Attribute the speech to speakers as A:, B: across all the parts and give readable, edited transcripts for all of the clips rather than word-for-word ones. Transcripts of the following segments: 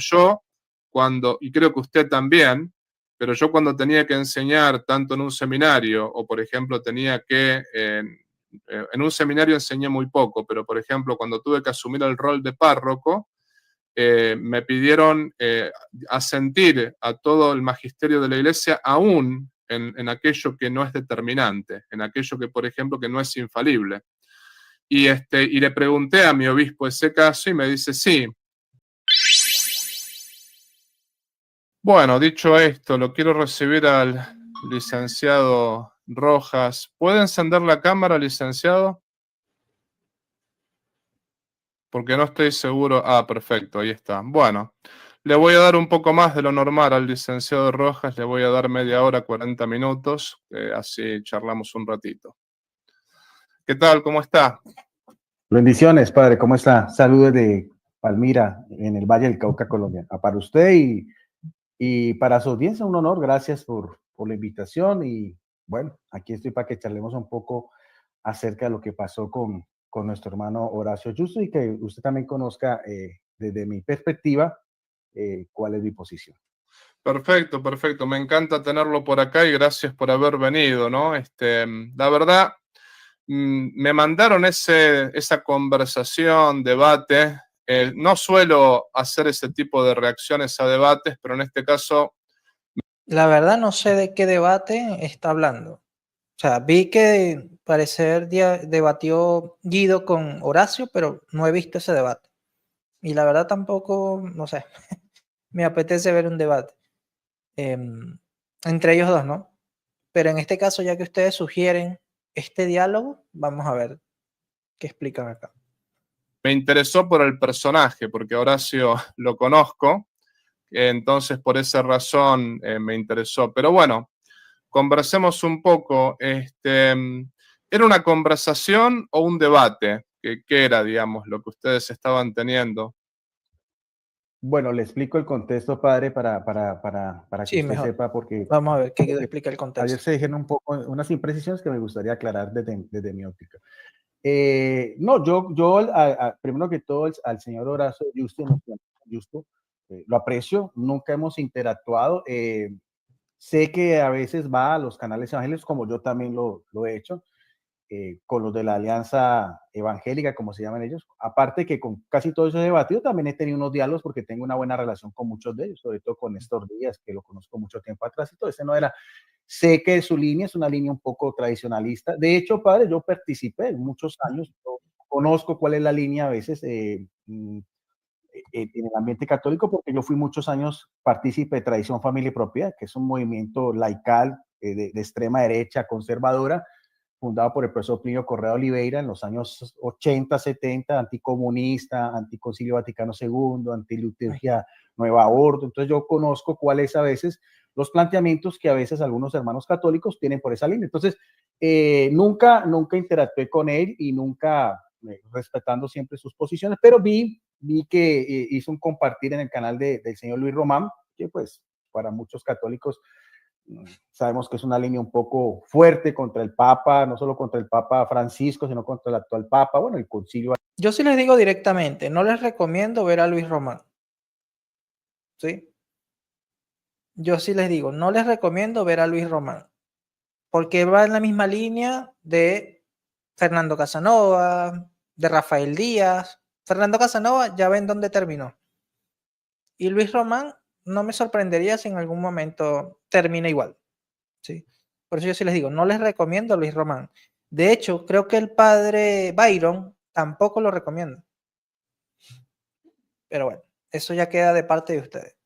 A: yo cuando, y creo que usted también, pero yo cuando tenía que enseñar tanto en un seminario o, por ejemplo, tenía que, en un seminario enseñé muy poco, pero, por ejemplo, cuando tuve que asumir el rol de párroco, me pidieron asentir a todo el magisterio de la iglesia, aún en aquello que no es determinante, en aquello que, por ejemplo, que no es infalible. Y le pregunté a mi obispo ese caso y me dice, sí. Bueno, dicho esto, lo quiero recibir al licenciado Rojas. ¿Puede encender la cámara, licenciado? Porque no estoy seguro. Ah, perfecto, ahí está. Bueno, le voy a dar un poco más de lo normal al licenciado Rojas. Le voy a dar media hora, 40 minutos. Así charlamos un ratito. ¿Qué tal? ¿Cómo está?
B: Bendiciones, padre. ¿Cómo está? Saludos de Palmira, en el Valle del Cauca, Colombia. Para usted y para su audiencia, un honor. Gracias por la invitación. Y bueno, aquí estoy para que charlemos un poco acerca de lo que pasó con nuestro hermano Horacio Justo y que usted también conozca desde mi perspectiva cuál es mi posición.
A: Perfecto, perfecto. Me encanta tenerlo por acá y gracias por haber venido, ¿no? La verdad, me mandaron esa conversación, debate. No suelo hacer ese tipo de reacciones a debates, pero en este caso...
C: La verdad no sé de qué debate está hablando. O sea, vi que parecer debatió Guido con Horacio, pero no he visto ese debate. Y la verdad tampoco, no sé, me apetece ver un debate entre ellos dos, ¿no? Pero en este caso, ya que ustedes sugieren este diálogo, vamos a ver qué explican acá.
A: Me interesó por el personaje, porque Horacio lo conozco, entonces por esa razón me interesó. Pero bueno, conversemos un poco. ¿Era una conversación o un debate? ¿Qué era, digamos, lo que ustedes estaban teniendo?
B: Bueno, le explico el contexto, padre, para
C: Sí,
B: que usted
C: mejor.
B: sepa, porque
C: Vamos a ver qué explica el contexto.
B: ayer se dijeron un poco unas imprecisiones que me gustaría aclarar desde mi óptica. No, yo primero que todo, al señor Horacio Justo, lo aprecio, nunca hemos interactuado. Sé que a veces va a los canales evangélicos, como yo también lo he hecho, con los de la Alianza Evangélica, como se llaman ellos. Aparte que con casi todos esos debatidos también he tenido unos diálogos porque tengo una buena relación con muchos de ellos, sobre todo con Néstor Díaz, que lo conozco mucho tiempo atrás y todo. Ese no era. Sé que su línea es una línea un poco tradicionalista. De hecho, padre, yo participé en muchos años, conozco cuál es la línea a veces en el ambiente católico, porque yo fui muchos años partícipe de Tradición, Familia y Propiedad, que es un movimiento laical de extrema derecha, conservadora, fundado por el profesor Plinio Correa Oliveira en los años 80, 70, anticomunista, anticoncilio Vaticano II, antiliturgia Nueva Orden. Entonces yo conozco cuáles a veces los planteamientos que a veces algunos hermanos católicos tienen por esa línea. Entonces, nunca interactué con él y nunca respetando siempre sus posiciones, pero vi que hizo un compartir en el canal del señor Luis Román, que pues para muchos católicos sabemos que es una línea un poco fuerte contra el Papa, no solo contra el Papa Francisco, sino contra el actual Papa, bueno, el concilio.
C: Yo sí les digo directamente, no les recomiendo ver a Luis Román. ¿Sí? Yo sí les digo, no les recomiendo ver a Luis Román, porque va en la misma línea de Fernando Casanova, de Rafael Díaz. Fernando Casanova ya ven dónde terminó. Y Luis Román no me sorprendería si en algún momento termina igual. ¿Sí? Por eso yo sí les digo, no les recomiendo a Luis Román. De hecho, creo que el padre Byron tampoco lo recomienda. Pero bueno, eso ya queda de parte de ustedes.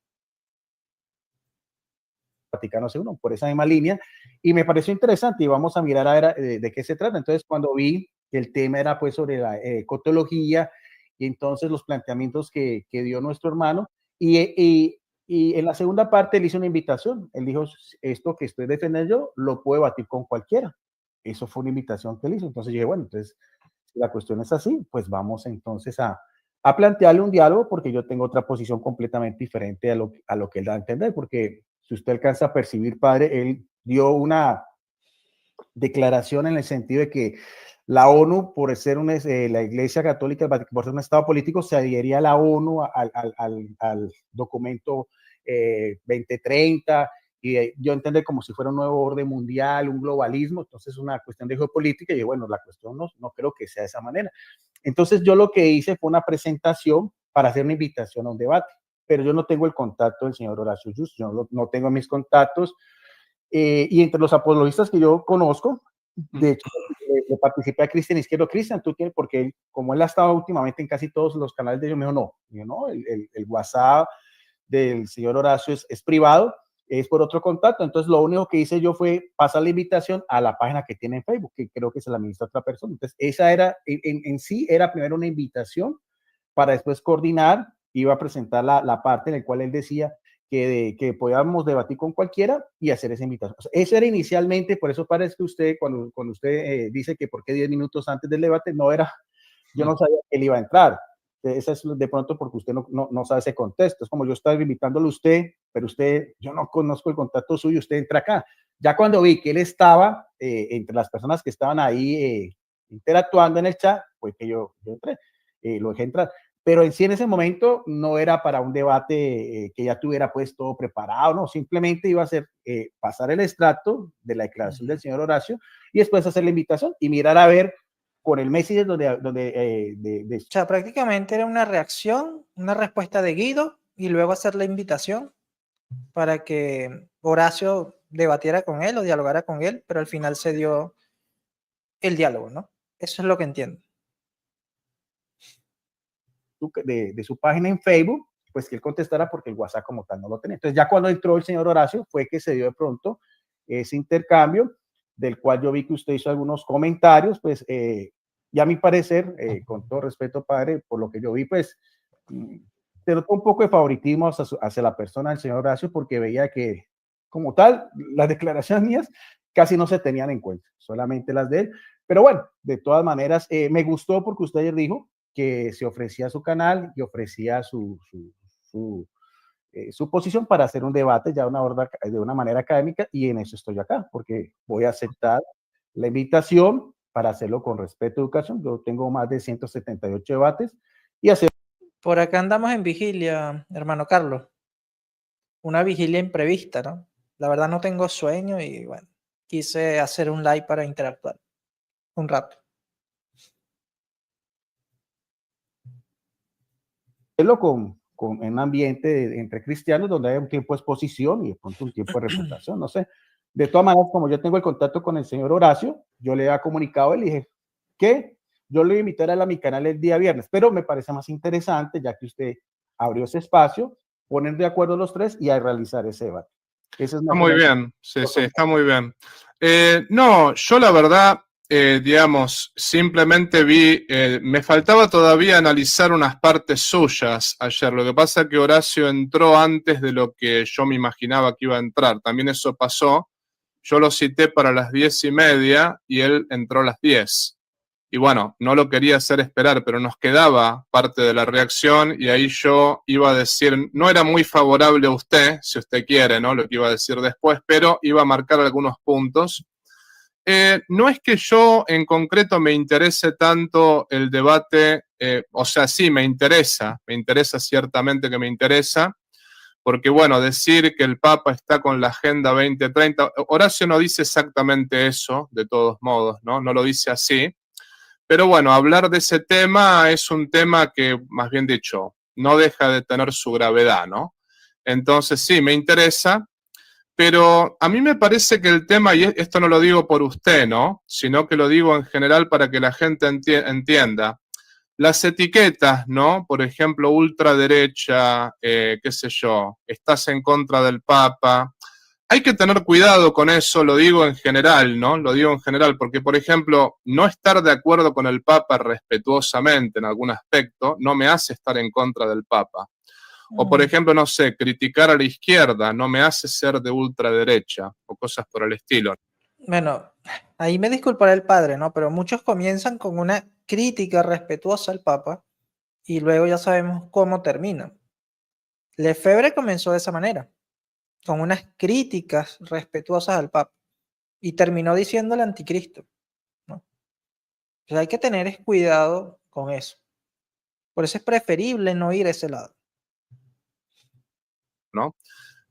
B: Vaticano II, por esa misma línea, y me pareció interesante y vamos a mirar a ver de qué se trata. Entonces, cuando vi que el tema era pues sobre la ecotología y entonces los planteamientos que dio nuestro hermano, y en la segunda parte él hizo una invitación, él dijo, esto que estoy defendiendo yo, lo puedo debatir con cualquiera. Eso fue una invitación que él hizo. Entonces yo dije, bueno, entonces, si la cuestión es así, pues vamos entonces a plantearle un diálogo, porque yo tengo otra posición completamente diferente a lo que él da a entender, porque si usted alcanza a percibir, padre, él dio una declaración en el sentido de que la ONU, por ser la Iglesia Católica, por ser un Estado político, se adhería a la ONU al documento 2030, y yo entendí como si fuera un nuevo orden mundial, un globalismo, entonces una cuestión de geopolítica, y bueno, la cuestión no creo que sea de esa manera. Entonces yo lo que hice fue una presentación para hacer una invitación a un debate, pero yo no tengo el contacto del señor Horacio Just, yo no tengo mis contactos, y entre los apologistas que yo conozco, de hecho, le participé a Cristian Izquierdo. Cristian, tú tienes, porque él, como él ha estado últimamente en casi todos los canales de ellos, me dijo, no, el WhatsApp del señor Horacio es privado, es por otro contacto. Entonces, lo único que hice yo fue pasar la invitación a la página que tiene en Facebook, que creo que se la administra otra persona. Entonces, esa era, en sí, era primero una invitación para después coordinar, iba a presentar la parte en la cual él decía que podíamos debatir con cualquiera y hacer esa invitación. O sea, eso era inicialmente, por eso parece que usted, cuando usted dice que por qué 10 minutos antes del debate, no era, yo no sabía que él iba a entrar. Esa es de pronto porque usted no sabe ese contexto. Es como yo estaba invitándolo a usted, pero yo no conozco el contacto suyo, usted entra acá. Ya cuando vi que él estaba entre las personas que estaban ahí interactuando en el chat, pues que yo entré, lo dejé entrar. Pero en sí en ese momento no era para un debate que ya tuviera pues todo preparado, no, simplemente iba a ser pasar el extracto de la declaración del señor Horacio y después hacer la invitación y mirar a ver con el Messenger
C: O sea, prácticamente era una reacción, una respuesta de Guido y luego hacer la invitación para que Horacio debatiera con él o dialogara con él, pero al final se dio el diálogo, ¿no? Eso es lo que entiendo.
B: De su página en Facebook, pues que él contestara porque el WhatsApp como tal no lo tenía. Entonces ya cuando entró el señor Horacio fue que se dio de pronto ese intercambio, del cual yo vi que usted hizo algunos comentarios, pues y a mi parecer, con todo respeto, padre, por lo que yo vi, pues se notó un poco de favoritismo hacia la persona del señor Horacio, porque veía que como tal, las declaraciones mías casi no se tenían en cuenta, solamente las de él. Pero bueno, de todas maneras, me gustó porque usted ayer dijo que se ofrecía su canal y ofrecía su posición para hacer un debate ya de una manera académica, y en eso estoy acá, porque voy a aceptar la invitación para hacerlo con respeto a educación. Yo tengo más de 178 debates y hacer...
C: Por acá andamos en vigilia, hermano Carlos. Una vigilia imprevista, ¿no? La verdad no tengo sueño y bueno, quise hacer un live para interactuar un rato.
B: Hacerlo con un ambiente entre cristianos donde hay un tiempo de exposición y de pronto un tiempo de reputación, no sé. De todas maneras, como yo tengo el contacto con el señor Horacio, yo le he comunicado y le dije que yo le voy a invitar a mi canal el día viernes, pero me parece más interesante, ya que usted abrió ese espacio, poner de acuerdo los tres y a realizar ese debate. Ese es
A: está muy bien, sí, está muy bien. No, yo la verdad, digamos, simplemente vi, me faltaba todavía analizar unas partes suyas ayer. Lo que pasa es que Horacio entró antes de lo que yo me imaginaba que iba a entrar. También eso pasó. Yo lo cité para las 10:30 y él entró a las 10. Y bueno, no lo quería hacer esperar, pero nos quedaba parte de la reacción y ahí yo iba a decir, no era muy favorable a usted, si usted quiere, ¿no? Lo que iba a decir después, pero iba a marcar algunos puntos. No es que yo en concreto me interese tanto el debate, o sea, sí, me interesa ciertamente que me interesa, porque bueno, decir que el Papa está con la Agenda 2030, Horacio no dice exactamente eso, de todos modos, ¿no? No lo dice así. Pero bueno, hablar de ese tema es un tema que, más bien dicho, no deja de tener su gravedad, ¿no? Entonces sí, me interesa, pero a mí me parece que el tema, y esto no lo digo por usted, ¿no? Sino que lo digo en general para que la gente entienda. Las etiquetas, ¿no? Por ejemplo, ultraderecha, qué sé yo, estás en contra del Papa. Hay que tener cuidado con eso, lo digo en general, ¿no? Lo digo en general, porque, por ejemplo, no estar de acuerdo con el Papa respetuosamente en algún aspecto no me hace estar en contra del Papa. O, por ejemplo, no sé, criticar a la izquierda no me hace ser de ultraderecha o cosas por el estilo.
C: Bueno, ahí me disculpará el padre, ¿no? Pero muchos comienzan con una crítica respetuosa al Papa y luego ya sabemos cómo termina. Lefebvre comenzó de esa manera, con unas críticas respetuosas al Papa y terminó diciendo el anticristo, ¿no? Entonces hay que tener cuidado con eso. Por eso es preferible no ir a ese lado.
A: ¿No?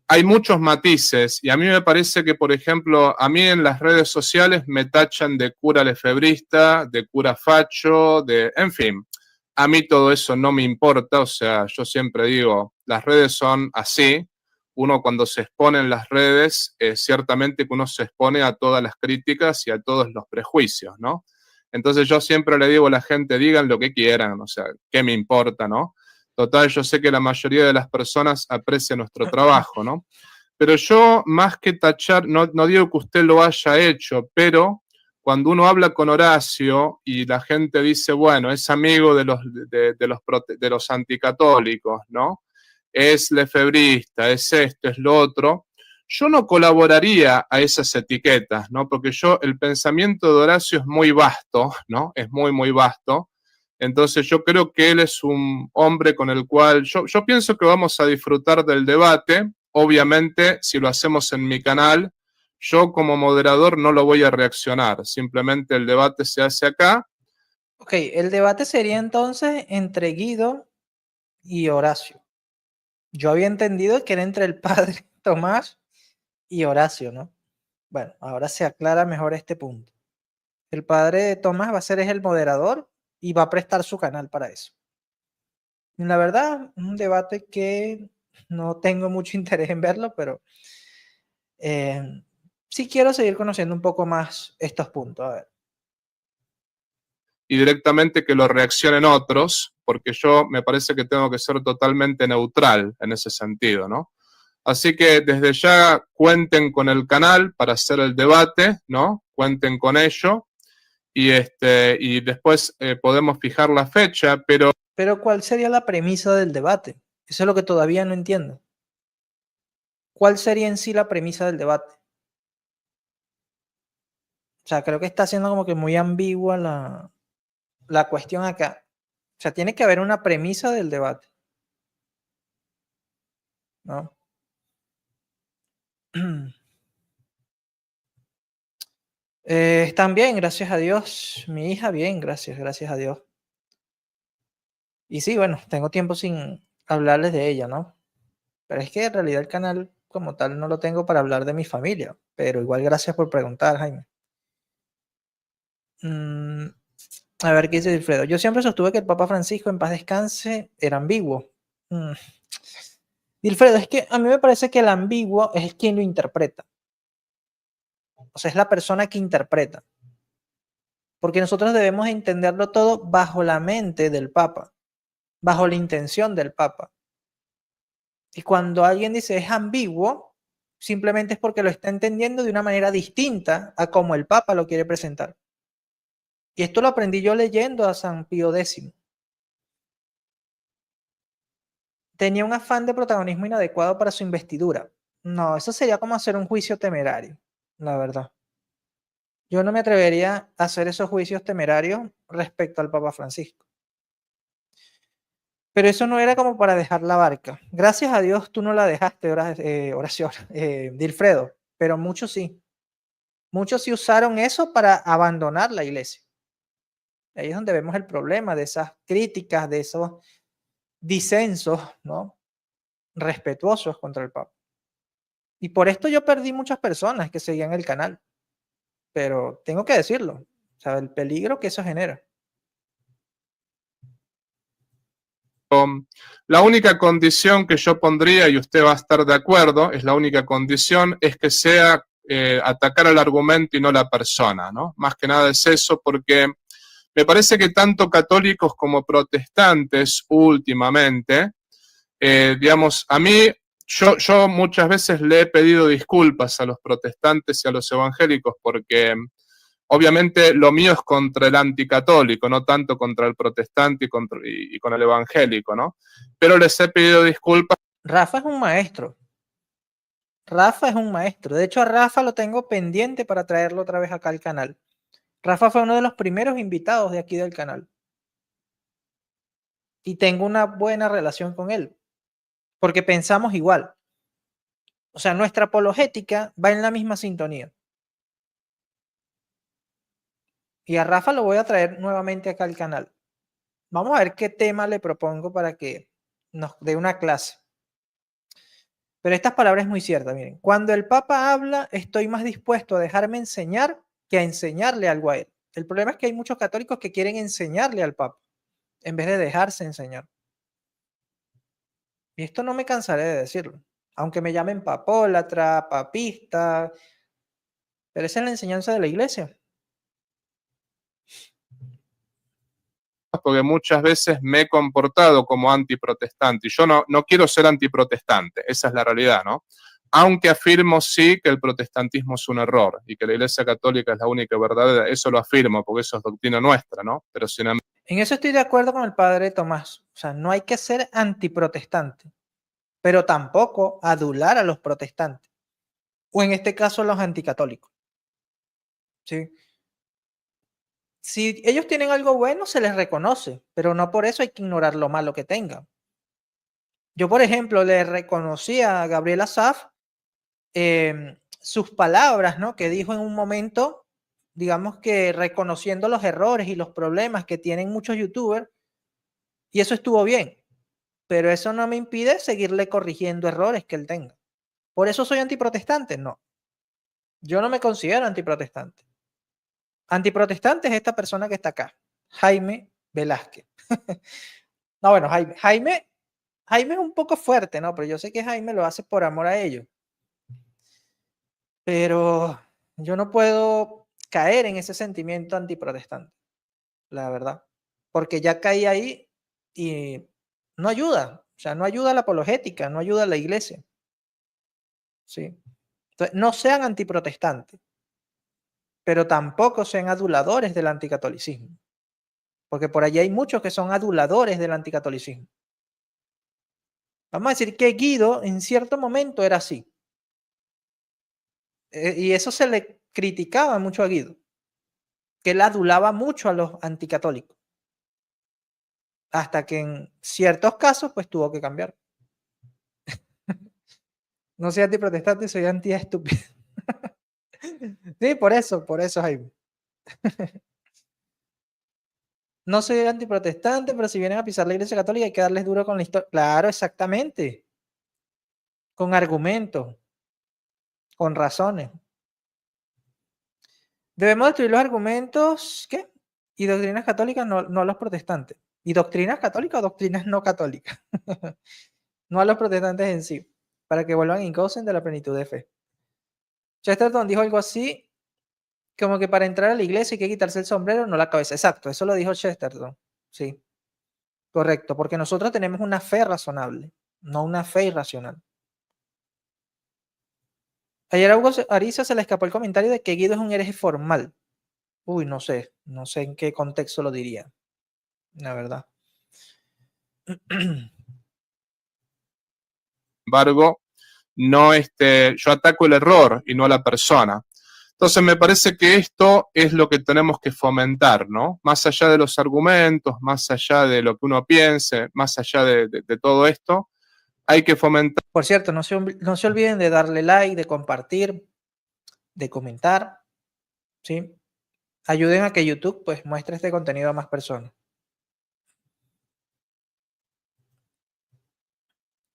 A: Hay muchos matices y a mí me parece que, por ejemplo, a mí en las redes sociales me tachan de cura lefebrista, de cura facho, en fin, a mí todo eso no me importa, o sea, yo siempre digo, las redes son así, uno cuando se expone en las redes, ciertamente que uno se expone a todas las críticas y a todos los prejuicios, ¿no? Entonces yo siempre le digo a la gente, digan lo que quieran, o sea, ¿qué me importa, no? Total, yo sé que la mayoría de las personas aprecia nuestro trabajo, ¿no? Pero yo, más que tachar, no digo que usted lo haya hecho, pero cuando uno habla con Horacio y la gente dice, bueno, es amigo de los anticatólicos, ¿no? Es lefebrista, es esto, es lo otro, yo no colaboraría a esas etiquetas, ¿no? Porque el pensamiento de Horacio es muy vasto, ¿no? Es muy, muy vasto. Entonces yo creo que él es un hombre con el cual yo pienso que vamos a disfrutar del debate. Obviamente, si lo hacemos en mi canal, yo como moderador no lo voy a reaccionar. Simplemente el debate se hace acá.
C: Ok, el debate sería entonces entre Guido y Horacio. Yo había entendido que era entre el padre Tomás y Horacio, ¿no? Bueno, ahora se aclara mejor este punto. El padre de Tomás va a ser el moderador y va a prestar su canal para eso. Y la verdad, un debate que no tengo mucho interés en verlo, pero sí quiero seguir conociendo un poco más estos puntos. A ver.
A: Y directamente que lo reaccionen otros, porque yo me parece que tengo que ser totalmente neutral en ese sentido, ¿no? Así que desde ya cuenten con el canal para hacer el debate, ¿no? Cuenten con ello y después podemos fijar la fecha, pero...
C: Pero ¿cuál sería la premisa del debate? Eso es lo que todavía no entiendo. ¿Cuál sería en sí la premisa del debate? O sea, creo que está siendo como que muy ambigua la cuestión acá. O sea, tiene que haber una premisa del debate, ¿no? Están bien, gracias a Dios. Mi hija bien, gracias a Dios. Y sí, bueno, tengo tiempo sin hablarles de ella, ¿no? Pero es que en realidad el canal como tal no lo tengo para hablar de mi familia. Pero igual gracias por preguntar, Jaime. A ver, ¿qué dice Wilfredo? Yo siempre sostuve que el Papa Francisco, en paz descanse, era ambiguo. Wilfredo, es que a mí me parece que el ambiguo es quien lo interpreta. O sea, es la persona que interpreta. Porque nosotros debemos entenderlo todo bajo la mente del Papa, bajo la intención del Papa. Y cuando alguien dice es ambiguo, simplemente es porque lo está entendiendo de una manera distinta a como el Papa lo quiere presentar. Y esto lo aprendí yo leyendo a San Pío X. Tenía un afán de protagonismo inadecuado para su investidura. No, eso sería como hacer un juicio temerario, la verdad. Yo no me atrevería a hacer esos juicios temerarios respecto al Papa Francisco. Pero eso no era como para dejar la barca. Gracias a Dios tú no la dejaste, Horacio, Dilfredo, pero muchos sí. Muchos sí usaron eso para abandonar la iglesia. Ahí es donde vemos el problema de esas críticas, de esos disensos, ¿no? Respetuosos contra el Papa. Y por esto yo perdí muchas personas que seguían el canal. Pero tengo que decirlo, o sea, el peligro que eso genera.
A: La única condición que yo pondría, y usted va a estar de acuerdo, es la única condición, es que sea atacar al argumento y no la persona, ¿no? Más que nada es eso, porque me parece que tanto católicos como protestantes últimamente, digamos, a mí, yo muchas veces le he pedido disculpas a los protestantes y a los evangélicos porque obviamente lo mío es contra el anticatólico, no tanto contra el protestante y con el evangélico, ¿no? Pero les he pedido disculpas.
C: Rafa es un maestro. Rafa es un maestro. De hecho, a Rafa lo tengo pendiente para traerlo otra vez acá al canal. Rafa fue uno de los primeros invitados de aquí del canal. Y tengo una buena relación con él, porque pensamos igual. O sea, nuestra apologética va en la misma sintonía. Y a Rafa lo voy a traer nuevamente acá al canal. Vamos a ver qué tema le propongo para que nos dé una clase. Pero estas palabras es muy cierta, miren. Cuando el Papa habla, estoy más dispuesto a dejarme enseñar que a enseñarle algo a él. El problema es que hay muchos católicos que quieren enseñarle al Papa en vez de dejarse enseñar. Y esto no me cansaré de decirlo. Aunque me llamen papólatra, papista, pero esa es la enseñanza de la iglesia.
A: Porque muchas veces me he comportado como antiprotestante y yo no quiero ser antiprotestante, esa es la realidad, ¿no? Aunque afirmo sí que el protestantismo es un error y que la Iglesia Católica es la única verdadera, eso lo afirmo porque eso es doctrina nuestra, ¿no? Pero sin embargo,
C: en eso estoy de acuerdo con el padre Tomás. O sea, no hay que ser antiprotestante, pero tampoco adular a los protestantes, o en este caso a los anticatólicos. ¿Sí? Si ellos tienen algo bueno, se les reconoce, pero no por eso hay que ignorar lo malo que tengan. Yo, por ejemplo, le reconocí a Gabriel Asaf sus palabras, ¿no? Que dijo en un momento, digamos que reconociendo los errores y los problemas que tienen muchos youtubers, y eso estuvo bien, pero eso no me impide seguirle corrigiendo errores que él tenga. ¿Por eso soy antiprotestante? No. Yo no me considero antiprotestante. Antiprotestante es esta persona que está acá, Jaime Velázquez. No, bueno, Jaime es un poco fuerte, ¿no? Pero yo sé que Jaime lo hace por amor a ellos. Pero yo no puedo caer en ese sentimiento antiprotestante, la verdad. Porque ya caí ahí y no ayuda. O sea, no ayuda a la apologética, no ayuda a la iglesia. ¿Sí? Entonces, no sean antiprotestantes, pero tampoco sean aduladores del anticatolicismo. Porque por allí hay muchos que son aduladores del anticatolicismo. Vamos a decir que Guido en cierto momento era así. Y eso se le criticaba mucho a Guido, que él adulaba mucho a los anticatólicos. Hasta que en ciertos casos, pues tuvo que cambiar. No soy antiprotestante, soy anti-estúpido. Sí, por eso, Jaime. No soy antiprotestante, pero si vienen a pisar la iglesia católica hay que darles duro con la historia. Claro, exactamente. Con argumentos, con razones. Debemos destruir los argumentos, ¿qué? Y doctrinas católicas, no a los protestantes. ¿Y doctrinas católicas o doctrinas no católicas? No a los protestantes en sí, para que vuelvan y gocen de la plenitud de fe. Chesterton dijo algo así, como que para entrar a la iglesia hay que quitarse el sombrero, no la cabeza. Exacto, eso lo dijo Chesterton. Sí, correcto, porque nosotros tenemos una fe razonable, no una fe irracional. Ayer a Hugo Ariza se le escapó el comentario de que Guido es un hereje formal. Uy, no sé en qué contexto lo diría, la verdad.
A: sin embargo, yo ataco el error y no a la persona. Entonces me parece que esto es lo que tenemos que fomentar, ¿no? Más allá de los argumentos, más allá de lo que uno piense, más allá de todo esto, hay que fomentar.
C: Por cierto, no se olviden de darle like, de compartir, de comentar, ¿sí? Ayuden a que YouTube pues muestre este contenido a más personas.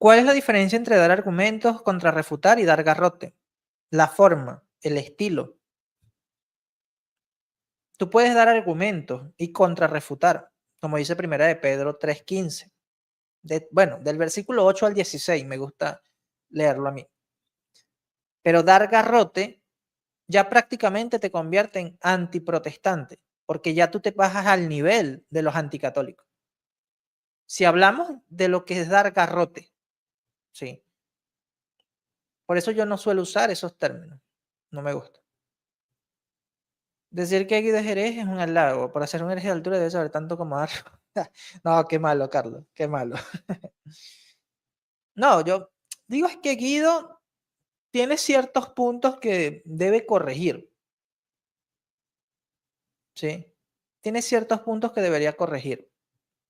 C: ¿Cuál es la diferencia entre dar argumentos, contrarrefutar y dar garrote? La forma, el estilo. Tú puedes dar argumentos y contrarrefutar, como dice Primera de Pedro 3:15. Bueno, del versículo 8 al 16, me gusta leerlo a mí. Pero dar garrote ya prácticamente te convierte en antiprotestante, porque ya tú te bajas al nivel de los anticatólicos. Si hablamos de lo que es dar garrote, sí. Por eso yo no suelo usar esos términos, no me gusta. Decir que Guido es hereje es un halago. Para ser un hereje de altura debe saber tanto como dar. No, qué malo, Carlos, qué malo. No, yo digo es que Guido tiene ciertos puntos que debe corregir. ¿Sí? Tiene ciertos puntos que debería corregir.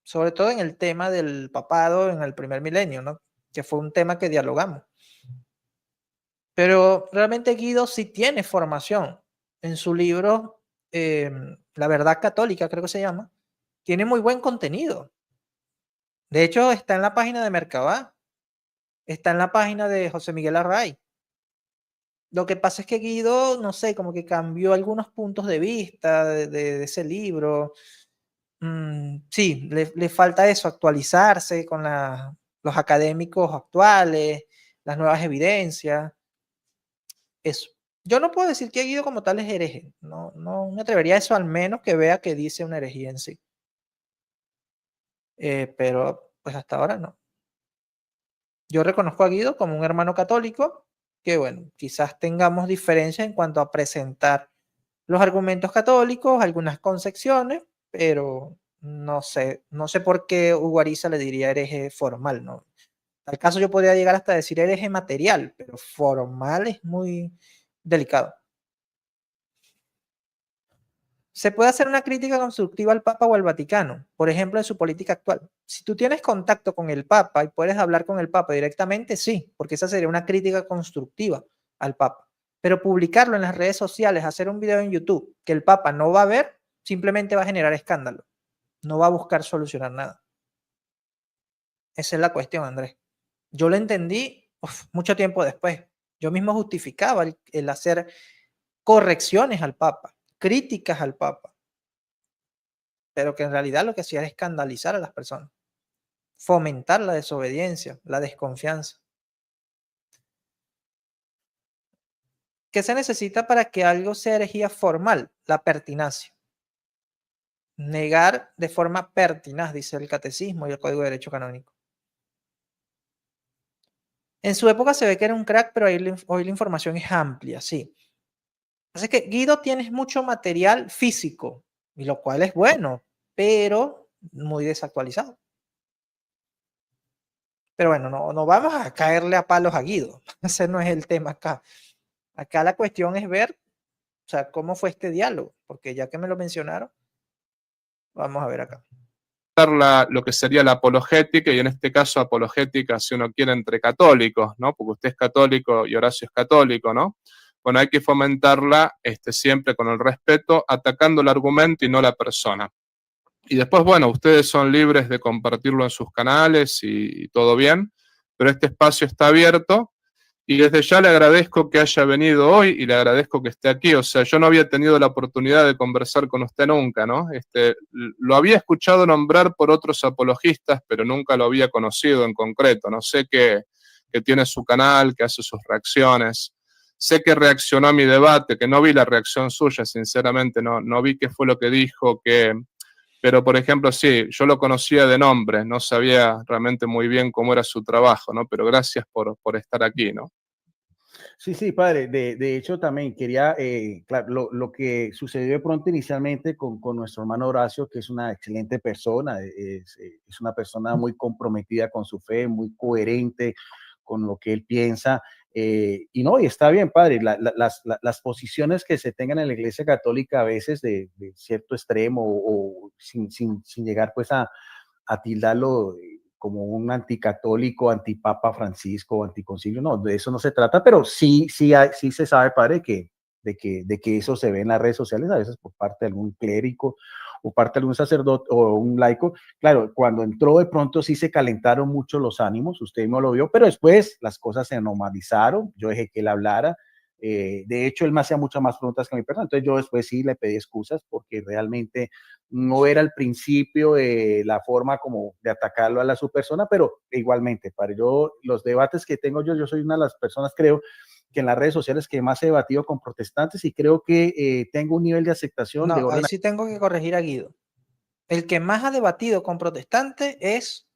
C: Sobre todo en el tema del papado en el primer milenio, ¿no? Que fue un tema que dialogamos. Pero realmente Guido sí tiene formación. En su libro La Verdad Católica, creo que se llama, tiene muy buen contenido. De hecho, está en la página de Mercabá, está en la página de José Miguel Array. Lo que pasa es que Guido, no sé, como que cambió algunos puntos de vista de ese libro. Sí, le falta eso, actualizarse con los académicos actuales, las nuevas evidencias, eso. Yo no puedo decir que Guido como tal es hereje, no me atrevería a eso, al menos que vea que dice una herejía en sí. Pero pues hasta ahora no. Yo reconozco a Guido como un hermano católico, que bueno, quizás tengamos diferencias en cuanto a presentar los argumentos católicos, algunas concepciones, pero no sé por qué Hugo Ariza le diría hereje formal, ¿no? Al caso yo podría llegar hasta decir hereje material, pero formal es muy delicado. Se puede hacer una crítica constructiva al Papa o al Vaticano, por ejemplo, en su política actual. Si tú tienes contacto con el Papa y puedes hablar con el Papa directamente, sí, porque esa sería una crítica constructiva al Papa. Pero publicarlo en las redes sociales, hacer un video en YouTube que el Papa no va a ver, simplemente va a generar escándalo. No va a buscar solucionar nada. Esa es la cuestión, Andrés. Yo lo entendí mucho tiempo después. Yo mismo justificaba el hacer correcciones al Papa, críticas al Papa, pero que en realidad lo que hacía era escandalizar a las personas, fomentar la desobediencia, la desconfianza. ¿Qué se necesita para que algo sea herejía formal? La pertinacia. Negar de forma pertinaz, dice el Catecismo y el Código de Derecho Canónico. En su época se ve que era un crack, pero hoy la información es amplia, sí. Así que Guido tiene mucho material físico, y lo cual es bueno, pero muy desactualizado. Pero bueno, no vamos a caerle a palos a Guido. Ese no es el tema acá. Acá la cuestión es ver, o sea, cómo fue este diálogo, porque ya que me lo mencionaron, vamos a ver acá.
A: Lo que sería la apologética, y en este caso apologética, si uno quiere, entre católicos, ¿no? Porque usted es católico y Horacio es católico, ¿no? Bueno, hay que fomentarla siempre con el respeto, atacando el argumento y no la persona. Y después, bueno, ustedes son libres de compartirlo en sus canales y todo bien, pero este espacio está abierto. Y desde ya le agradezco que haya venido hoy y le agradezco que esté aquí. O sea, yo no había tenido la oportunidad de conversar con usted nunca, ¿no? Lo había escuchado nombrar por otros apologistas, pero nunca lo había conocido en concreto. No sé que tiene su canal, que hace sus reacciones. Sé que reaccionó a mi debate, que no vi la reacción suya, sinceramente, no vi qué fue lo que dijo, pero, por ejemplo, sí, yo lo conocía de nombre, no sabía realmente muy bien cómo era su trabajo, ¿no? Pero gracias por estar aquí, ¿no?
B: Sí, padre. De hecho, también quería, claro, lo que sucedió de pronto inicialmente con nuestro hermano Horacio, que es una excelente persona, es una persona muy comprometida con su fe, muy coherente con lo que él piensa. Y no, y está bien, padre, las posiciones que se tengan en la Iglesia Católica a veces de cierto extremo o sin llegar pues a tildarlo como un anticatólico, antipapa Francisco, anticoncilio, no, de eso no se trata, pero sí se sabe, padre, de que eso se ve en las redes sociales, a veces por parte de algún clérigo o parte de algún sacerdote o un laico. Claro, cuando entró de pronto sí se calentaron mucho los ánimos, usted mismo lo vio, pero después las cosas se normalizaron, yo dejé que él hablara. De hecho, él me hacía muchas más preguntas que mi persona, entonces yo después sí le pedí excusas porque realmente no era al principio la forma como de atacarlo a su persona, pero igualmente, para yo, los debates que tengo yo soy una de las personas, creo, que en las redes sociales que más he debatido con protestantes y creo que tengo un nivel de aceptación de
C: No,
B: orden.
C: ahí sí tengo que corregir a Guido. El que más ha debatido con protestantes es,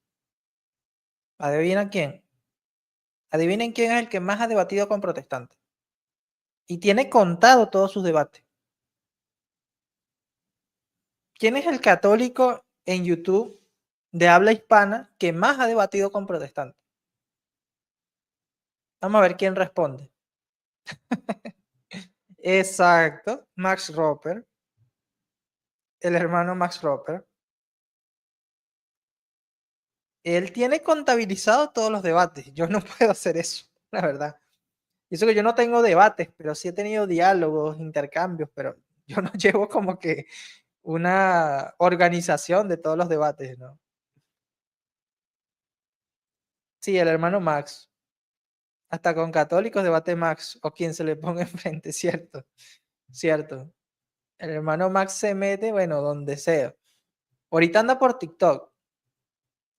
C: ¿adivina quién? Adivinen quién es el que más ha debatido con protestantes. Y tiene contado todos sus debates. ¿Quién es el católico en YouTube de habla hispana que más ha debatido con protestantes? Vamos a ver quién responde. Exacto, Max Roper, el hermano Max Roper. Él tiene contabilizado todos los debates. Yo no puedo hacer eso, la verdad. Y eso que yo no tengo debates, pero sí he tenido diálogos, intercambios, pero Yo no llevo como que una organización de todos los debates, ¿no? Sí, el hermano Max. Hasta con católicos debate Max o quien se le ponga enfrente, cierto, cierto. El hermano Max se mete, bueno, donde sea. Ahorita anda por TikTok.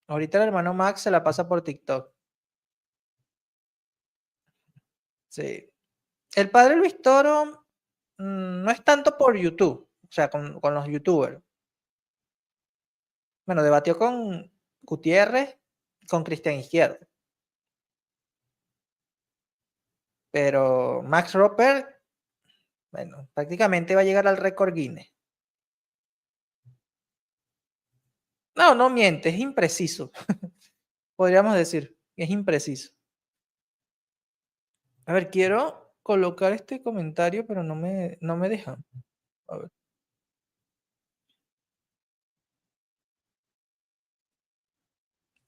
C: Ahorita el hermano Max se la pasa por TikTok. Sí. El padre Luis Toro no es tanto por YouTube, o sea, con los youtubers. Bueno, debatió con Gutiérrez, con Cristian Izquierdo. Pero Max Roper, bueno, prácticamente va a llegar al récord Guinness. No, no miente, es impreciso. Podríamos decir, es impreciso. A ver, quiero colocar este comentario, pero no me dejan. A ver.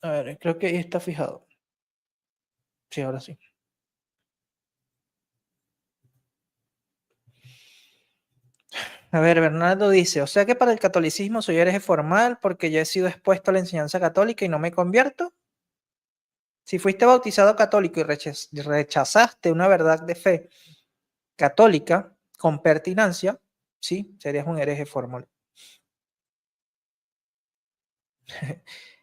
C: A ver, creo que ahí está fijado. Sí, ahora sí. A ver, Bernardo dice, o sea que para el catolicismo soy hereje formal porque yo he sido expuesto a la enseñanza católica y no me convierto. Si fuiste bautizado católico y rechazaste una verdad de fe católica con pertinacia, sí, serías un hereje formal.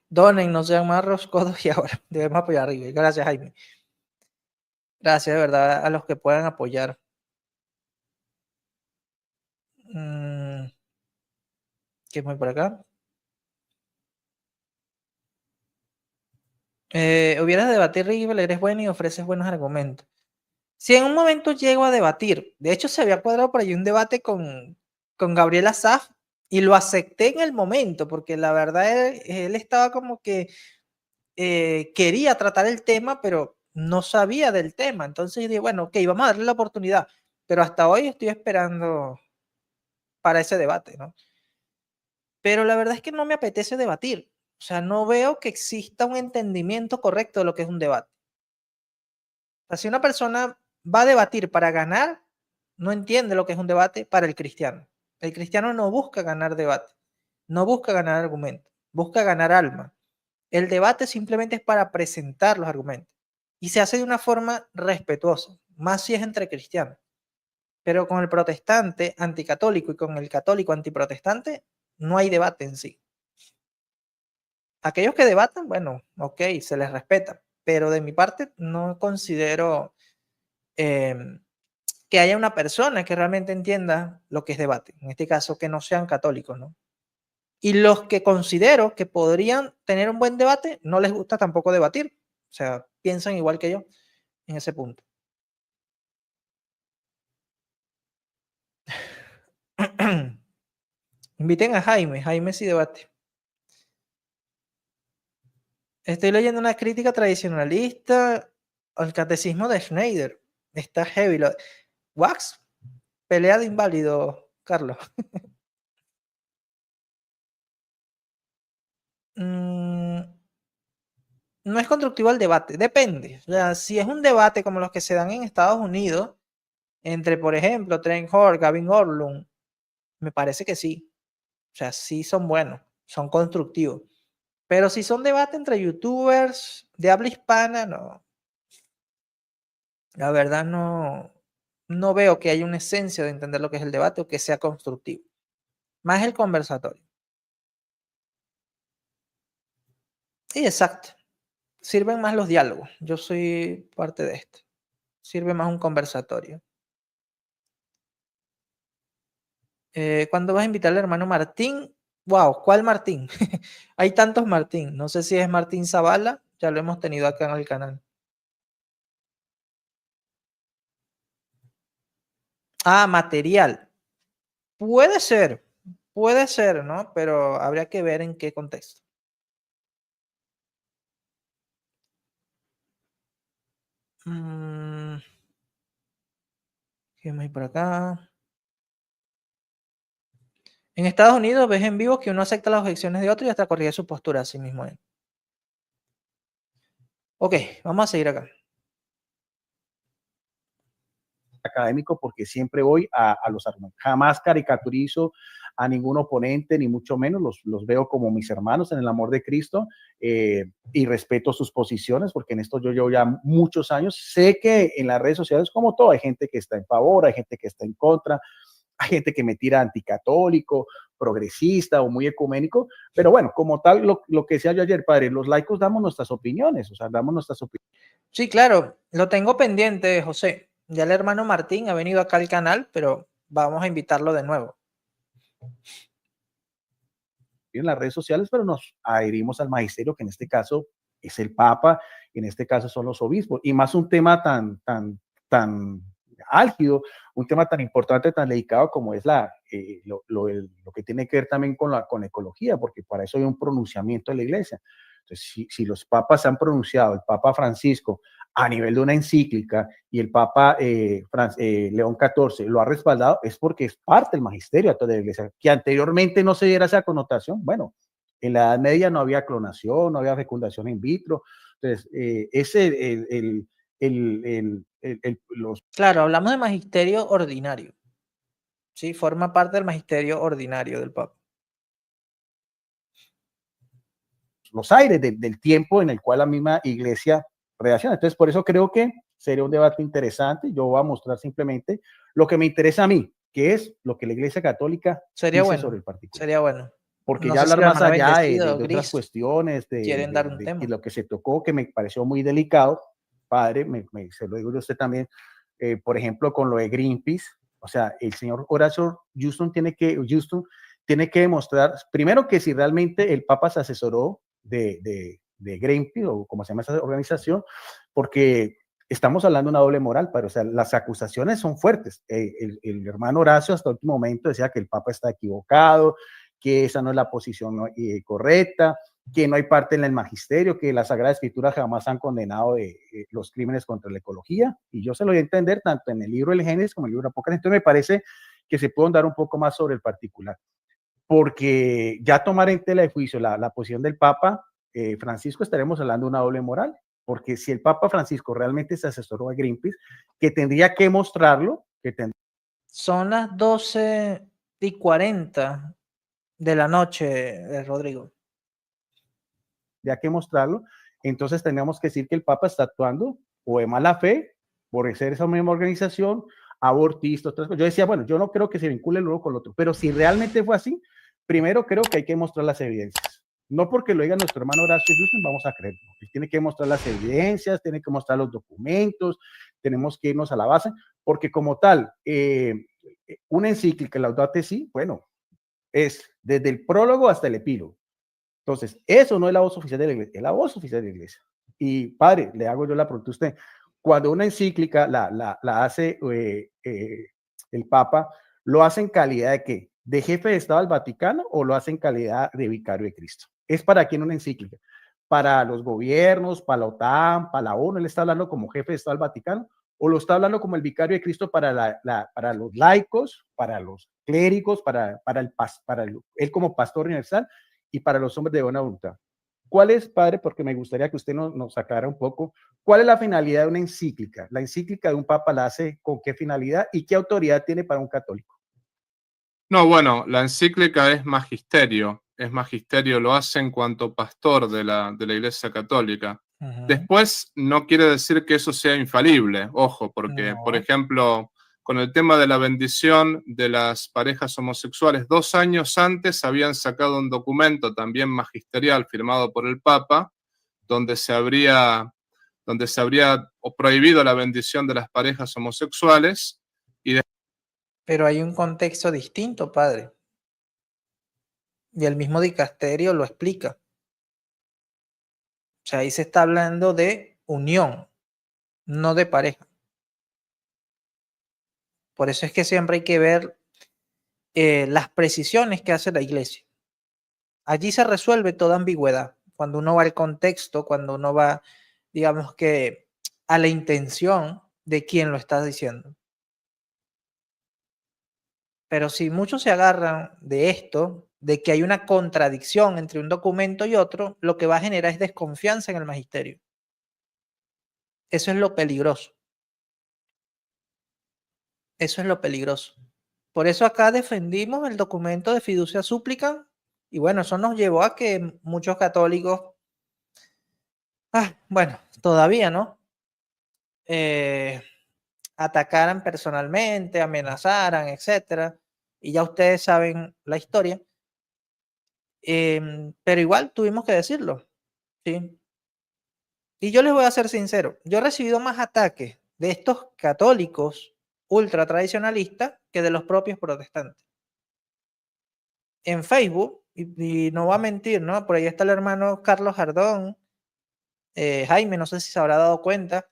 C: Donen, no sean más roscodos y ahora debemos apoyar arriba. Gracias, Jaime. Gracias, de verdad, a los que puedan apoyar. ¿Qué más por acá? Hubieras de debatir, River, eres bueno y ofreces buenos argumentos. Si en un momento llego a debatir, de hecho se había cuadrado por ahí un debate con Gabriel Asaf y lo acepté en el momento, porque la verdad él estaba como que quería tratar el tema, pero no sabía del tema. Entonces dije, bueno, ok, vamos a darle la oportunidad, pero hasta hoy estoy esperando para ese debate, ¿no? Pero la verdad es que no me apetece debatir. O sea, no veo que exista un entendimiento correcto de lo que es un debate. O sea, si una persona va a debatir para ganar, no entiende lo que es un debate para el cristiano. El cristiano no busca ganar debate, no busca ganar argumentos, busca ganar alma. El debate simplemente es para presentar los argumentos y se hace de una forma respetuosa, más si es entre cristianos. Pero con el protestante anticatólico y con el católico antiprotestante no hay debate en sí. Aquellos que debatan, bueno, ok, se les respeta, pero de mi parte no considero que haya una persona que realmente entienda lo que es debate, en este caso que no sean católicos, ¿no? Y los que considero que podrían tener un buen debate, no les gusta tampoco debatir, o sea, piensan igual que yo en ese punto. Inviten a Jaime, Jaime sí debate. Estoy leyendo una crítica tradicionalista al catecismo de Schneider. Está heavy. Wax, pelea de inválido, Carlos. No es constructivo el debate, depende. O sea, si es un debate como los que se dan en Estados Unidos, entre, por ejemplo, Trent Holt, Gavin Orlund, me parece que sí. O sea, sí son buenos, son constructivos. Pero si son debates entre youtubers de habla hispana, no. La verdad no veo que haya una esencia de entender lo que es el debate o que sea constructivo. Más el conversatorio. Sí, exacto. Sirven más los diálogos. Yo soy parte de esto. Sirve más un conversatorio. ¿Cuándo vas a invitar al hermano Martín? Wow, ¿cuál Martín? Hay tantos Martín. No sé si es Martín Zavala. Ya lo hemos tenido acá en el canal. Ah, material. Puede ser, ¿no? Pero habría que ver en qué contexto. ¿Qué más hay por acá? En Estados Unidos ves en vivo que uno acepta las objeciones de otro y hasta corrige su postura a sí mismo. Ok, vamos a seguir acá.
B: académico porque siempre voy a los argumentos. Jamás caricaturizo a ningún oponente, ni mucho menos, los veo como mis hermanos en el amor de Cristo, y respeto sus posiciones, porque en esto yo llevo ya muchos años. Sé que en las redes sociales, como todo, hay gente que está en favor, hay gente que está en contra, hay gente que me tira anticatólico, progresista o muy ecuménico, pero bueno, como tal, lo que decía yo ayer, padre, los laicos damos nuestras opiniones, o sea, damos nuestras opiniones.
C: Sí, claro, lo tengo pendiente, José. Ya el hermano Martín ha venido acá al canal, pero vamos a invitarlo de nuevo
B: En las redes sociales, pero nos adherimos al magisterio, que en este caso es el Papa, en este caso son los obispos, y más un tema tan álgido, un tema tan importante, tan delicado como es lo que tiene que ver también con la ecología, porque para eso hay un pronunciamiento de la Iglesia. Entonces, si los papas se han pronunciado, el Papa Francisco, a nivel de una encíclica, y el Papa León XIV lo ha respaldado, es porque es parte del magisterio de la Iglesia, que anteriormente no se diera esa connotación. Bueno, en la Edad Media no había clonación, no había fecundación in vitro. Entonces,
C: Claro, hablamos de magisterio ordinario. Sí, forma parte del magisterio ordinario del Papa.
B: Los aires del tiempo en el cual la misma Iglesia reacciona. Entonces, por eso creo que sería un debate interesante. Yo voy a mostrar simplemente lo que me interesa a mí, que es lo que la Iglesia Católica dice sobre el particular.
C: Sería bueno.
B: Porque
C: No
B: ya
C: sé si
B: hablar más allá de
C: Gris,
B: otras cuestiones,
C: quieren dar un tema.
B: de lo que se tocó, que me pareció muy delicado, padre, se lo digo yo a usted también, por ejemplo, con lo de Greenpeace. O sea, el señor Horacio Houston tiene que demostrar, primero, que si realmente el Papa se asesoró de Greenpeace, o como se llama esa organización, porque estamos hablando de una doble moral, pero o sea, las acusaciones son fuertes. El hermano Horacio hasta el último momento decía que el Papa está equivocado, que esa no es la posición correcta, que no hay parte en el magisterio, que la Sagrada Escritura jamás han condenado los crímenes contra la ecología, y yo se lo voy a entender tanto en el libro del Génesis como en el libro de Apocalipsis. Entonces me parece que se puede dar un poco más sobre el particular, porque ya tomar en tela de juicio la posición del Papa Francisco, estaremos hablando de una doble moral, porque si el Papa Francisco realmente se asesoró a Greenpeace, que tendría que mostrarlo,
C: Son las 12:40 de la noche, Rodrigo.
B: Ya que mostrarlo, entonces tenemos que decir que el Papa está actuando o de mala fe por ser esa misma organización, abortista, otras cosas. Yo decía, bueno, yo no creo que se vincule el uno con el otro, pero si realmente fue así, primero creo que hay que mostrar las evidencias. No porque lo diga nuestro hermano Horacio Houston vamos a creerlo. Él tiene que mostrar las evidencias, tiene que mostrar los documentos, tenemos que irnos a la base, porque como tal, una encíclica, Laudato Si, bueno, es desde el prólogo hasta el epílogo. Entonces, eso no es la voz oficial de la Iglesia, es la voz oficial de la Iglesia. Y padre, le hago yo la pregunta a usted, cuando una encíclica la hace el Papa, ¿lo hace en calidad de qué? ¿De jefe de Estado del Vaticano o lo hace en calidad de vicario de Cristo? ¿Es para quién una encíclica? ¿Para los gobiernos, para la OTAN, para la ONU? ¿Él está hablando como jefe de Estado del Vaticano? ¿O lo está hablando como el vicario de Cristo para los laicos, para los clérigos, para él como pastor universal y para los hombres de buena voluntad? ¿Cuál es, padre? Porque me gustaría que usted nos aclarara un poco, ¿cuál es la finalidad de una encíclica? ¿La encíclica de un papa la hace con qué finalidad y qué autoridad tiene para un católico?
A: No, bueno, la encíclica es magisterio, lo hace en cuanto pastor de la Iglesia Católica. Después, no quiere decir que eso sea infalible, ojo, porque, por ejemplo, con el tema de la bendición de las parejas homosexuales, 2 años antes habían sacado un documento también magisterial firmado por el Papa, donde se habría prohibido la bendición de las parejas homosexuales.
C: Pero hay un contexto distinto, padre. Y el mismo dicasterio lo explica. O sea, ahí se está hablando de unión, no de pareja. Por eso es que siempre hay que ver las precisiones que hace la Iglesia. Allí se resuelve toda ambigüedad. Cuando uno va al contexto, cuando uno va, digamos que, a la intención de quien lo está diciendo. Pero si muchos se agarran de esto, de que hay una contradicción entre un documento y otro, lo que va a generar es desconfianza en el magisterio. Eso es lo peligroso. Eso es lo peligroso. Por eso acá defendimos el documento de fiducia súplica y bueno, eso nos llevó a que muchos católicos, bueno, todavía, ¿no? Atacaran personalmente, amenazaran, etcétera. Y ya ustedes saben la historia. Pero igual tuvimos que decirlo, ¿sí? Y yo les voy a ser sincero, yo he recibido más ataques de estos católicos ultra tradicionalistas que de los propios protestantes. En Facebook, y no voy a mentir, ¿no? Por ahí está el hermano Carlos Jardón, Jaime, no sé si se habrá dado cuenta,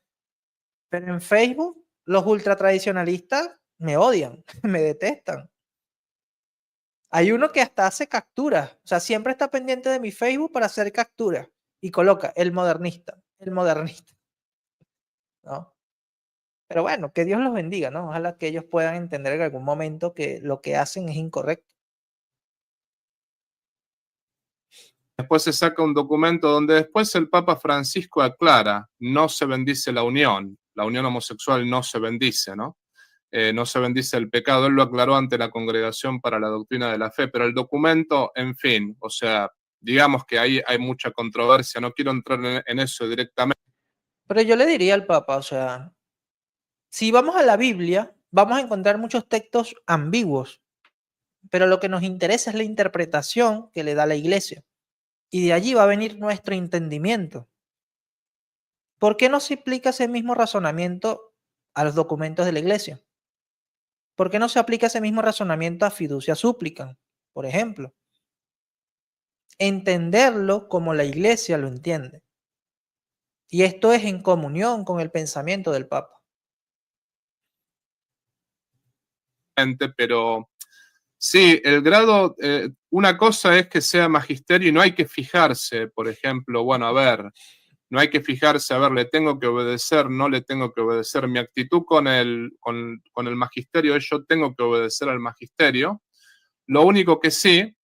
C: pero en Facebook los ultra tradicionalistas me odian, me detestan. Hay uno que hasta hace capturas, o sea, siempre está pendiente de mi Facebook para hacer capturas y coloca el modernista, ¿no? Pero bueno, que Dios los bendiga, ¿no? Ojalá que ellos puedan entender en algún momento que lo que hacen es incorrecto.
A: Después se saca un documento donde después el Papa Francisco aclara, no se bendice la unión homosexual no se bendice, ¿no? No se bendice el pecado, él lo aclaró ante la Congregación para la Doctrina de la Fe, pero el documento, en fin, o sea, digamos que ahí hay mucha controversia, no quiero entrar en eso directamente.
C: Pero yo le diría al Papa, o sea, si vamos a la Biblia, vamos a encontrar muchos textos ambiguos, pero lo que nos interesa es la interpretación que le da la Iglesia. Y de allí va a venir nuestro entendimiento. ¿Por qué no se aplica ese mismo razonamiento a los documentos de la Iglesia? ¿Por qué no se aplica ese mismo razonamiento a fiducia súplica, por ejemplo? Entenderlo como la Iglesia lo entiende. Y esto es en comunión con el pensamiento del Papa.
A: Pero sí, el grado, una cosa es que sea magisterio y no hay que fijarse, por ejemplo, bueno, a ver, no hay que fijarse, a ver, le tengo que obedecer, no le tengo que obedecer. Mi actitud con el magisterio es yo tengo que obedecer al magisterio. Lo único que sí,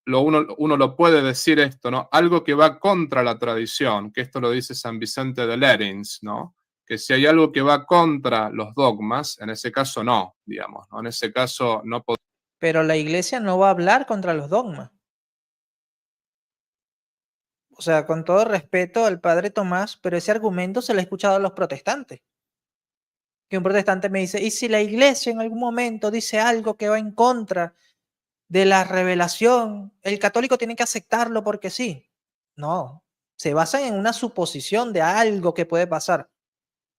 A: uno lo puede decir esto, ¿no? Algo que va contra la tradición, que esto lo dice San Vicente de Lérins, ¿no? Que si hay algo que va contra los dogmas, en ese caso no, digamos, ¿no? En ese caso no podemos.
C: Pero la Iglesia no va a hablar contra los dogmas. O sea, con todo respeto al padre Tomás, pero ese argumento se lo he escuchado a los protestantes. Que un protestante me dice, ¿y si la Iglesia en algún momento dice algo que va en contra de la revelación, el católico tiene que aceptarlo porque sí? No, se basan en una suposición de algo que puede pasar,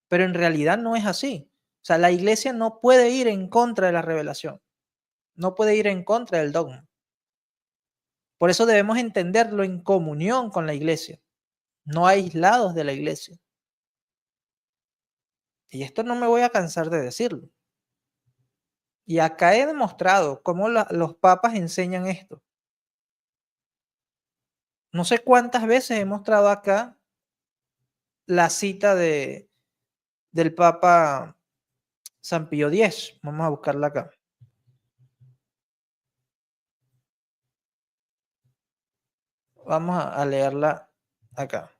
C: pero en realidad no es así. O sea, la Iglesia no puede ir en contra de la revelación, no puede ir en contra del dogma. Por eso debemos entenderlo en comunión con la Iglesia, no aislados de la Iglesia. Y esto no me voy a cansar de decirlo. Y acá he demostrado cómo los papas enseñan esto. No sé cuántas veces he mostrado acá la cita del Papa San Pío X. Vamos a buscarla acá. Vamos a leerla acá.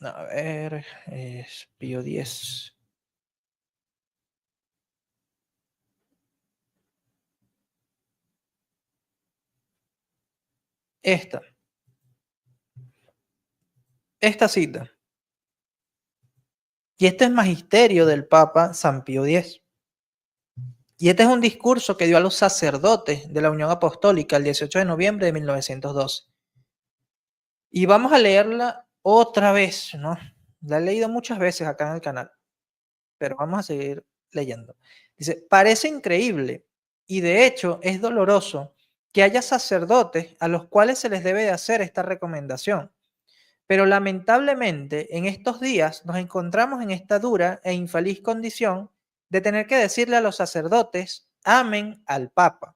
C: A ver, es Pío X. Esta cita. Y este es magisterio del Papa San Pío X. Y este es un discurso que dio a los sacerdotes de la Unión Apostólica el 18 de noviembre de 1912. Y vamos a leerla otra vez, ¿no? La he leído muchas veces acá en el canal, pero vamos a seguir leyendo. Dice, parece increíble y de hecho es doloroso que haya sacerdotes a los cuales se les debe de hacer esta recomendación. Pero lamentablemente en estos días nos encontramos en esta dura e infeliz condición de tener que decirle a los sacerdotes, amen al Papa.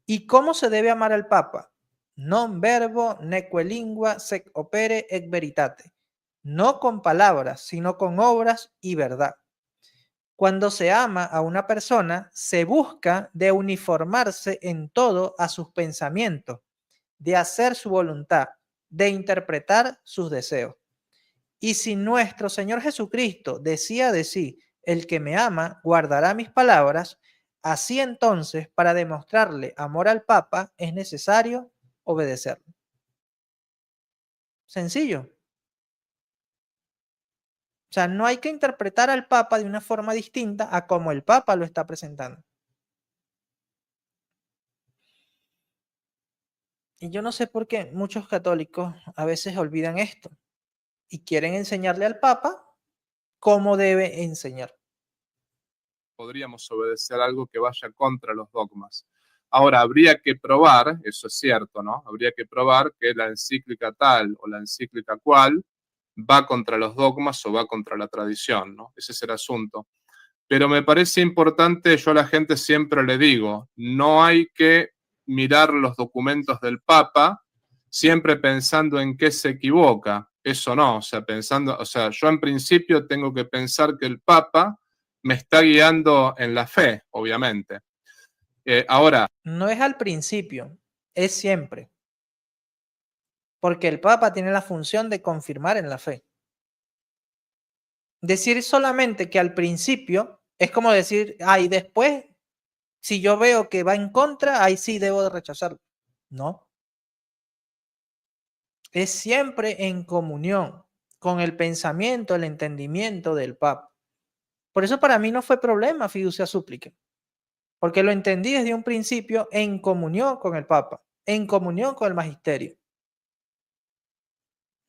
C: ¿Y cómo se debe amar al Papa? Non verbo neque lingua sec opere et veritate. No con palabras, sino con obras y verdad. Cuando se ama a una persona, se busca de uniformarse en todo a sus pensamientos, de hacer su voluntad, de interpretar sus deseos. Y si nuestro Señor Jesucristo decía de sí, el que me ama guardará mis palabras, así entonces, para demostrarle amor al Papa, es necesario obedecerlo. Sencillo. O sea, no hay que interpretar al Papa de una forma distinta a como el Papa lo está presentando. Y yo no sé por qué muchos católicos a veces olvidan esto y quieren enseñarle al Papa cómo debe enseñar.
A: Podríamos obedecer algo que vaya contra los dogmas. Ahora, habría que probar, eso es cierto, ¿no? Habría que probar que la encíclica tal o la encíclica cual va contra los dogmas o va contra la tradición, ¿no? Ese es el asunto. Pero me parece importante, yo a la gente siempre le digo, no hay que mirar los documentos del Papa siempre pensando en qué se equivoca. Eso no, o sea, yo en principio tengo que pensar que el Papa me está guiando en la fe, obviamente. Ahora.
C: No es al principio, es siempre. Porque el Papa tiene la función de confirmar en la fe. Decir solamente que al principio es como decir, y después, si yo veo que va en contra, ahí sí debo de rechazarlo. No. Es siempre en comunión con el pensamiento, el entendimiento del Papa. Por eso para mí no fue problema fiducia súplica, porque lo entendí desde un principio en comunión con el Papa, en comunión con el magisterio.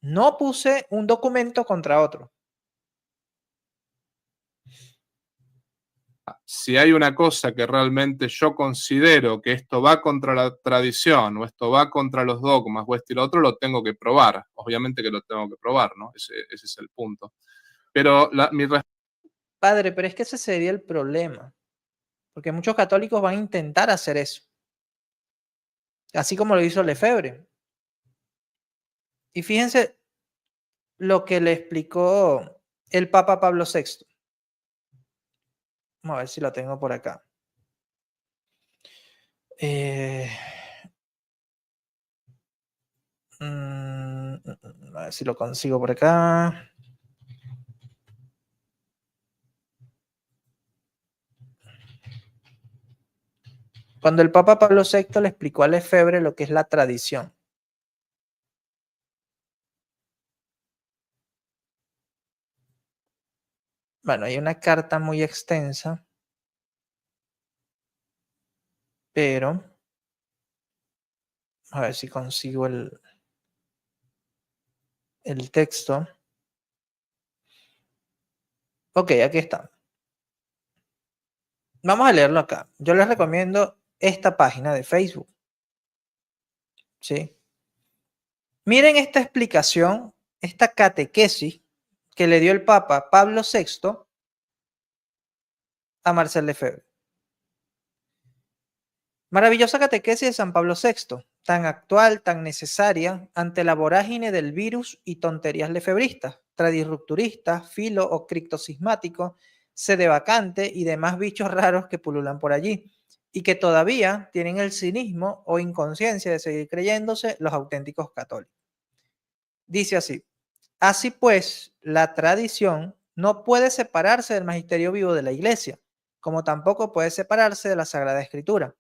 C: No puse un documento contra otro.
A: Si hay una cosa que realmente yo considero que esto va contra la tradición o esto va contra los dogmas o esto y lo otro, lo tengo que probar. Obviamente que lo tengo que probar, ¿no? Ese es el punto. Pero
C: Padre, pero es que ese sería el problema, porque muchos católicos van a intentar hacer eso, así como lo hizo Lefebvre. Y fíjense lo que le explicó el Papa Pablo VI. Vamos a ver si lo tengo por acá. A ver si lo consigo por acá. Cuando el Papa Pablo VI le explicó a Lefebvre lo que es la tradición. Bueno, hay una carta muy extensa, pero a ver si consigo el texto. Ok, aquí está. Vamos a leerlo acá. Yo les recomiendo esta página de Facebook. ¿Sí? Miren esta explicación, esta catequesis que le dio el Papa Pablo VI a Marcel Lefebvre. Maravillosa catequesis de San Pablo VI, tan actual, tan necesaria ante la vorágine del virus y tonterías lefebristas, tradirrupturistas, filo o criptosismáticos, sedevacante y demás bichos raros que pululan por allí y que todavía tienen el cinismo o inconsciencia de seguir creyéndose los auténticos católicos. Dice así: así pues, la tradición no puede separarse del magisterio vivo de la Iglesia, como tampoco puede separarse de la Sagrada Escritura.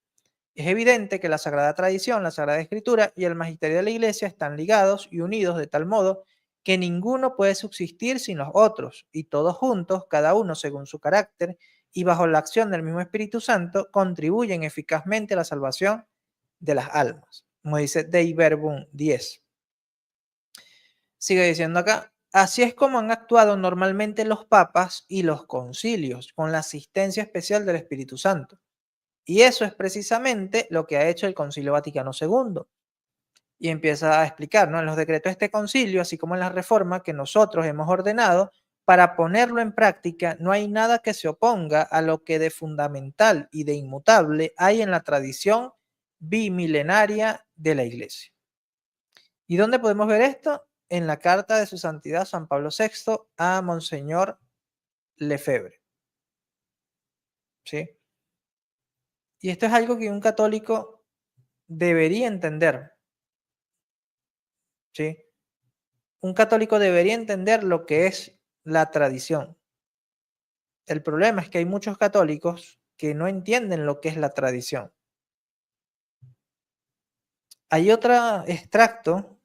C: Es evidente que la Sagrada Tradición, la Sagrada Escritura y el magisterio de la Iglesia están ligados y unidos de tal modo que ninguno puede subsistir sin los otros, y todos juntos, cada uno según su carácter y bajo la acción del mismo Espíritu Santo, contribuyen eficazmente a la salvación de las almas. Como dice Dei Verbum 10. Sigue diciendo acá: así es como han actuado normalmente los papas y los concilios, con la asistencia especial del Espíritu Santo. Y eso es precisamente lo que ha hecho el Concilio Vaticano II. Y empieza a explicar, ¿no?, en los decretos de este concilio, así como en la reforma que nosotros hemos ordenado, para ponerlo en práctica, no hay nada que se oponga a lo que de fundamental y de inmutable hay en la tradición bimilenaria de la Iglesia. ¿Y dónde podemos ver esto? En la carta de su santidad San Pablo VI a Monseñor Lefebvre. ¿Sí? Y esto es algo que un católico debería entender. ¿sí? Un católico debería entender lo que es la tradición. El problema es que hay muchos católicos que no entienden lo que es la tradición. Hay otro extracto,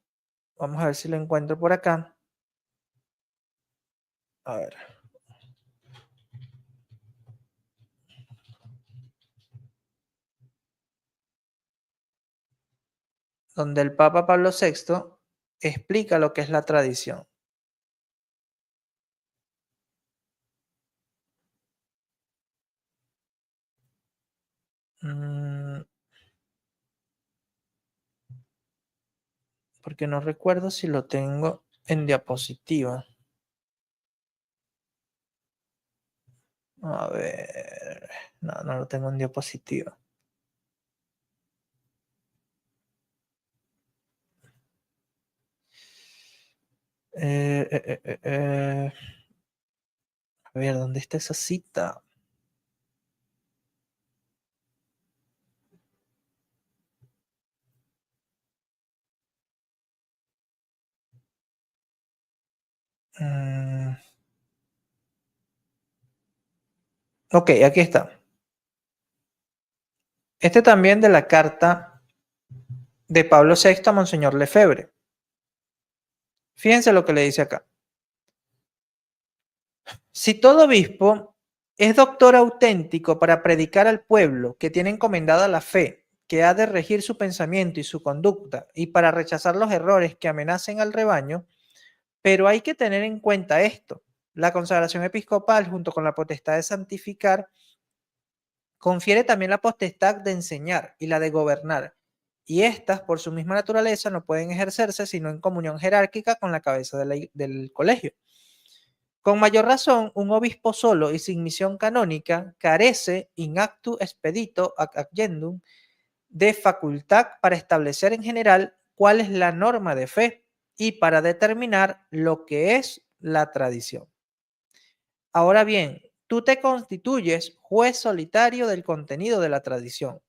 C: vamos a ver si lo encuentro por acá. A ver. Donde el Papa Pablo VI explica lo que es la tradición. Porque no recuerdo si lo tengo en diapositiva. A ver, no lo tengo en diapositiva. A ver, ¿dónde está esa cita? Ok, aquí está. Este también de la carta de Pablo VI a Monseñor Lefebvre. Fíjense lo que le dice acá. Si todo obispo es doctor auténtico para predicar al pueblo que tiene encomendada la fe, que ha de regir su pensamiento y su conducta, y para rechazar los errores que amenacen al rebaño, pero hay que tener en cuenta esto. La consagración episcopal, junto con la potestad de santificar, confiere también la potestad de enseñar y la de gobernar, y estas, por su misma naturaleza, no pueden ejercerse sino en comunión jerárquica con la cabeza del colegio. Con mayor razón, un obispo solo y sin misión canónica carece in actu expedito ac agendum de facultad para establecer en general cuál es la norma de fe y para determinar lo que es la tradición. Ahora bien, tú te constituyes juez solitario del contenido de la tradición.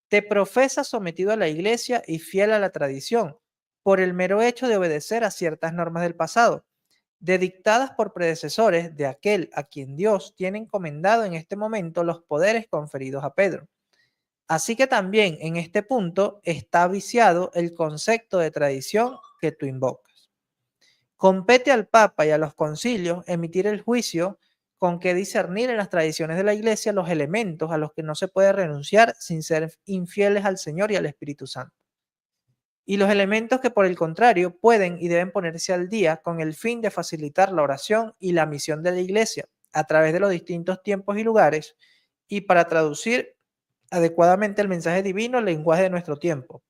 C: Te profesas sometido a la Iglesia y fiel a la tradición por el mero hecho de obedecer a ciertas normas del pasado, dictadas por predecesores de aquel a quien Dios tiene encomendado en este momento los poderes conferidos a Pedro. Así que también en este punto está viciado el concepto de tradición que tú invocas. Compete al Papa y a los concilios emitir el juicio con que discernir en las tradiciones de la Iglesia los elementos a los que no se puede renunciar sin ser infieles al Señor y al Espíritu Santo, y los elementos que por el contrario pueden y deben ponerse al día con el fin de facilitar la oración y la misión de la Iglesia a través de los distintos tiempos y lugares, y para traducir adecuadamente el mensaje divino al lenguaje de nuestro tiempo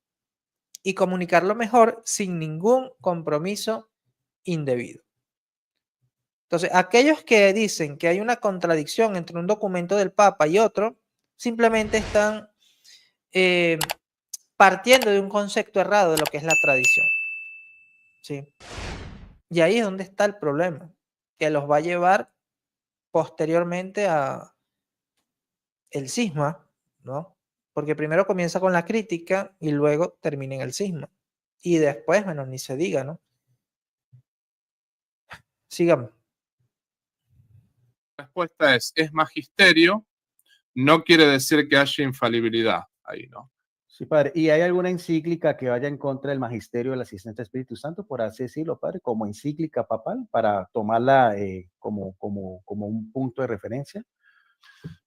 C: y comunicarlo mejor sin ningún compromiso indebido. Entonces, aquellos que dicen que hay una contradicción entre un documento del Papa y otro, simplemente están partiendo de un concepto errado de lo que es la tradición. ¿Sí? Y ahí es donde está el problema, que los va a llevar posteriormente a el cisma, ¿no? Porque primero comienza con la crítica y luego termina en el cisma. Y después, bueno, ni se diga, ¿no? Sigamos.
A: La respuesta es magisterio, no quiere decir que haya infalibilidad ahí, ¿no?
B: Sí, padre. ¿Y hay alguna encíclica que vaya en contra del magisterio del asistente Espíritu Santo, por así decirlo, padre, como encíclica papal, para tomarla como un punto de referencia?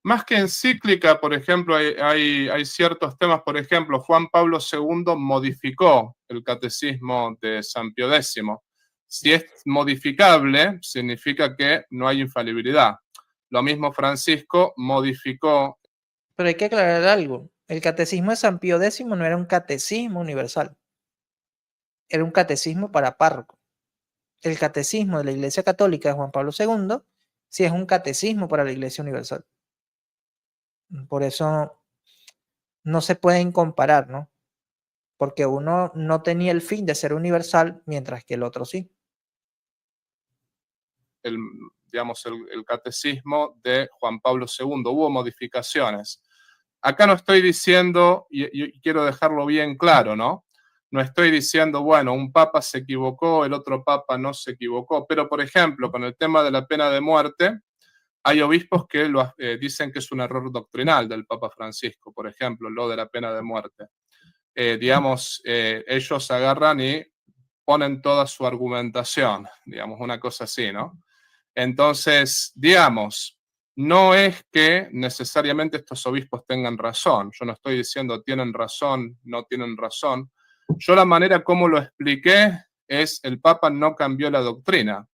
A: Más que encíclica, por ejemplo, hay ciertos temas, por ejemplo, Juan Pablo II modificó el catecismo de San Pío X. Si es modificable, significa que no hay infalibilidad. Lo mismo Francisco modificó.
C: Pero hay que aclarar algo. El catecismo de San Pío X no era un catecismo universal. Era un catecismo para párroco. El catecismo de la Iglesia Católica de Juan Pablo II sí es un catecismo para la Iglesia Universal. Por eso no se pueden comparar, ¿no? Porque uno no tenía el fin de ser universal, mientras que el otro sí.
A: El catecismo de Juan Pablo II. Hubo modificaciones. Acá no estoy diciendo, y quiero dejarlo bien claro, ¿no? no estoy diciendo, bueno, un papa se equivocó, el otro papa no se equivocó, pero por ejemplo, con el tema de la pena de muerte, hay obispos que dicen que es un error doctrinal del Papa Francisco, por ejemplo, lo de la pena de muerte. Ellos agarran y ponen toda su argumentación, digamos, una cosa así, ¿no? Entonces, digamos, no es que necesariamente estos obispos tengan razón. Yo no estoy diciendo tienen razón, no tienen razón. Yo la manera como lo expliqué es el Papa no cambió la doctrina.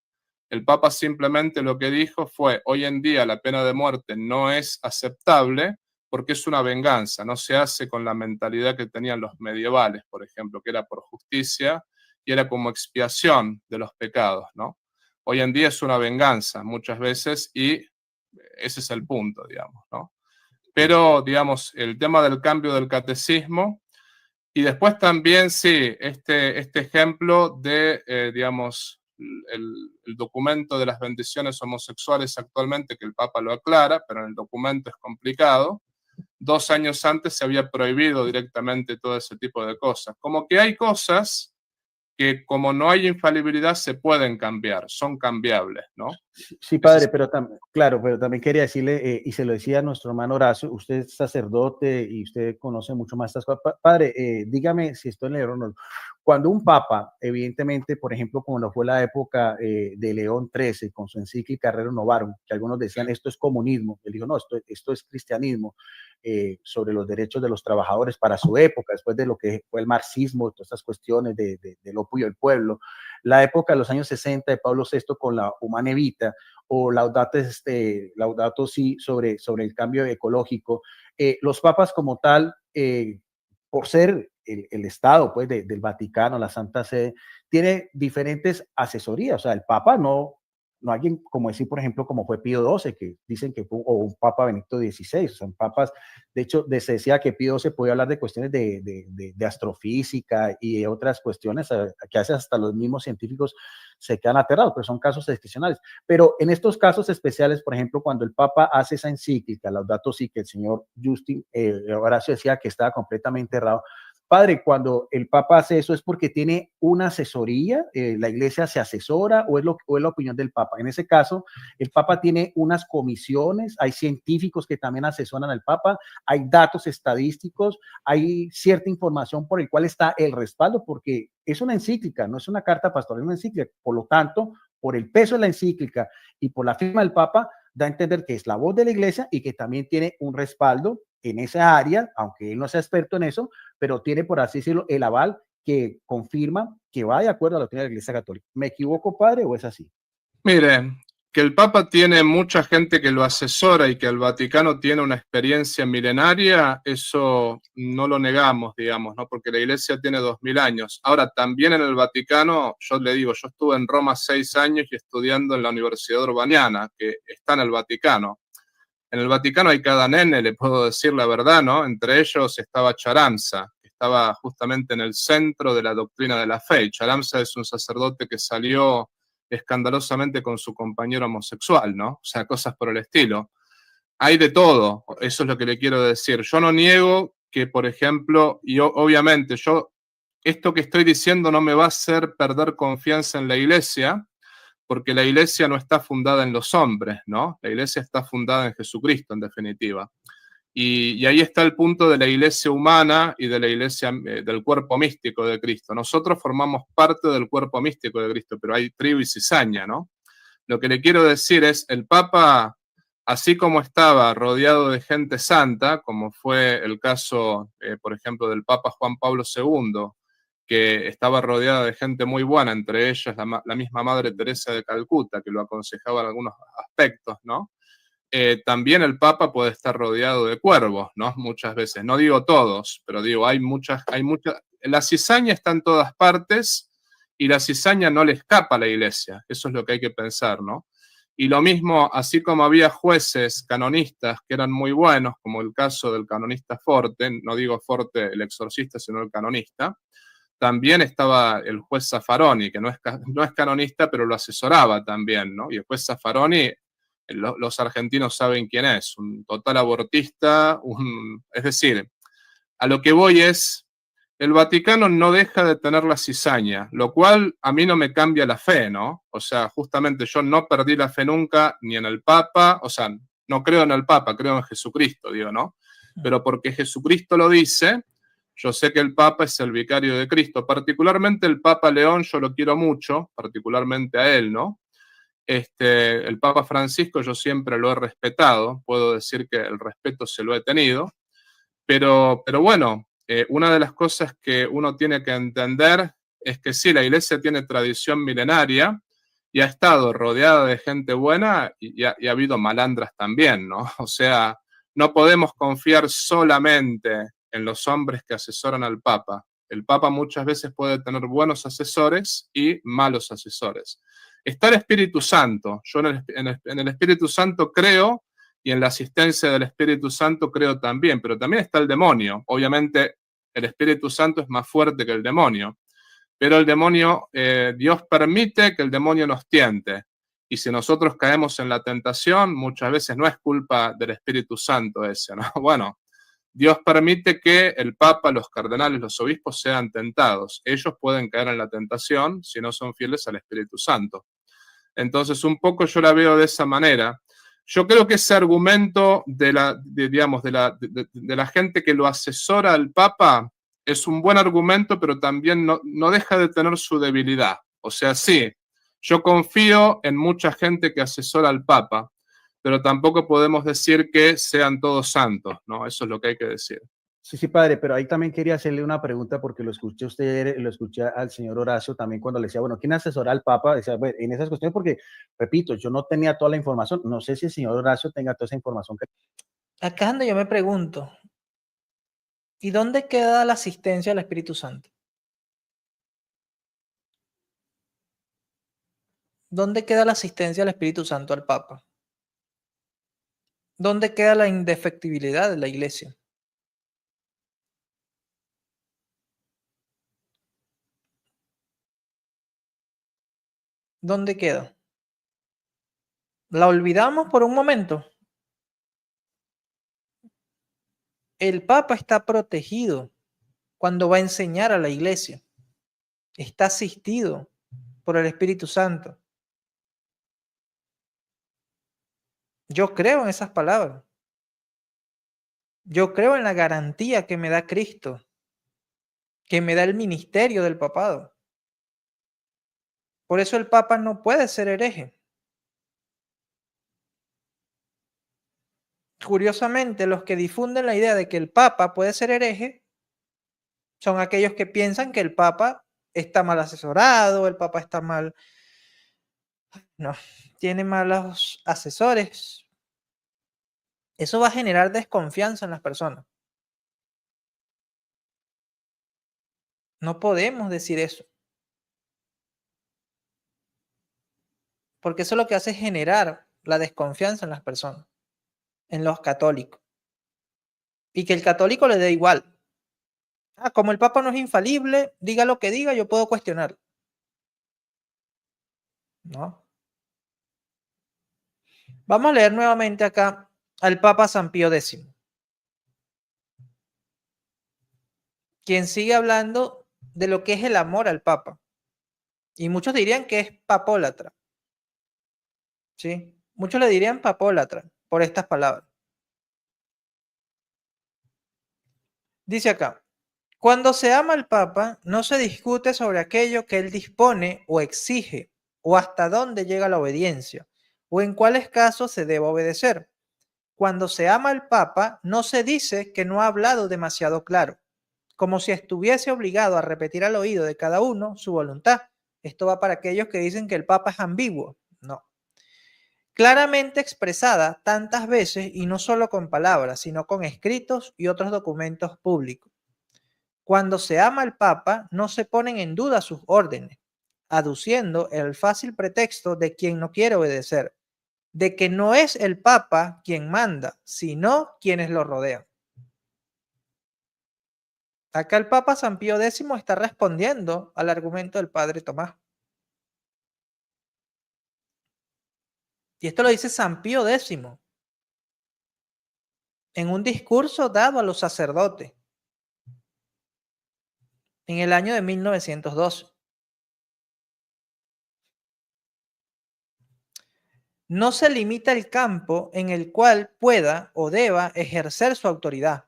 A: El Papa simplemente lo que dijo fue, hoy en día la pena de muerte no es aceptable porque es una venganza, no se hace con la mentalidad que tenían los medievales, por ejemplo, que era por justicia y era como expiación de los pecados, ¿no? Hoy en día es una venganza muchas veces y ese es el punto, digamos, ¿no? Pero, digamos, el tema del cambio del catecismo y después también, sí, este ejemplo de, digamos, el documento de las bendiciones homosexuales actualmente, que el Papa lo aclara, pero en el documento es complicado. 2 años antes se había prohibido directamente todo ese tipo de cosas. Como que hay cosas que como no hay infalibilidad se pueden cambiar, son cambiables, ¿no?
B: Sí, padre, pero claro, pero también quería decirle, y se lo decía a nuestro hermano Horacio, usted es sacerdote y usted conoce mucho más estas cosas. Padre, dígame si estoy en el error o no. Cuando un papa, evidentemente, por ejemplo, como lo fue la época de León XIII, con su encíclica Rerum Novarum, que algunos decían esto es comunismo, él dijo, no, esto es cristianismo, sobre los derechos de los trabajadores para su época, después de lo que fue el marxismo, todas estas cuestiones del opio del pueblo. La época de los años 60 de Pablo VI con la Humane Vita, o Laudato Si sobre el cambio ecológico. Los papas como tal, por ser el Estado pues, del Vaticano, la Santa Sede, tiene diferentes asesorías. O sea, el Papa no alguien como decir, por ejemplo, como fue Pío XII, que dicen que fue, o un Papa Benedicto XVI, son papas, de hecho, se decía que Pío XII podía hablar de cuestiones de astrofísica y de otras cuestiones que a veces hasta los mismos científicos se quedan aterrados, pero son casos excepcionales. Pero en estos casos especiales, por ejemplo, cuando el Papa hace esa encíclica, Laudato Si, que el señor Justin Horacio decía que estaba completamente errado. Padre, cuando el Papa hace eso es porque tiene una asesoría, la iglesia se asesora o es la opinión del Papa. En ese caso, el Papa tiene unas comisiones, hay científicos que también asesoran al Papa, hay datos estadísticos, hay cierta información por el cual está el respaldo, porque es una encíclica, no es una carta pastoral, es una encíclica. Por lo tanto, por el peso de la encíclica y por la firma del Papa, da a entender que es la voz de la iglesia y que también tiene un respaldo en esa área, aunque él no sea experto en eso, pero tiene, por así decirlo, el aval que confirma que va de acuerdo a la doctrina de la Iglesia Católica. ¿Me equivoco, padre, o es así?
A: Mire, que el Papa tiene mucha gente que lo asesora y que el Vaticano tiene una experiencia milenaria, eso no lo negamos, digamos, ¿no? Porque la Iglesia tiene 2000 años. Ahora, también en el Vaticano, yo le digo, yo estuve en Roma 6 años y estudiando en la Universidad Urbaniana, que está en el Vaticano. En el Vaticano hay cada nene, le puedo decir la verdad, ¿no? Entre ellos estaba Charamza, que estaba justamente en el centro de la doctrina de la fe. Y Charamza es un sacerdote que salió escandalosamente con su compañero homosexual, ¿no? O sea, cosas por el estilo. Hay de todo, eso es lo que le quiero decir. Yo no niego que, por ejemplo, y obviamente esto que estoy diciendo no me va a hacer perder confianza en la Iglesia, porque la Iglesia no está fundada en los hombres, ¿no? La Iglesia está fundada en Jesucristo, en definitiva. Y ahí está el punto de la Iglesia humana y de la Iglesia del cuerpo místico de Cristo. Nosotros formamos parte del cuerpo místico de Cristo, pero hay tribu y cizaña, ¿no? Lo que le quiero decir es, el Papa, así como estaba rodeado de gente santa, como fue el caso, por ejemplo, del Papa Juan Pablo II, que estaba rodeada de gente muy buena, entre ellas la misma Madre Teresa de Calcuta, que lo aconsejaba en algunos aspectos, ¿no? También el Papa puede estar rodeado de cuervos, ¿no? Muchas veces, no digo todos, pero digo, hay muchas, la cizaña está en todas partes y la cizaña no le escapa a la Iglesia, eso es lo que hay que pensar, ¿no? Y lo mismo, así como había jueces canonistas que eran muy buenos, como el caso del canonista Forte, no digo Forte el exorcista, sino el canonista, también estaba el juez Zaffaroni, que no es canonista, pero lo asesoraba también, ¿no? Y el juez Zaffaroni, los argentinos saben quién es, un total abortista, es decir, a lo que voy es, el Vaticano no deja de tener la cizaña, lo cual a mí no me cambia la fe, ¿no? O sea, justamente yo no perdí la fe nunca ni en el Papa, o sea, no creo en el Papa, creo en Jesucristo, digo, ¿no? Pero porque Jesucristo lo dice, yo sé que el Papa es el vicario de Cristo. Particularmente el Papa León, yo lo quiero mucho, particularmente a él, ¿no? El Papa Francisco yo siempre lo he respetado, puedo decir que el respeto se lo he tenido, pero bueno, una de las cosas que uno tiene que entender es que sí, la Iglesia tiene tradición milenaria y ha estado rodeada de gente buena y ha habido malandras también, ¿no? O sea, no podemos confiar solamente en los hombres que asesoran al Papa. El Papa muchas veces puede tener buenos asesores y malos asesores. Está el Espíritu Santo. Yo en el Espíritu Santo creo y en la asistencia del Espíritu Santo creo también, pero también está el demonio. Obviamente el Espíritu Santo es más fuerte que el demonio, pero el demonio, Dios permite que el demonio nos tiente. Y si nosotros caemos en la tentación, muchas veces no es culpa del Espíritu Santo ese, ¿no? Bueno, Dios permite que el Papa, los cardenales, los obispos sean tentados. Ellos pueden caer en la tentación si no son fieles al Espíritu Santo. Entonces, un poco yo la veo de esa manera. Yo creo que ese argumento de la gente que lo asesora al Papa es un buen argumento, pero también no deja de tener su debilidad. O sea, sí, yo confío en mucha gente que asesora al Papa, pero tampoco podemos decir que sean todos santos, ¿no? Eso es lo que hay que decir.
B: Sí, sí, padre, pero ahí también quería hacerle una pregunta porque lo escuché usted, lo escuché al señor Horacio también cuando le decía, bueno, ¿quién asesora al Papa? Decía, bueno, en esas cuestiones, porque, repito, yo no tenía toda la información, no sé si el señor Horacio tenga toda esa información.
C: Acá es donde yo me pregunto, ¿y dónde queda la asistencia al Espíritu Santo? ¿Dónde queda la asistencia al Espíritu Santo al Papa? ¿Dónde queda la indefectibilidad de la Iglesia? ¿Dónde queda? ¿La olvidamos por un momento? El Papa está protegido cuando va a enseñar a la Iglesia. Está asistido por el Espíritu Santo. Yo creo en esas palabras. Yo creo en la garantía que me da Cristo, que me da el ministerio del papado. Por eso el Papa no puede ser hereje. Curiosamente, los que difunden la idea de que el Papa puede ser hereje son aquellos que piensan que el Papa está mal asesorado, el Papa está mal, no, tiene malos asesores. Eso va a generar desconfianza en las personas. No podemos decir eso. Porque eso lo que hace es generar la desconfianza en las personas, en los católicos. Y que el católico le dé igual. Ah, como el Papa no es infalible, diga lo que diga, yo puedo cuestionar. ¿No? Vamos a leer nuevamente acá al Papa San Pío X, quien sigue hablando de lo que es el amor al Papa. Y muchos dirían que es papólatra. ¿Sí? Muchos le dirían papólatra por estas palabras. Dice acá, cuando se ama al Papa, no se discute sobre aquello que él dispone o exige, o hasta dónde llega la obediencia, o en cuáles casos se debe obedecer. Cuando se ama al Papa, no se dice que no ha hablado demasiado claro, como si estuviese obligado a repetir al oído de cada uno su voluntad. Esto va para aquellos que dicen que el Papa es ambiguo. No. Claramente expresada tantas veces y no solo con palabras, sino con escritos y otros documentos públicos. Cuando se ama al Papa, no se ponen en duda sus órdenes, aduciendo el fácil pretexto de quien no quiere obedecer, de que no es el Papa quien manda, sino quienes lo rodean. Acá el Papa San Pío X está respondiendo al argumento del Padre Tomás. Y esto lo dice San Pío X en un discurso dado a los sacerdotes. en el año de 1912. No se limita el campo en el cual pueda o deba ejercer su autoridad.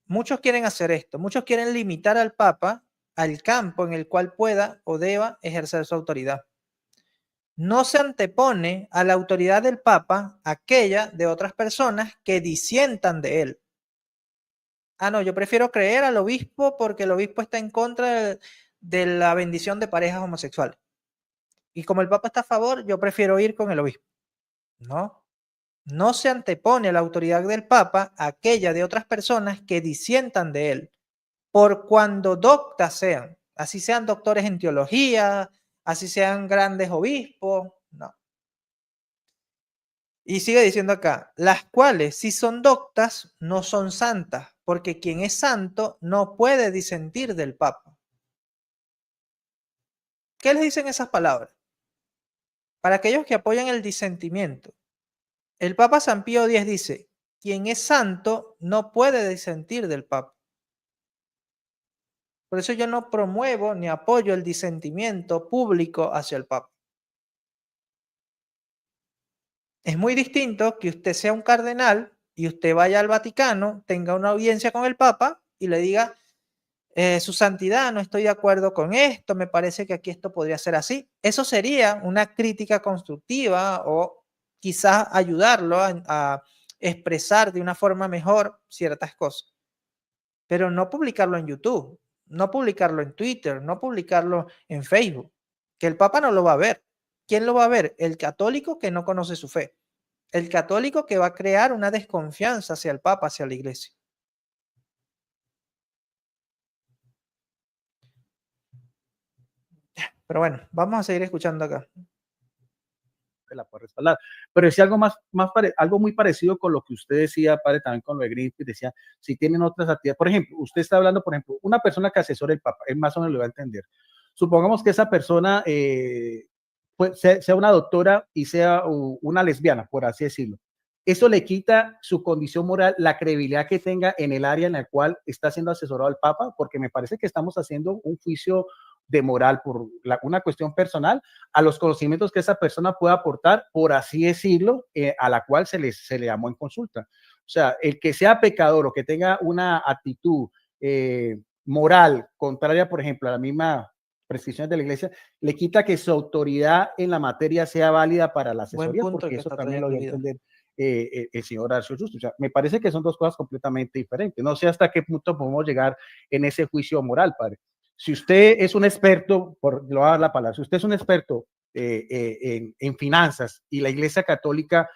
C: Muchos quieren hacer esto, muchos quieren limitar al Papa al campo en el cual pueda o deba ejercer su autoridad. No se antepone a la autoridad del Papa aquella de otras personas que disientan de él. Ah, no, yo prefiero creer al obispo porque el obispo está en contra de la bendición de parejas homosexuales. Y como el Papa está a favor, yo prefiero ir con el obispo. No, no se antepone a la autoridad del Papa aquella de otras personas que disientan de él, por cuando doctas sean, así sean doctores en teología, así sean grandes obispos, no. Y sigue diciendo acá, las cuales si son doctas no son santas, porque quien es santo no puede disentir del Papa. ¿Qué les dicen esas palabras? Para aquellos que apoyan el disentimiento, el Papa San Pío X dice, quien es santo no puede disentir del Papa. Por eso yo no promuevo ni apoyo el disentimiento público hacia el Papa. Es muy distinto que usted sea un cardenal y usted vaya al Vaticano, tenga una audiencia con el Papa y le diga, su santidad, no estoy de acuerdo con esto, me parece que aquí esto podría ser así. Eso sería una crítica constructiva o quizás ayudarlo a expresar de una forma mejor ciertas cosas. Pero no publicarlo en YouTube, no publicarlo en Twitter, no publicarlo en Facebook, que el Papa no lo va a ver. ¿Quién lo va a ver? El católico que no conoce su fe. El católico que va a crear una desconfianza hacia el Papa, hacia la Iglesia. Pero bueno, vamos a seguir escuchando acá.
B: La puede respaldar. Pero decía algo algo muy parecido con lo que usted decía, padre, también con lo de Greenpeace, decía, si tienen otras actividades, por ejemplo, usted está hablando, por ejemplo, una persona que asesora el Papa, él más o menos lo va a entender. Supongamos que esa persona pues, sea una doctora y sea una lesbiana, por así decirlo. Eso le quita su condición moral, la credibilidad que tenga en el área en la cual está siendo asesorado el Papa, porque me parece que estamos haciendo un juicio de moral por una cuestión personal a los conocimientos que esa persona pueda aportar, por así decirlo, a la cual se le llamó en consulta. O sea, el que sea pecador o que tenga una actitud moral contraria, por ejemplo, a la misma prescripciones de la Iglesia, le quita que su autoridad en la materia sea válida para la asesoría, porque eso también lo voy a entender el señor Horacio Justo. O sea, me parece que son dos cosas completamente diferentes. No sé hasta qué punto podemos llegar en ese juicio moral, padre. Si usted es un experto, le voy a dar la palabra, si usted es un experto en finanzas y la Iglesia Católica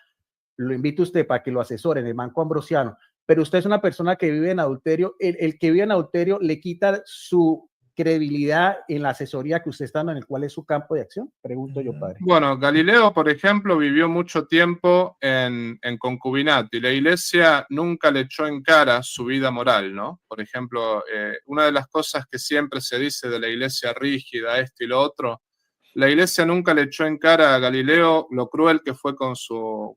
B: lo invita a usted para que lo asesore en el Banco Ambrosiano, pero usted es una persona que vive en adulterio, el que vive en adulterio le quita su credibilidad en la asesoría que usted está en el cual es su campo de acción, pregunto yo, padre.
A: Bueno, Galileo, por ejemplo, vivió mucho tiempo en concubinato y la Iglesia nunca le echó en cara su vida moral, ¿no? Por ejemplo, una de las cosas que siempre se dice de la Iglesia rígida, esto y lo otro, la Iglesia nunca le echó en cara a Galileo lo cruel que fue con su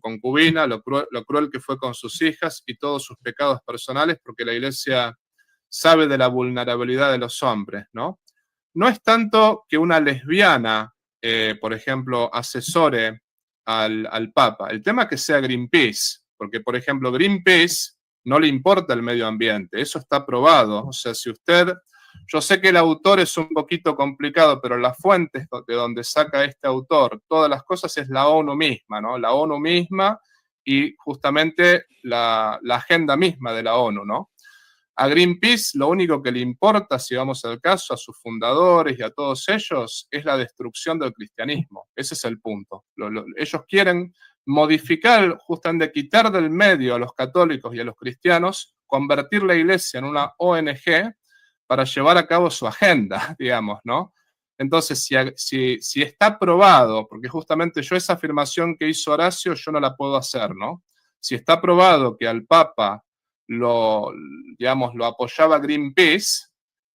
A: concubina, lo cruel que fue con sus hijas y todos sus pecados personales, porque la Iglesia sabe de la vulnerabilidad de los hombres, ¿no? No es tanto que una lesbiana, por ejemplo, asesore al Papa. El tema es que sea Greenpeace, porque, por ejemplo, Greenpeace no le importa el medio ambiente, eso está probado. O sea, si usted, yo sé que el autor es un poquito complicado, pero las fuentes de donde saca este autor todas las cosas es la ONU misma, ¿no? La ONU misma y justamente la agenda misma de la ONU, ¿no? A Greenpeace lo único que le importa, si vamos al caso, a sus fundadores y a todos ellos, es la destrucción del cristianismo. Ese es el punto. Ellos quieren modificar, justamente quitar del medio a los católicos y a los cristianos, convertir la iglesia en una ONG para llevar a cabo su agenda, digamos, ¿no? Entonces, si está probado, porque justamente yo esa afirmación que hizo Horacio, yo no la puedo hacer, ¿no? Si está probado que al Papa lo apoyaba Greenpeace,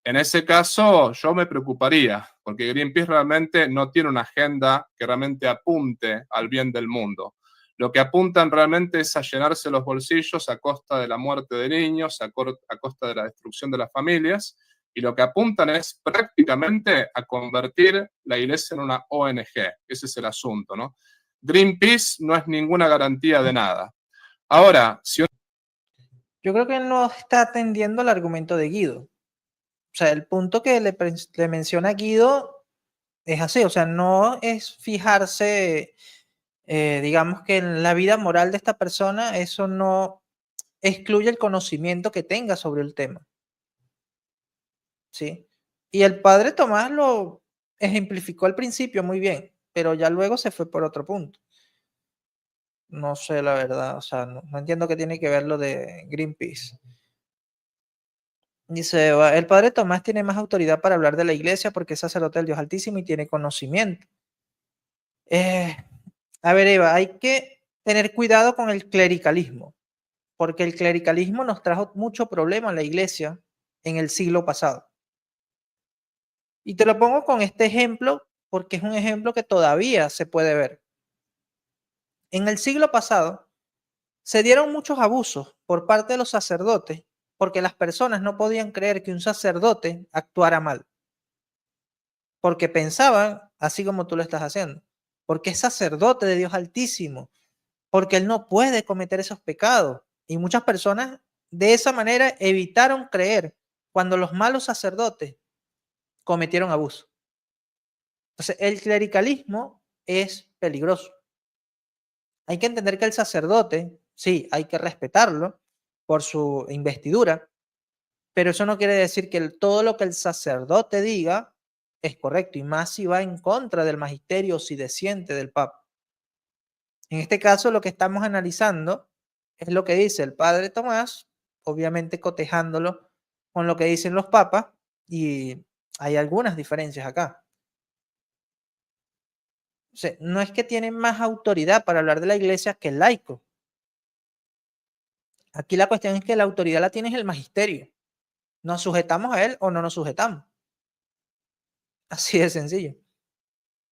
A: en ese caso yo me preocuparía, porque Greenpeace realmente no tiene una agenda que realmente apunte al bien del mundo. Lo que apuntan realmente es a llenarse los bolsillos a costa de la muerte de niños, a costa de la destrucción de las familias, y lo que apuntan es prácticamente a convertir la iglesia en una ONG. Ese es el asunto, ¿no? Greenpeace no es ninguna garantía de nada. Ahora, si
C: yo creo que él no está atendiendo el argumento de Guido. O sea, el punto que le menciona Guido es así, o sea, no es fijarse, digamos que en la vida moral de esta persona, eso no excluye el conocimiento que tenga sobre el tema. ¿Sí? Y el padre Tomás lo ejemplificó al principio muy bien, pero ya luego se fue por otro punto. No sé la verdad, o sea, no entiendo qué tiene que ver lo de Greenpeace. Dice, el padre Tomás tiene más autoridad para hablar de la iglesia porque es sacerdote del Dios Altísimo y tiene conocimiento. A ver, Eva, hay que tener cuidado con el clericalismo, porque el clericalismo nos trajo mucho problema a la iglesia en el siglo pasado. Y te lo pongo con este ejemplo porque es un ejemplo que todavía se puede ver. En el siglo pasado se dieron muchos abusos por parte de los sacerdotes porque las personas no podían creer que un sacerdote actuara mal. Porque pensaban, así como tú lo estás haciendo, porque es sacerdote de Dios Altísimo, porque él no puede cometer esos pecados. Y muchas personas de esa manera evitaron creer cuando los malos sacerdotes cometieron abuso. Entonces, el clericalismo es peligroso. Hay que entender que el sacerdote, sí, hay que respetarlo por su investidura, pero eso no quiere decir que todo lo que el sacerdote diga es correcto, y más si va en contra del magisterio sideciente del Papa. En este caso, lo que estamos analizando es lo que dice el padre Tomás, obviamente cotejándolo con lo que dicen los papas, y hay algunas diferencias acá. O sea, no es que tienen más autoridad para hablar de la iglesia que el laico. Aquí la cuestión es que la autoridad la tiene el magisterio. ¿Nos sujetamos a él o no nos sujetamos? Así de sencillo.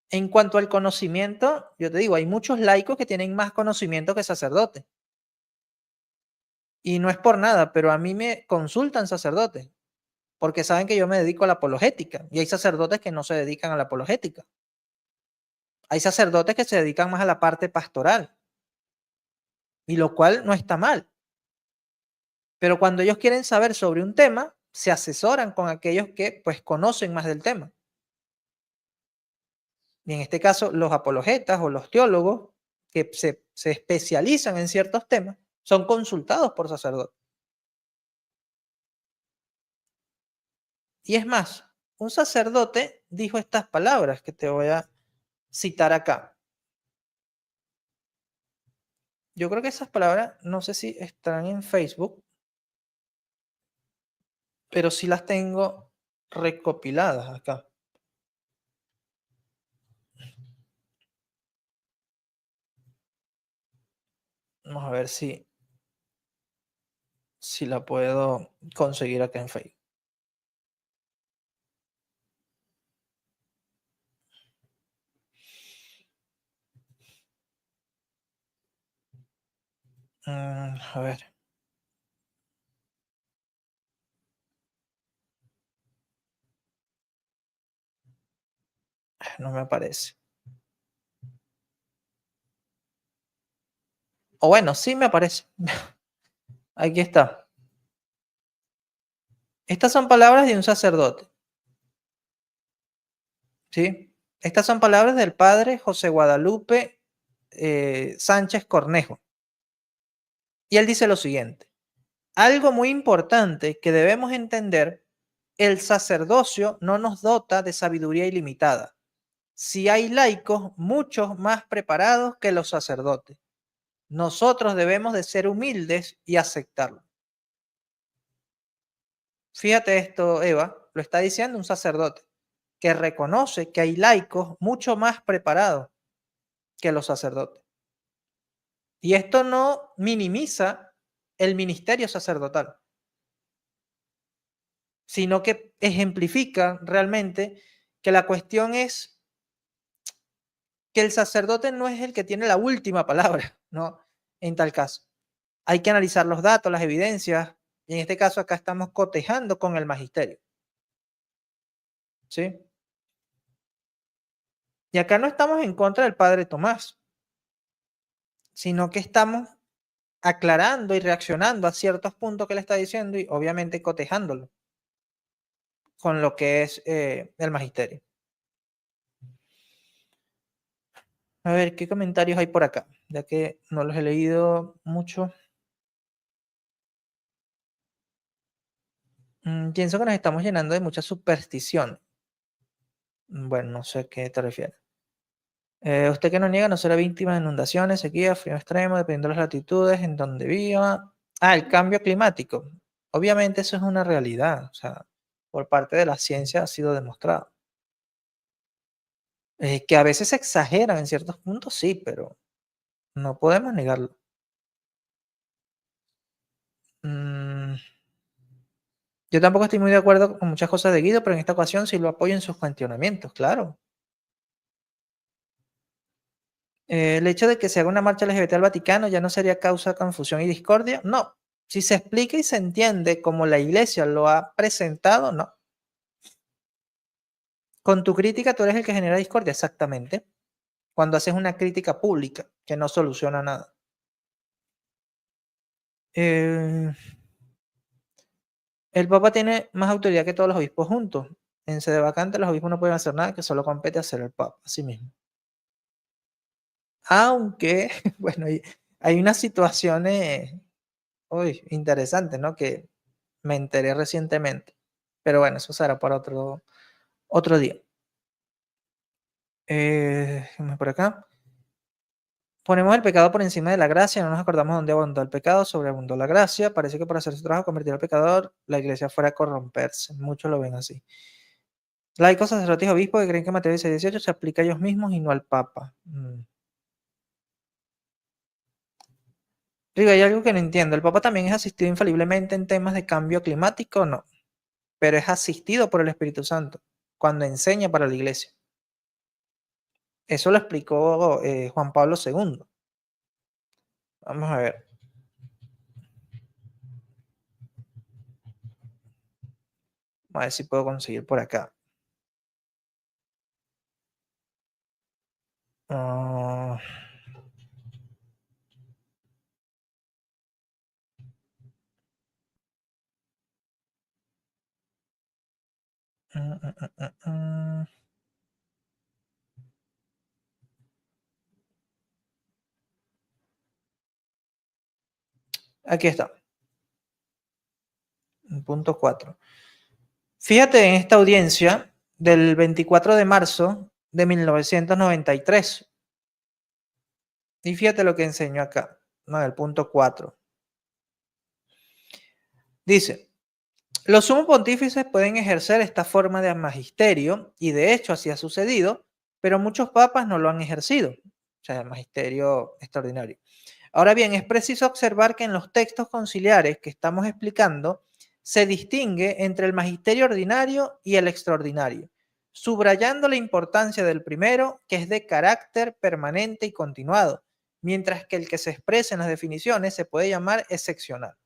C: En cuanto al conocimiento, yo te digo, hay muchos laicos que tienen más conocimiento que sacerdotes. Y no es por nada, pero a mí me consultan sacerdotes, porque saben que yo me dedico a la apologética, y hay sacerdotes que no se dedican a la apologética. Hay sacerdotes que se dedican más a la parte pastoral, y lo cual no está mal. Pero cuando ellos quieren saber sobre un tema, se asesoran con aquellos que pues conocen más del tema. Y en este caso, los apologetas o los teólogos que se especializan en ciertos temas son consultados por sacerdotes. Y es más, un sacerdote dijo estas palabras que te voy a citar acá. Yo creo que esas palabras, no sé si están en Facebook, pero sí las tengo recopiladas acá. Vamos a ver si la puedo conseguir acá en Facebook. A ver. No me aparece. O bueno, sí me aparece. Aquí está. Estas son palabras de un sacerdote. ¿Sí? Estas son palabras del padre José Guadalupe Sánchez Cornejo. Y él dice lo siguiente: algo muy importante que debemos entender, el sacerdocio no nos dota de sabiduría ilimitada. Si hay laicos muchos más preparados que los sacerdotes, nosotros debemos de ser humildes y aceptarlo. Fíjate esto, Eva, lo está diciendo un sacerdote que reconoce que hay laicos mucho más preparados que los sacerdotes. Y esto no minimiza el ministerio sacerdotal, sino que ejemplifica realmente que la cuestión es que el sacerdote no es el que tiene la última palabra, ¿no? En tal caso. Hay que analizar los datos, las evidencias, y en este caso acá estamos cotejando con el magisterio. ¿sí? Y acá no estamos en contra del padre Tomás, sino que estamos aclarando y reaccionando a ciertos puntos que le está diciendo y obviamente cotejándolo con lo que es el magisterio. A ver, ¿qué comentarios hay por acá? Ya que no los he leído mucho. Pienso que nos estamos llenando de mucha superstición. Bueno, no sé a qué te refieres. Usted que no niega no será víctima de inundaciones, sequía, frío extremo, dependiendo de las latitudes en donde viva. Ah, el cambio climático. Obviamente eso es una realidad. O sea, por parte de la ciencia ha sido demostrado. Que a veces se exageran en ciertos puntos, sí, pero no podemos negarlo. Mm, Yo tampoco estoy muy de acuerdo con muchas cosas de Guido, pero en esta ocasión sí lo apoyo en sus cuestionamientos, claro. El hecho de que se haga una marcha LGBT al Vaticano ya no sería causa de confusión y discordia. No. Si se explica y se entiende como la Iglesia lo ha presentado, no. Con tu crítica tú eres el que genera discordia, exactamente. Cuando haces una crítica pública que no soluciona nada. El Papa tiene más autoridad que todos los obispos juntos. En sede vacante los obispos no pueden hacer nada, que solo compete hacer el Papa, así mismo. Aunque, bueno, hay unas situaciones interesantes, ¿no? Que me enteré recientemente. Pero bueno, eso será para otro día. Por acá. Ponemos el pecado por encima de la gracia, no nos acordamos dónde abundó el pecado, sobreabundó la gracia. Parece que por hacer su trabajo, convertir al pecador, la iglesia fuera a corromperse. Muchos lo ven así. Laicos, sacerdotes y obispos que creen que Mateo 16:18 se aplica a ellos mismos y no al Papa. Digo, hay algo que no entiendo. ¿El Papa también es asistido infaliblemente en temas de cambio climático? No. Pero es asistido por el Espíritu Santo cuando enseña para la iglesia. Eso lo explicó Juan Pablo II. Vamos a ver. A ver si puedo conseguir por acá. Ah, mm, mm, mm. Aquí está. Punto 4. Fíjate en esta audiencia del 24 de marzo de 1993. Y fíjate lo que enseñó acá, ¿no? El punto 4. Dice, los sumos pontífices pueden ejercer esta forma de magisterio, y de hecho así ha sucedido, pero muchos papas no lo han ejercido. O sea, el magisterio extraordinario. Ahora bien, es preciso observar que en los textos conciliares que estamos explicando, se distingue entre el magisterio ordinario y el extraordinario, subrayando la importancia del primero, que es de carácter permanente y continuado, mientras que el que se expresa en las definiciones se puede llamar excepcional.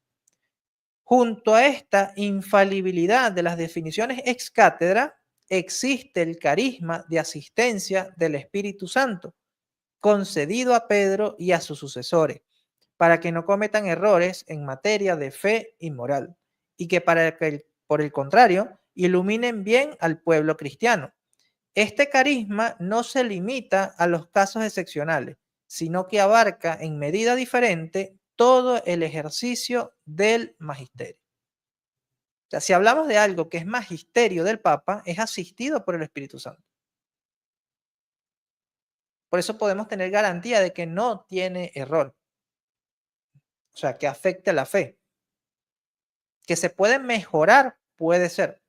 C: Junto a esta infalibilidad de las definiciones ex cátedra, existe el carisma de asistencia del Espíritu Santo, concedido a Pedro y a sus sucesores, para que no cometan errores en materia de fe y moral, y que por el contrario, iluminen bien al pueblo cristiano. Este carisma no se limita a los casos excepcionales, sino que abarca en medida diferente todo el ejercicio del magisterio. O sea, si hablamos de algo que es magisterio del Papa, es asistido por el Espíritu Santo. Por eso podemos tener garantía de que no tiene error. O sea, que afecte la fe. Que se puede mejorar, puede ser.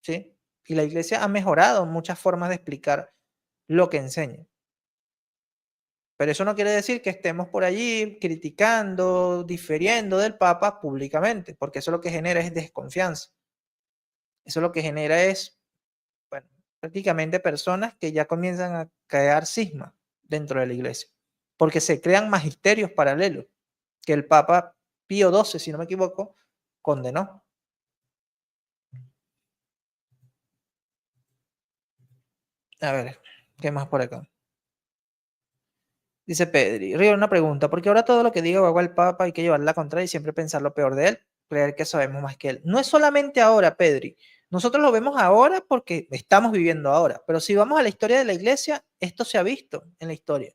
C: ¿Sí? Y la iglesia ha mejorado muchas formas de explicar lo que enseña. Pero eso no quiere decir que estemos por allí criticando, difiriendo del Papa públicamente, porque eso lo que genera es desconfianza. Eso lo que genera es, bueno, prácticamente personas que ya comienzan a crear cisma dentro de la iglesia, porque se crean magisterios paralelos que el Papa Pío XII, si no me equivoco, condenó. A ver, ¿qué más por acá? Dice Pedri, Río, una pregunta, porque ahora todo lo que diga hago al Papa hay que llevarle la contraria y siempre pensar lo peor de él, creer que sabemos más que él. No es solamente ahora, Pedri. Nosotros lo vemos ahora porque estamos viviendo ahora, pero si vamos a la historia de la iglesia, esto se ha visto en la historia.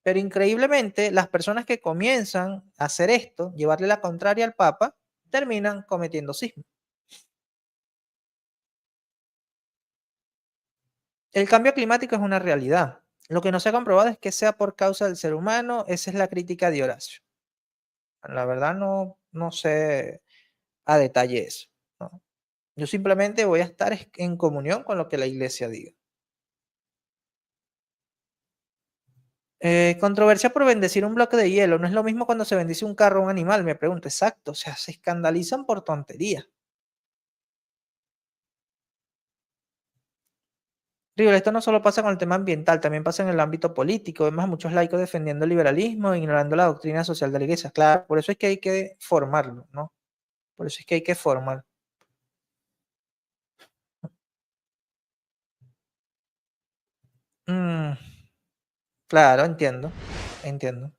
C: Pero increíblemente, las personas que comienzan a hacer esto, llevarle la contraria al Papa, terminan cometiendo cisma. El cambio climático es una realidad. Lo que no se ha comprobado es que sea por causa del ser humano. Esa es la crítica de Horacio. La verdad no sé a detalle eso, ¿no? Yo simplemente voy a estar en comunión con lo que la iglesia diga. Controversia por bendecir un bloque de hielo. No es lo mismo cuando se bendice un carro o un animal, me pregunto. Exacto, o sea, se escandalizan por tonterías. Digo, esto no solo pasa con el tema ambiental, también pasa en el ámbito político. Vemos a muchos laicos defendiendo el liberalismo e ignorando la doctrina social de la iglesia. Claro, por eso es que hay que formarlo, ¿no? Por eso es que hay que formar. Claro, entiendo. Entiendo.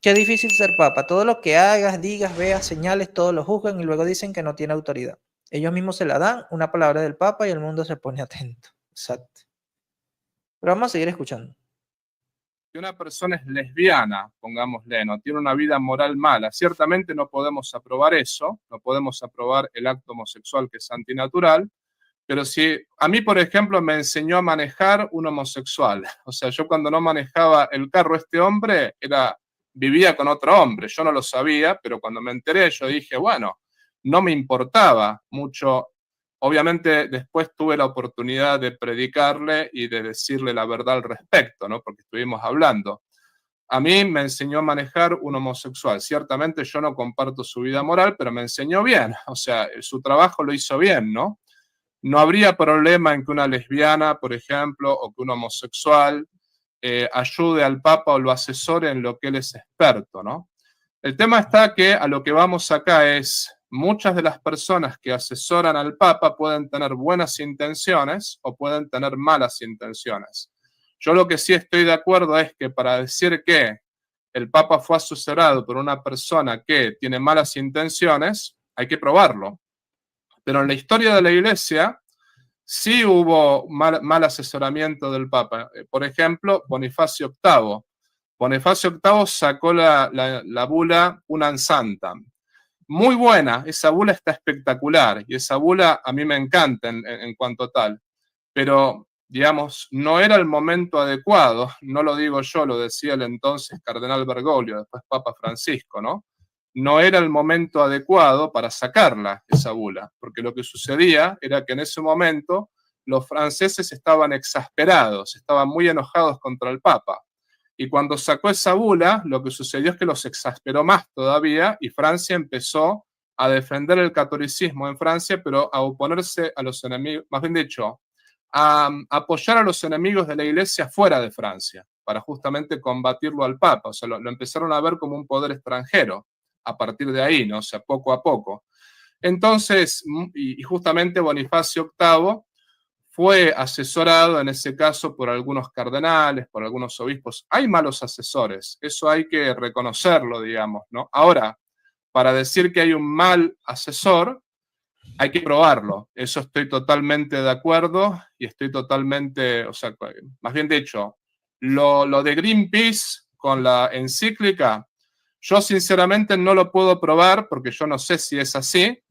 C: Qué difícil ser papa. Todo lo que hagas, digas, veas, señales, todos lo juzgan y luego dicen que no tiene autoridad. Ellos mismos se la dan, una palabra del papa y el mundo se pone atento. Exacto. Pero vamos a seguir escuchando.
A: Si una persona es lesbiana, pongámosle, no tiene una vida moral mala, ciertamente no podemos aprobar eso, no podemos aprobar el acto homosexual que es antinatural, pero si a mí, por ejemplo, me enseñó a manejar un homosexual, o sea, yo cuando no manejaba el carro, este hombre vivía con otro hombre, yo no lo sabía, pero cuando me enteré yo dije, bueno, no me importaba mucho. Obviamente después tuve la oportunidad de predicarle y de decirle la verdad al respecto, ¿no? Porque estuvimos hablando. A mí me enseñó a manejar un homosexual. Ciertamente yo no comparto su vida moral, pero me enseñó bien. O sea, su trabajo lo hizo bien, ¿no? No habría problema en que una lesbiana, por ejemplo, o que un homosexual ayude al Papa o lo asesore en lo que él es experto, ¿no? El tema está que a lo que vamos acá es, muchas de las personas que asesoran al Papa pueden tener buenas intenciones o pueden tener malas intenciones. Yo lo que sí estoy de acuerdo es que para decir que el Papa fue asesorado por una persona que tiene malas intenciones, hay que probarlo. Pero en la historia de la Iglesia sí hubo mal asesoramiento del Papa. Por ejemplo, Bonifacio VIII. Bonifacio VIII sacó la bula Unam Santam. Muy buena, esa bula está espectacular y esa bula a mí me encanta en cuanto tal, pero digamos, no era el momento adecuado, no lo digo yo, lo decía el entonces cardenal Bergoglio, después Papa Francisco, ¿no? No era el momento adecuado para sacarla, esa bula, porque lo que sucedía era que en ese momento los franceses estaban exasperados, estaban muy enojados contra el Papa. Y cuando sacó esa bula, lo que sucedió es que los exasperó más todavía y Francia empezó a defender el catolicismo en Francia, pero a oponerse a los enemigos, más bien dicho, a apoyar a los enemigos de la Iglesia fuera de Francia, para justamente combatirlo al Papa. O sea, lo empezaron a ver como un poder extranjero a partir de ahí, ¿no? O sea, poco a poco. Entonces, y justamente Bonifacio VIII fue asesorado en ese caso por algunos cardenales, por algunos obispos. Hay malos asesores, eso hay que reconocerlo, digamos, ¿no? Ahora, para decir que hay un mal asesor, hay que probarlo. Eso estoy totalmente de acuerdo y estoy totalmente, o sea, más bien dicho, lo de Greenpeace con la encíclica, yo sinceramente no lo puedo probar porque yo no sé si es así.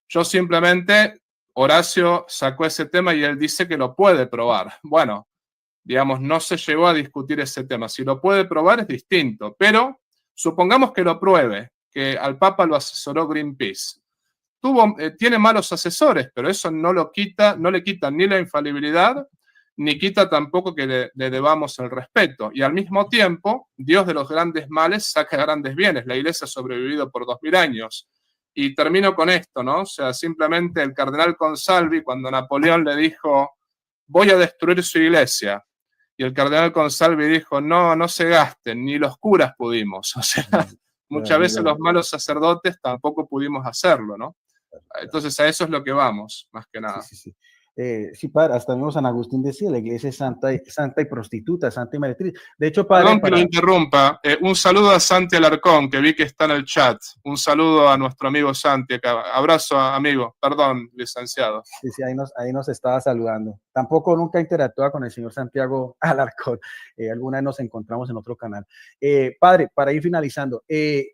A: Yo simplemente, Horacio sacó ese tema y él dice que lo puede probar. Bueno, digamos, no se llegó a discutir ese tema. Si lo puede probar es distinto, pero supongamos que lo pruebe, que al Papa lo asesoró Greenpeace. Tiene malos asesores, pero eso no le quita ni la infalibilidad, ni quita tampoco que le debamos el respeto. Y al mismo tiempo, Dios de los grandes males saca grandes bienes. La Iglesia ha sobrevivido por 2000 años. Y termino con esto, ¿no? O sea, simplemente el cardenal Consalvi, cuando Napoleón le dijo, voy a destruir su iglesia, y el cardenal Consalvi dijo, no se gasten, ni los curas pudimos. O sea, muchas veces los malos sacerdotes tampoco pudimos hacerlo, ¿no?
B: claro.
A: Entonces a eso es lo que vamos, más que nada.
B: Sí, sí, sí. Sí, padre, hasta mismo San Agustín decía, la iglesia es santa y prostituta, santa y meretriz. De hecho, padre,
A: Perdón que lo interrumpa. Un saludo a Santi Alarcón, que vi que está en el chat. Un saludo a nuestro amigo Santi. Abrazo, amigo. Perdón, licenciado.
B: Sí, sí, ahí nos estaba saludando. Tampoco nunca interactúa con el señor Santiago Alarcón. Alguna vez nos encontramos en otro canal. Padre, para ir finalizando.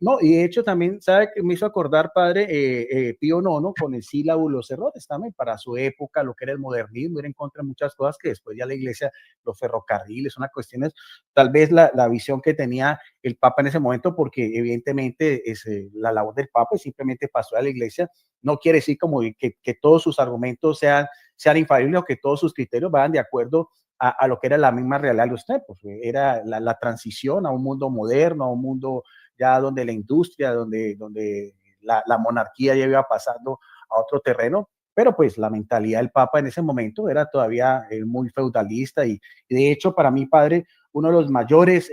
B: No, y de hecho también, ¿sabe que me hizo acordar, padre, Pío IX con el sílabo, los errores también para su época, lo que era el modernismo, era en contra de muchas cosas que después ya la iglesia, los ferrocarriles, unas cuestiones, tal vez la visión que tenía el Papa en ese momento, porque evidentemente la labor del Papa es simplemente pastorear a la iglesia, no quiere decir como que todos sus argumentos sean infalibles o que todos sus criterios vayan de acuerdo a lo que era la misma realidad de los tiempos. Era la transición a un mundo moderno, a un mundo ya donde la industria, donde la monarquía ya iba pasando a otro terreno, pero pues la mentalidad del Papa en ese momento era todavía muy feudalista y de hecho para mí, padre, uno de los mayores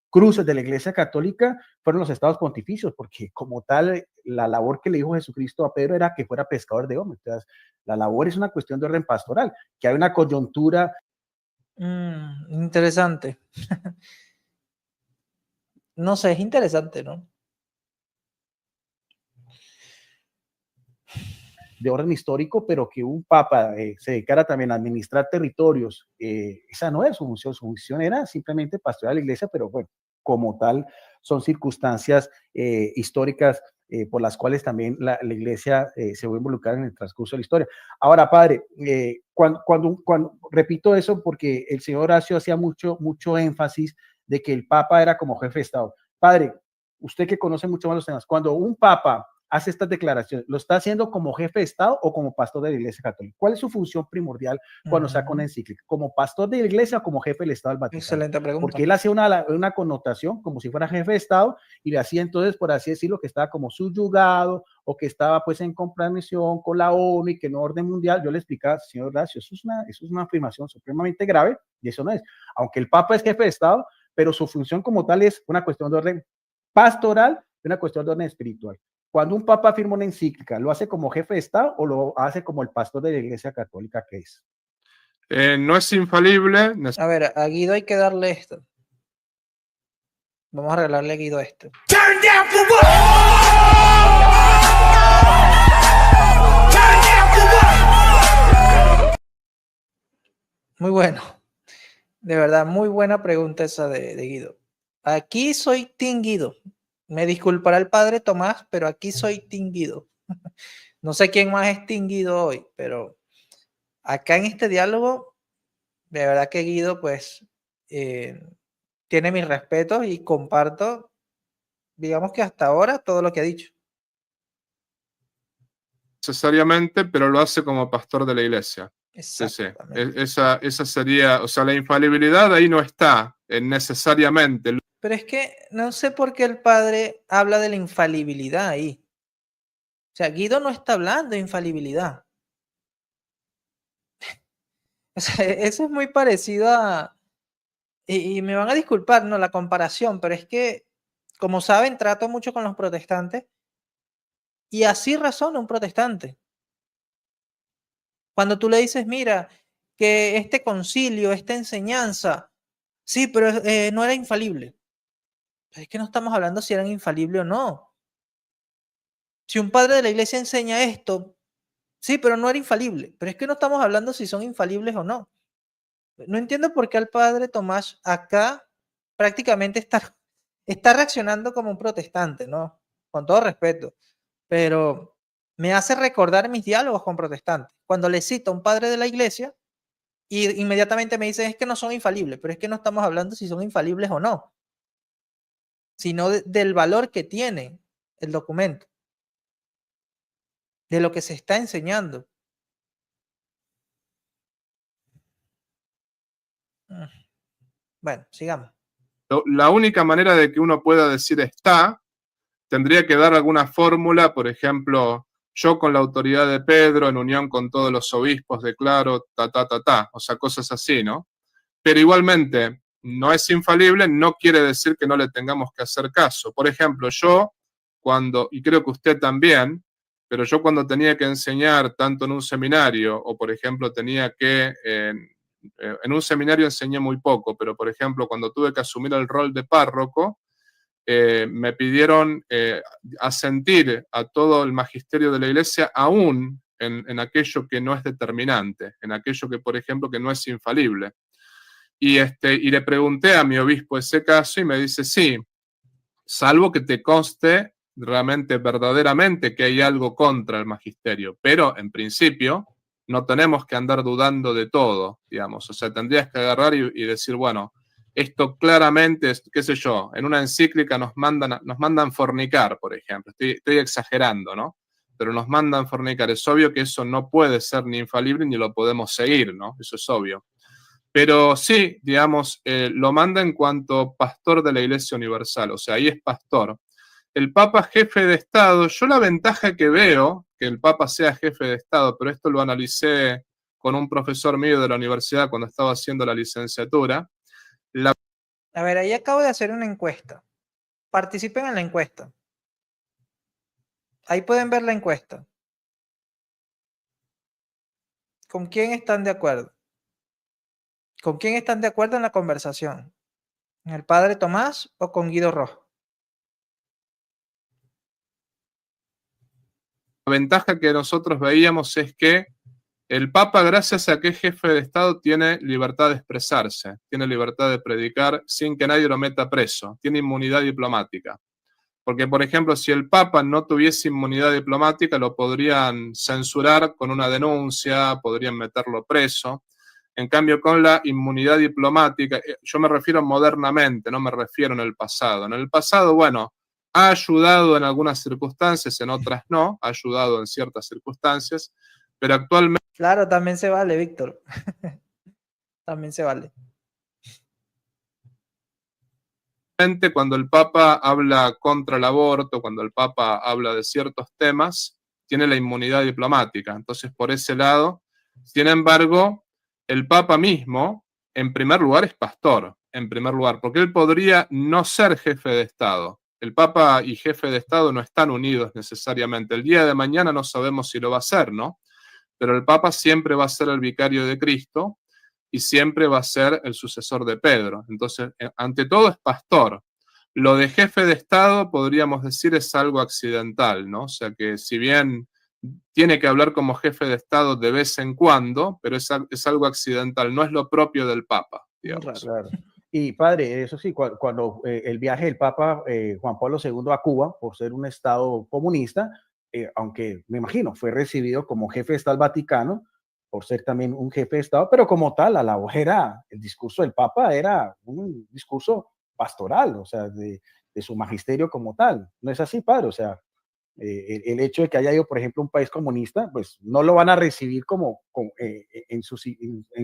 B: cruces de la Iglesia Católica fueron los estados pontificios, porque como tal, la labor que le dijo Jesucristo a Pedro era que fuera pescador de hombres. Entonces, la labor es una cuestión de orden pastoral, que hay una coyuntura.
C: Interesante. No sé, es interesante, ¿no?
B: De orden histórico, pero que un papa se dedicara también a administrar territorios, esa no es su función era simplemente pastorear la iglesia, pero bueno, como tal, son circunstancias históricas por las cuales también la iglesia se va a involucrar en el transcurso de la historia. Ahora, padre, cuando repito eso porque el señor Horacio hacía mucho énfasis de que el papa era como jefe de Estado. Padre, usted que conoce mucho más los temas, cuando un papa hace estas declaraciones, ¿lo está haciendo como jefe de Estado o como pastor de la Iglesia Católica? ¿Cuál es su función primordial cuando saca una encíclica? ¿Como pastor de la Iglesia o como jefe del Estado del Vaticano?
C: Excelente pregunta.
B: Porque él hacía una connotación como si fuera jefe de Estado y le hacía entonces, por así decirlo, que estaba como subyugado o que estaba pues en comprensión con la ONU y que no orden mundial. Yo le explicaba, señor Horacio, eso es una afirmación supremamente grave y eso no es. Aunque el Papa es jefe de Estado, pero su función como tal es una cuestión de orden pastoral y una cuestión de orden espiritual. Cuando un papa firma una encíclica, ¿lo hace como jefe de Estado o lo hace como el pastor de la Iglesia Católica que es?
A: No es infalible.
C: A ver, a Guido hay que darle esto. Vamos a regalarle a Guido esto.
D: Turn down for what? Turn down for what?
C: Muy bueno. De verdad, muy buena pregunta esa de Guido. Aquí soy Team Guido. Me disculpará el padre Tomás, pero aquí soy Team Guido. No sé quién más es Team Guido hoy, pero acá en este diálogo, de verdad que Guido, pues, tiene mis respetos y comparto, digamos que hasta ahora, todo lo que ha dicho.
A: Necesariamente, pero lo hace como pastor de la iglesia. Sí, sí. Esa sería, o sea, la infalibilidad ahí no está necesariamente.
C: Pero es que no sé por qué el padre habla de la infalibilidad ahí. O sea, Guido no está hablando de infalibilidad. O sea, eso es muy parecido a... Y me van a disculpar, ¿no? La comparación, pero es que, como saben, trato mucho con los protestantes y así razona un protestante. Cuando tú le dices, mira, que este concilio, esta enseñanza, sí, pero no era infalible. Es que no estamos hablando si eran infalibles o no. Si un padre de la iglesia enseña esto, sí, pero no era infalible. Pero es que no estamos hablando si son infalibles o no. No entiendo por qué el padre Tomás acá prácticamente está reaccionando como un protestante, ¿no? Con todo respeto. Pero me hace recordar mis diálogos con protestantes. Cuando le cito a un padre de la iglesia y inmediatamente me dicen es que no son infalibles, pero es que no estamos hablando si son infalibles o no, sino del valor que tiene el documento, de lo que se está enseñando. Bueno, sigamos.
A: La única manera de que uno pueda decir está, tendría que dar alguna fórmula, por ejemplo, yo con la autoridad de Pedro, en unión con todos los obispos, declaro, o sea, cosas así, ¿no? Pero igualmente, no es infalible, no quiere decir que no le tengamos que hacer caso. Por ejemplo, yo, y creo que usted también, pero yo cuando tenía que enseñar tanto en un seminario, o por ejemplo tenía que, en un seminario enseñé muy poco, pero por ejemplo cuando tuve que asumir el rol de párroco, me pidieron asentir a todo el magisterio de la iglesia, aún en aquello que no es determinante, en aquello que, por ejemplo, que no es infalible. Y le pregunté a mi obispo ese caso y me dice, sí, salvo que te conste realmente, verdaderamente, que hay algo contra el magisterio, pero en principio no tenemos que andar dudando de todo, digamos. O sea, tendrías que agarrar y decir, bueno, esto claramente, qué sé yo, en una encíclica nos mandan fornicar, por ejemplo. Estoy exagerando, ¿no? Pero nos mandan fornicar. Es obvio que eso no puede ser ni infalible ni lo podemos seguir, ¿no? Eso es obvio. Pero sí, digamos, lo manda en cuanto pastor de la Iglesia Universal, o sea, ahí es pastor. El Papa jefe de Estado, yo la ventaja que veo, que el Papa sea jefe de Estado, pero esto lo analicé con un profesor mío de la universidad cuando estaba haciendo la licenciatura.
C: A ver, ahí acabo de hacer una encuesta. Participen en la encuesta. Ahí pueden ver la encuesta. ¿Con quién están de acuerdo? ¿Con quién están de acuerdo en la conversación? ¿Con el padre Tomás o con Guido Rojo?
A: La ventaja que nosotros veíamos es que el Papa, gracias a que es jefe de Estado, tiene libertad de expresarse, tiene libertad de predicar sin que nadie lo meta preso, tiene inmunidad diplomática. Porque, por ejemplo, si el Papa no tuviese inmunidad diplomática, lo podrían censurar con una denuncia, podrían meterlo preso. En cambio, con la inmunidad diplomática, yo me refiero modernamente, no me refiero en el pasado. En el pasado, bueno, ha ayudado en algunas circunstancias, en otras no, ha ayudado en ciertas circunstancias, pero actualmente...
C: Claro, también se vale, Víctor. También se vale.
A: Cuando el Papa habla contra el aborto, cuando el Papa habla de ciertos temas, tiene la inmunidad diplomática. Entonces, por ese lado, sin embargo, el Papa mismo, en primer lugar, es pastor, en primer lugar, porque él podría no ser jefe de Estado. El Papa y jefe de Estado no están unidos necesariamente. El día de mañana no sabemos si lo va a ser, ¿no? Pero el Papa siempre va a ser el vicario de Cristo y siempre va a ser el sucesor de Pedro. Entonces, ante todo es pastor. Lo de jefe de Estado, podríamos decir, es algo accidental, ¿no? O sea que si bien tiene que hablar como jefe de Estado de vez en cuando, pero es algo accidental, no es lo propio del Papa, digamos.
B: Claro. Y padre, eso sí, cuando el viaje del Papa Juan Pablo II a Cuba, por ser un Estado comunista, aunque me imagino fue recibido como jefe de Estado del Vaticano, por ser también un jefe de Estado, pero como tal, la voz era, el discurso del Papa era un discurso pastoral, o sea, de su magisterio como tal. ¿No es así, padre? O sea, el hecho de que haya ido, por ejemplo, a un país comunista, pues no lo van a recibir en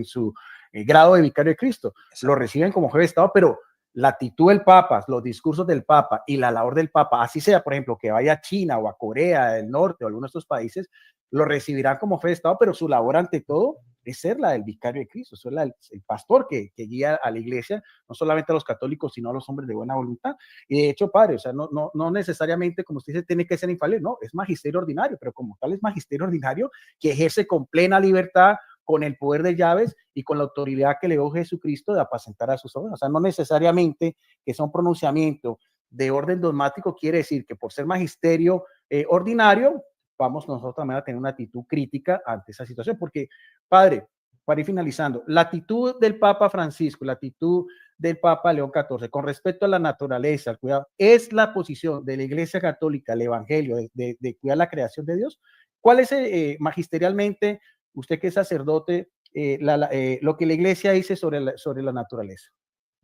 B: su grado de vicario de Cristo. Exacto. Lo reciben como jefe de Estado, pero la actitud del Papa, los discursos del Papa y la labor del Papa, así sea, por ejemplo, que vaya a China o a Corea del Norte o a alguno de estos países, lo recibirán como jefe de Estado, pero su labor ante todo es ser la del vicario de Cristo, es el pastor que guía a la iglesia, no solamente a los católicos, sino a los hombres de buena voluntad. Y de hecho, padre, o sea, no necesariamente, como usted dice, tiene que ser infalible, no, es magisterio ordinario, pero como tal es magisterio ordinario que ejerce con plena libertad, con el poder de llaves y con la autoridad que le dio Jesucristo de apacentar a sus ovejas. O sea, no necesariamente que sea un pronunciamiento de orden dogmático quiere decir que por ser magisterio ordinario, vamos nosotros también a tener una actitud crítica ante esa situación, porque, padre, para ir finalizando, la actitud del Papa Francisco, la actitud del Papa León XIV con respecto a la naturaleza, al cuidado, es la posición de la Iglesia Católica, el Evangelio, de cuidar la creación de Dios. ¿Cuál es magisterialmente, usted que es sacerdote, lo que la Iglesia dice sobre la naturaleza?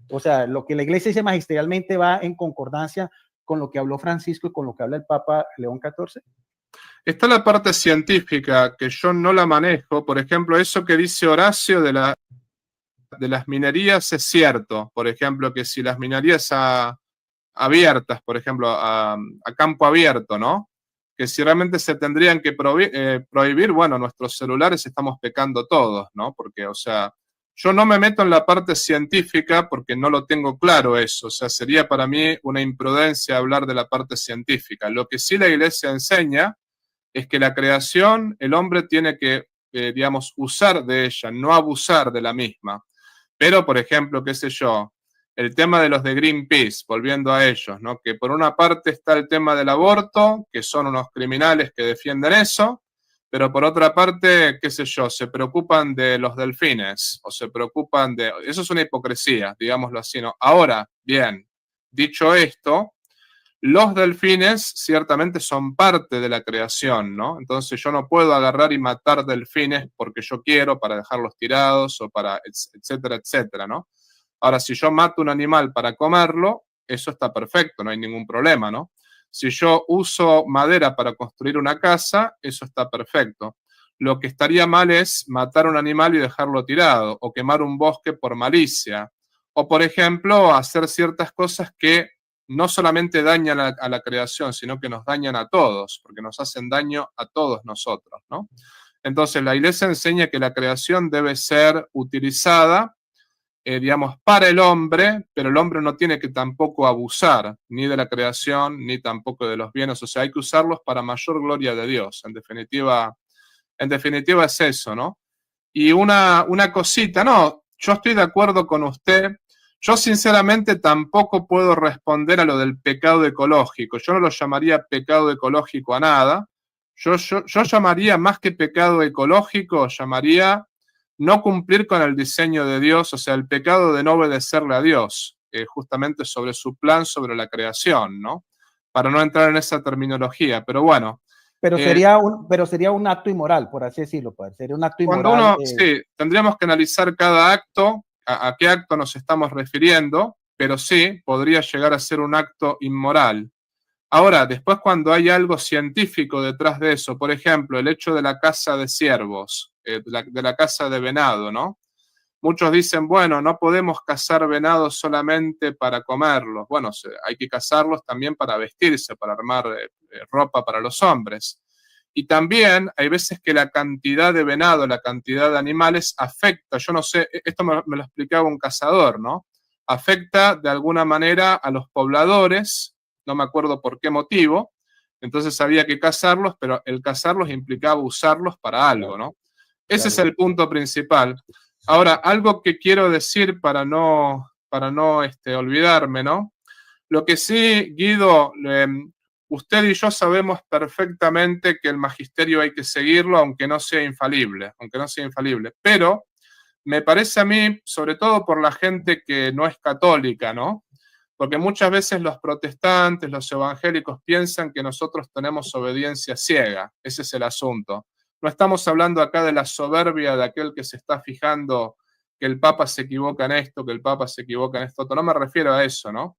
B: O sea, lo que la Iglesia dice magisterialmente va en concordancia con lo que habló Francisco y con lo que habla el Papa León XIV.
A: Está la parte científica, que yo no la manejo. Por ejemplo, eso que dice Horacio de las minerías es cierto. Por ejemplo, que si las minerías abiertas, por ejemplo, a campo abierto, ¿no? Que si realmente se tendrían que prohibir, bueno, nuestros celulares estamos pecando todos, ¿no? Porque, o sea, yo no me meto en la parte científica porque no lo tengo claro eso. O sea, sería para mí una imprudencia hablar de la parte científica. Lo que sí la Iglesia enseña es que la creación, el hombre tiene que, digamos, usar de ella, no abusar de la misma. Pero, por ejemplo, qué sé yo, el tema de los de Greenpeace, volviendo a ellos, ¿no? Que por una parte está el tema del aborto, que son unos criminales que defienden eso, pero por otra parte, qué sé yo, se preocupan de los delfines, o se preocupan de... Eso es una hipocresía, digámoslo así, ¿no? Ahora, bien, dicho esto, los delfines ciertamente son parte de la creación, ¿no? Entonces yo no puedo agarrar y matar delfines porque yo quiero, para dejarlos tirados o para etcétera, etcétera, ¿no? Ahora, si yo mato un animal para comerlo, eso está perfecto, no hay ningún problema, ¿no? Si yo uso madera para construir una casa, eso está perfecto. Lo que estaría mal es matar un animal y dejarlo tirado, o quemar un bosque por malicia, o por ejemplo, hacer ciertas cosas que no solamente dañan a la creación, sino que nos dañan a todos, porque nos hacen daño a todos nosotros, ¿no? Entonces, la Iglesia enseña que la creación debe ser utilizada, digamos, para el hombre, pero el hombre no tiene que tampoco abusar ni de la creación, ni tampoco de los bienes, o sea, hay que usarlos para mayor gloria de Dios. En definitiva es eso, ¿no? Y una cosita, no, yo estoy de acuerdo con usted. Yo sinceramente tampoco puedo responder a lo del pecado ecológico. Yo no lo llamaría pecado ecológico a nada. Yo llamaría, más que pecado ecológico, llamaría no cumplir con el diseño de Dios, o sea, el pecado de no obedecerle a Dios, justamente sobre su plan, sobre la creación, ¿no? Para no entrar en esa terminología, pero bueno.
B: Pero sería un acto inmoral, por así decirlo, padre. Sería un acto
A: Cuando
B: inmoral.
A: sí, tendríamos que analizar cada acto, a qué acto nos estamos refiriendo, pero sí, podría llegar a ser un acto inmoral. Ahora, después cuando hay algo científico detrás de eso, por ejemplo, el hecho de la caza de ciervos, de la caza de venado, ¿no? Muchos dicen, bueno, no podemos cazar venados solamente para comerlos. Bueno, hay que cazarlos también para vestirse, para armar ropa para los hombres. Y también hay veces que la cantidad de venado, la cantidad de animales afecta, yo no sé, esto me lo explicaba un cazador, ¿no? Afecta de alguna manera a los pobladores, no me acuerdo por qué motivo, entonces había que cazarlos, pero el cazarlos implicaba usarlos para algo, ¿no? Ese es el punto principal. Ahora, algo que quiero decir para no olvidarme, ¿no? Lo que sí, Guido, usted y yo sabemos perfectamente que el magisterio hay que seguirlo, aunque no sea infalible, pero me parece a mí, sobre todo por la gente que no es católica, ¿no? Porque muchas veces los protestantes, los evangélicos piensan que nosotros tenemos obediencia ciega, ese es el asunto. No estamos hablando acá de la soberbia de aquel que se está fijando que el Papa se equivoca en esto, que el Papa se equivoca en esto, no me refiero a eso, ¿no?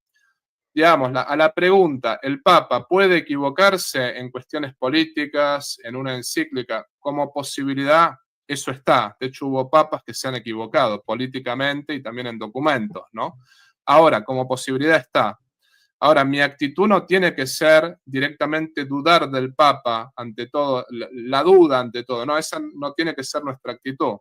A: Digamos, a la pregunta, ¿el Papa puede equivocarse en cuestiones políticas, en una encíclica? Como posibilidad, eso está. De hecho, hubo papas que se han equivocado políticamente y también en documentos, ¿no? Ahora, como posibilidad está. Ahora, mi actitud no tiene que ser directamente dudar del Papa ante todo, la duda ante todo, no, esa no tiene que ser nuestra actitud.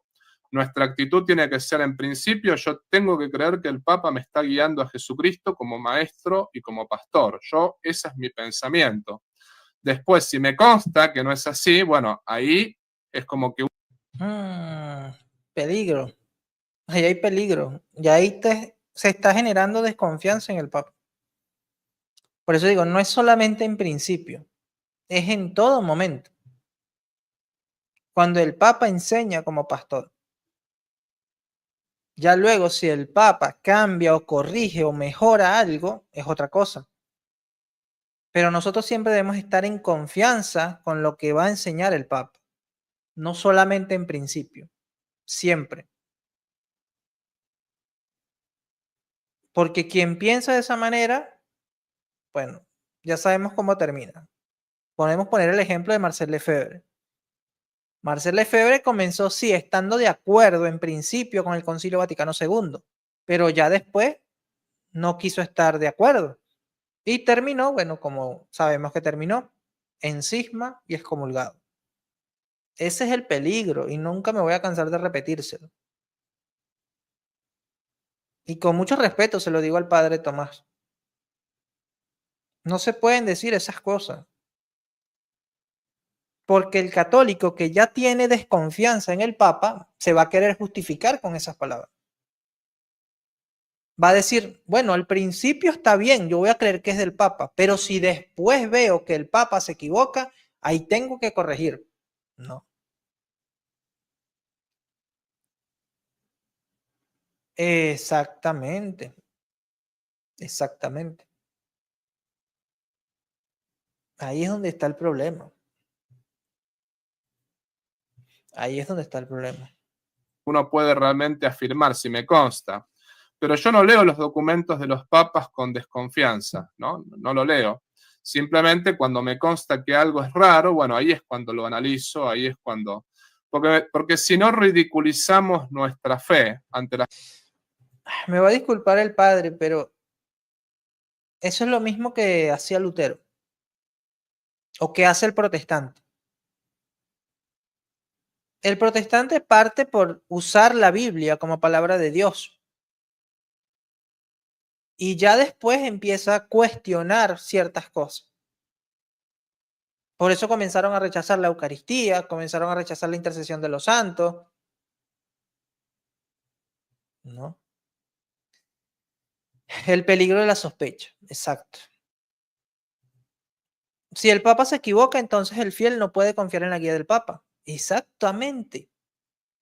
A: Nuestra actitud tiene que ser, en principio, yo tengo que creer que el Papa me está guiando a Jesucristo como maestro y como pastor. Ese es mi pensamiento. Después, si me consta que no es así, bueno, ahí es como que...
C: Peligro. Ahí hay peligro. Y ahí se está generando desconfianza en el Papa. Por eso digo, no es solamente en principio, es en todo momento. Cuando el Papa enseña como pastor. Ya luego, si el Papa cambia o corrige o mejora algo, es otra cosa. Pero nosotros siempre debemos estar en confianza con lo que va a enseñar el Papa. No solamente en principio, siempre. Porque quien piensa de esa manera, bueno, ya sabemos cómo termina. Podemos poner el ejemplo de Marcel Lefebvre. Marcel Lefebvre comenzó, sí, estando de acuerdo en principio con el Concilio Vaticano II, pero ya después no quiso estar de acuerdo. Y terminó, bueno, como sabemos que terminó, en cisma y excomulgado. Ese es el peligro y nunca me voy a cansar de repetírselo. Y con mucho respeto se lo digo al padre Tomás. No se pueden decir esas cosas. Porque el católico que ya tiene desconfianza en el Papa se va a querer justificar con esas palabras. Va a decir, bueno, al principio está bien, yo voy a creer que es del Papa, pero si después veo que el Papa se equivoca, ahí tengo que corregir. No. Exactamente. Exactamente. Ahí es donde está el problema. Ahí es donde está el problema.
A: Uno puede realmente afirmar, si me consta. Pero yo no leo los documentos de los papas con desconfianza, ¿no? No lo leo. Simplemente cuando me consta que algo es raro, bueno, ahí es cuando lo analizo, ahí es cuando... Porque si no ridiculizamos nuestra fe ante la...
C: Me va a disculpar el padre, pero eso es lo mismo que hacía Lutero o que hace el protestante. El protestante parte por usar la Biblia como palabra de Dios. Y ya después empieza a cuestionar ciertas cosas. Por eso comenzaron a rechazar la Eucaristía, comenzaron a rechazar la intercesión de los santos. ¿No? El peligro de la sospecha, exacto. Si el Papa se equivoca, entonces el fiel no puede confiar en la guía del Papa. Exactamente.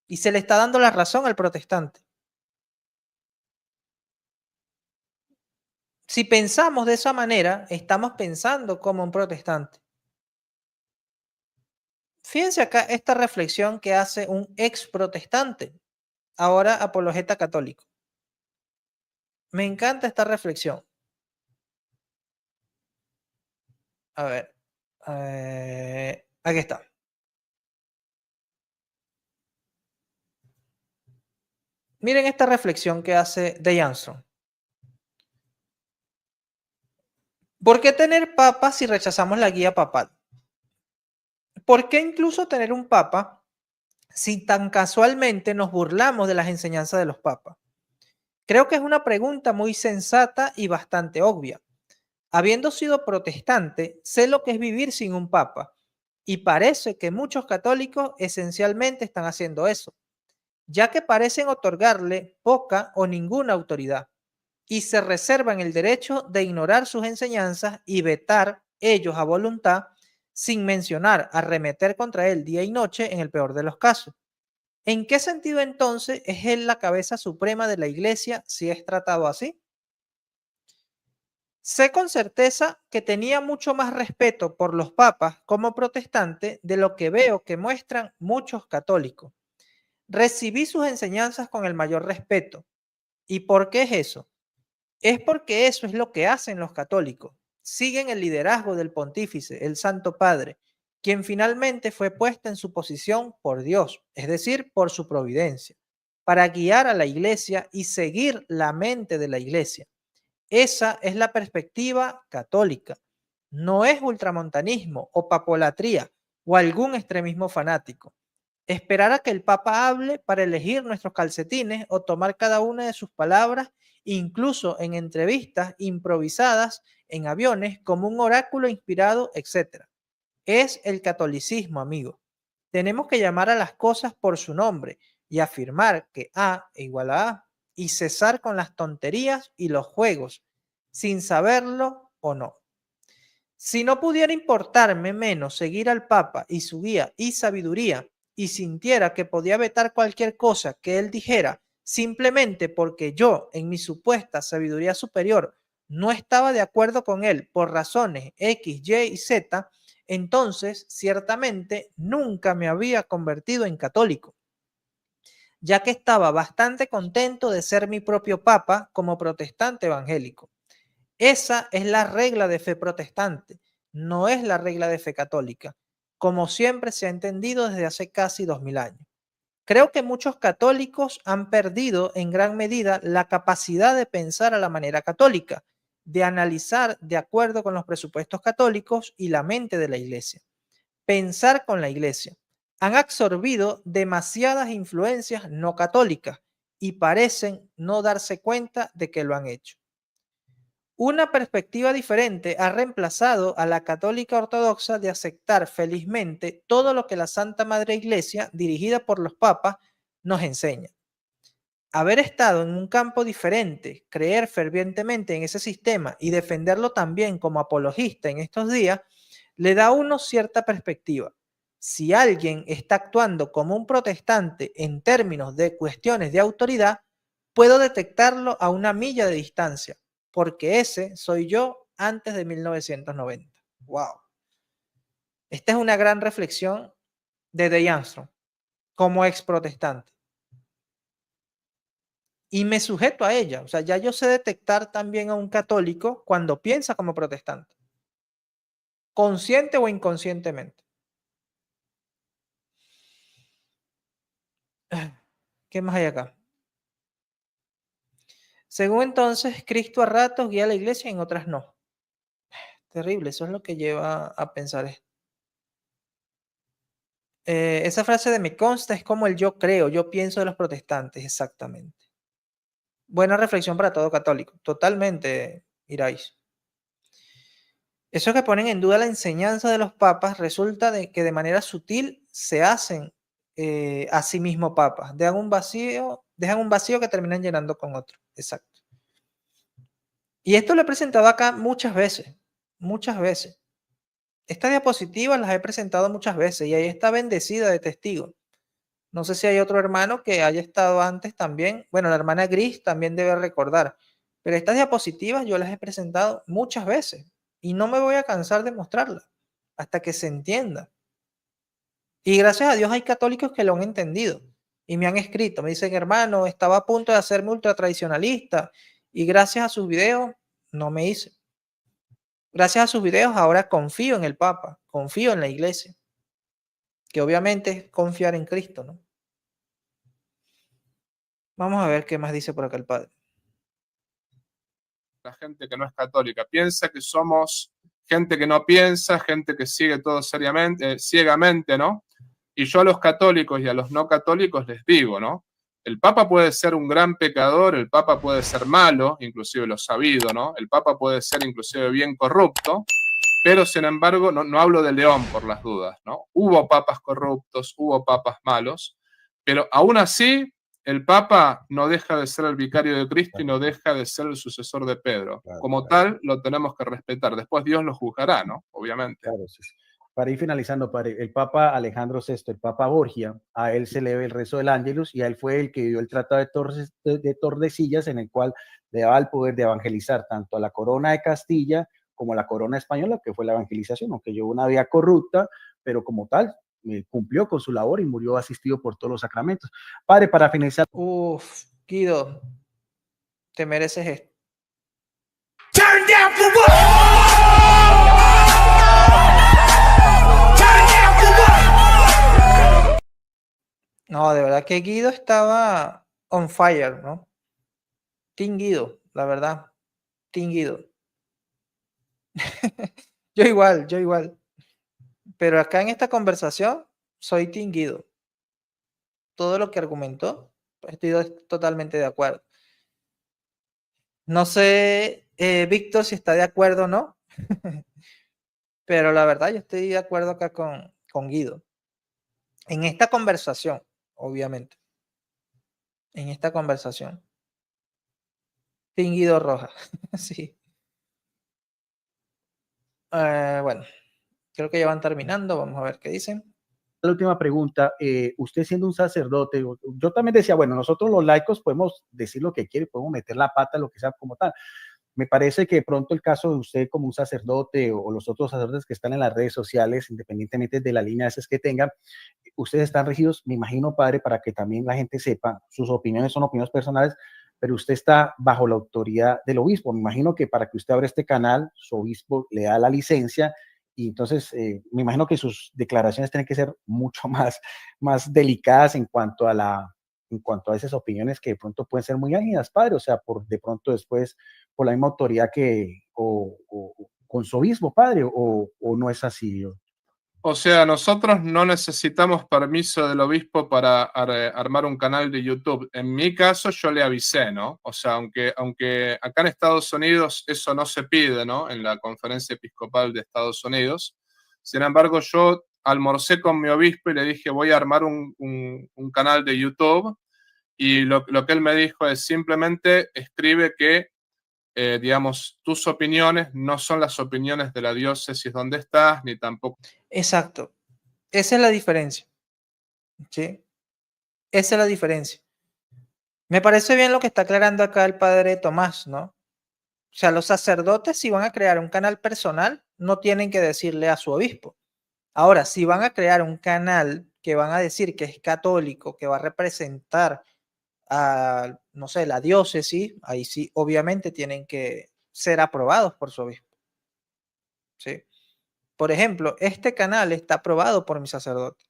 C: Y se le está dando la razón al protestante. Si pensamos de esa manera, estamos pensando como un protestante. Fíjense acá esta reflexión que hace un ex protestante, ahora apologeta católico. Me encanta esta reflexión. A ver, aquí está. Miren esta reflexión que hace Day Armstrong. ¿Por qué tener papa si rechazamos la guía papal? ¿Por qué incluso tener un papa si tan casualmente nos burlamos de las enseñanzas de los papas? Creo que es una pregunta muy sensata y bastante obvia. Habiendo sido protestante, sé lo que es vivir sin un papa, y parece que muchos católicos esencialmente están haciendo eso, ya que parecen otorgarle poca o ninguna autoridad, y se reservan el derecho de ignorar sus enseñanzas y vetar ellos a voluntad, sin mencionar arremeter contra él día y noche en el peor de los casos. ¿En qué sentido entonces es él la cabeza suprema de la Iglesia si es tratado así? Sé con certeza que tenía mucho más respeto por los papas como protestante de lo que veo que muestran muchos católicos. Recibí sus enseñanzas con el mayor respeto. ¿Y por qué es eso? Es porque eso es lo que hacen los católicos. Siguen el liderazgo del pontífice, el Santo Padre, quien finalmente fue puesto en su posición por Dios, es decir, por su providencia, para guiar a la Iglesia y seguir la mente de la Iglesia. Esa es la perspectiva católica. No es ultramontanismo o papolatría o algún extremismo fanático. Esperar a que el Papa hable para elegir nuestros calcetines o tomar cada una de sus palabras, incluso en entrevistas improvisadas en aviones como un oráculo inspirado, etc. Es el catolicismo, amigo. Tenemos que llamar a las cosas por su nombre y afirmar que A igual a A y cesar con las tonterías y los juegos, sin saberlo o no. Si no pudiera importarme menos seguir al Papa y su guía y sabiduría, y sintiera que podía vetar cualquier cosa que él dijera, simplemente porque yo, en mi supuesta sabiduría superior, no estaba de acuerdo con él por razones X, Y y Z, entonces ciertamente nunca me había convertido en católico, ya que estaba bastante contento de ser mi propio papa como protestante evangélico. Esa es la regla de fe protestante, no es la regla de fe católica, como siempre se ha entendido desde hace casi 2000 años. Creo que muchos católicos han perdido en gran medida la capacidad de pensar a la manera católica, de analizar de acuerdo con los presupuestos católicos y la mente de la Iglesia. Pensar con la Iglesia. Han absorbido demasiadas influencias no católicas y parecen no darse cuenta de que lo han hecho. Una perspectiva diferente ha reemplazado a la católica ortodoxa de aceptar felizmente todo lo que la Santa Madre Iglesia, dirigida por los papas, nos enseña. Haber estado en un campo diferente, creer fervientemente en ese sistema y defenderlo también como apologista en estos días, le da a uno cierta perspectiva. Si alguien está actuando como un protestante en términos de cuestiones de autoridad, puedo detectarlo a una milla de distancia, porque ese soy yo antes de 1990. ¡Wow! Esta es una gran reflexión de Day Armstrong como ex protestante. Y me sujeto a ella. O sea, ya yo sé detectar también a un católico cuando piensa como protestante, consciente o inconscientemente. ¿Qué más hay acá? Según entonces, Cristo a ratos guía a la iglesia y en otras no. Terrible, eso es lo que lleva a pensar esto. Esa frase de me consta es como el yo creo, yo pienso de los protestantes, exactamente. Buena reflexión para todo católico, totalmente, Irais. Eso que ponen en duda la enseñanza de los papas resulta de que de manera sutil se hacen a sí mismos papas, dejan un vacío que terminan llenando con otro. Exacto. Y esto lo he presentado acá muchas veces, muchas veces. Estas diapositivas las he presentado muchas veces y ahí está bendecida de testigo. No sé si hay otro hermano que haya estado antes también. Bueno, la hermana Gris también debe recordar. Pero estas diapositivas yo las he presentado muchas veces y no me voy a cansar de mostrarlas hasta que se entienda. Y gracias a Dios hay católicos que lo han entendido y me han escrito. Me dicen, hermano, estaba a punto de hacerme ultra tradicionalista y gracias a sus videos no me hice. Gracias a sus videos ahora confío en el Papa, confío en la iglesia, que obviamente es confiar en Cristo, ¿no? Vamos a ver qué más dice por acá el padre.
A: La gente que no es católica piensa que somos gente que no piensa, gente que sigue todo ciegamente, ¿no? Y yo a los católicos y a los no católicos les digo, ¿no? El Papa puede ser un gran pecador, el Papa puede ser malo, inclusive lo sabido, ¿no? El Papa puede ser inclusive bien corrupto, pero sin embargo, no hablo de León por las dudas, ¿no? Hubo papas corruptos, hubo papas malos, pero aún así el Papa no deja de ser el vicario de Cristo y no deja de ser el sucesor de Pedro. Como tal, lo tenemos que respetar. Después Dios lo juzgará, ¿no? Obviamente.
B: Claro, sí. Para ir finalizando, padre, el Papa Alejandro VI, el Papa Borgia, a él se le ve el rezo del Ángelus y a él fue el que dio el Tratado de Tordesillas, en el cual le daba el poder de evangelizar tanto a la corona de Castilla como a la corona española, que fue la evangelización, aunque llevó una vida corrupta, pero como tal, cumplió con su labor y murió asistido por todos los sacramentos. Padre, para finalizar.
C: Uf, Guido, te mereces esto.
D: Turn down for what? Turn down for what?
C: No, de verdad que Guido estaba on fire, ¿no? Team Guido, la verdad. Team Guido. Yo igual. Pero acá en esta conversación soy Team Guido. Todo lo que argumentó, estoy totalmente de acuerdo. No sé, Víctor, si está de acuerdo o no. Pero la verdad, yo estoy de acuerdo acá con Guido. En esta conversación, obviamente. En esta conversación. Team Guido Rojas. Sí. Bueno, creo que ya van terminando. Vamos a ver qué dicen.
B: La última pregunta, usted siendo un sacerdote, yo también decía, bueno, nosotros los laicos podemos decir lo que quiere, podemos meter la pata, lo que sea como tal. Me parece que de pronto el caso de usted como un sacerdote o los otros sacerdotes que están en las redes sociales, independientemente de la línea esas que tengan, ustedes están regidos, me imagino, padre, para que también la gente sepa, sus opiniones son opiniones personales, pero usted está bajo la autoridad del obispo. Me imagino que para que usted abra este canal, su obispo le da la licencia y entonces me imagino que sus declaraciones tienen que ser mucho más delicadas en cuanto a esas opiniones que de pronto pueden ser muy ágidas, padre, o sea, de pronto después por la misma autoridad o con su obispo, padre, o no es así.
A: O sea, nosotros no necesitamos permiso del obispo para armar un canal de YouTube. En mi caso, yo le avisé, ¿no? O sea, aunque acá en Estados Unidos eso no se pide, ¿no? En la Conferencia Episcopal de Estados Unidos. Sin embargo, yo almorcé con mi obispo y le dije, voy a armar un canal de YouTube. Y lo que él me dijo es simplemente escribe que digamos, tus opiniones no son las opiniones de la diócesis donde estás, ni tampoco.
C: Exacto. Esa es la diferencia. ¿Sí? Esa es la diferencia. Me parece bien lo que está aclarando acá el padre Tomás, ¿no? O sea, los sacerdotes, si van a crear un canal personal, no tienen que decirle a su obispo. Ahora, si van a crear un canal que van a decir que es católico, que va a representar a, no sé, la diócesis, ahí sí, obviamente tienen que ser aprobados por su obispo. ¿Sí? Por ejemplo, este canal está aprobado por mi sacerdote.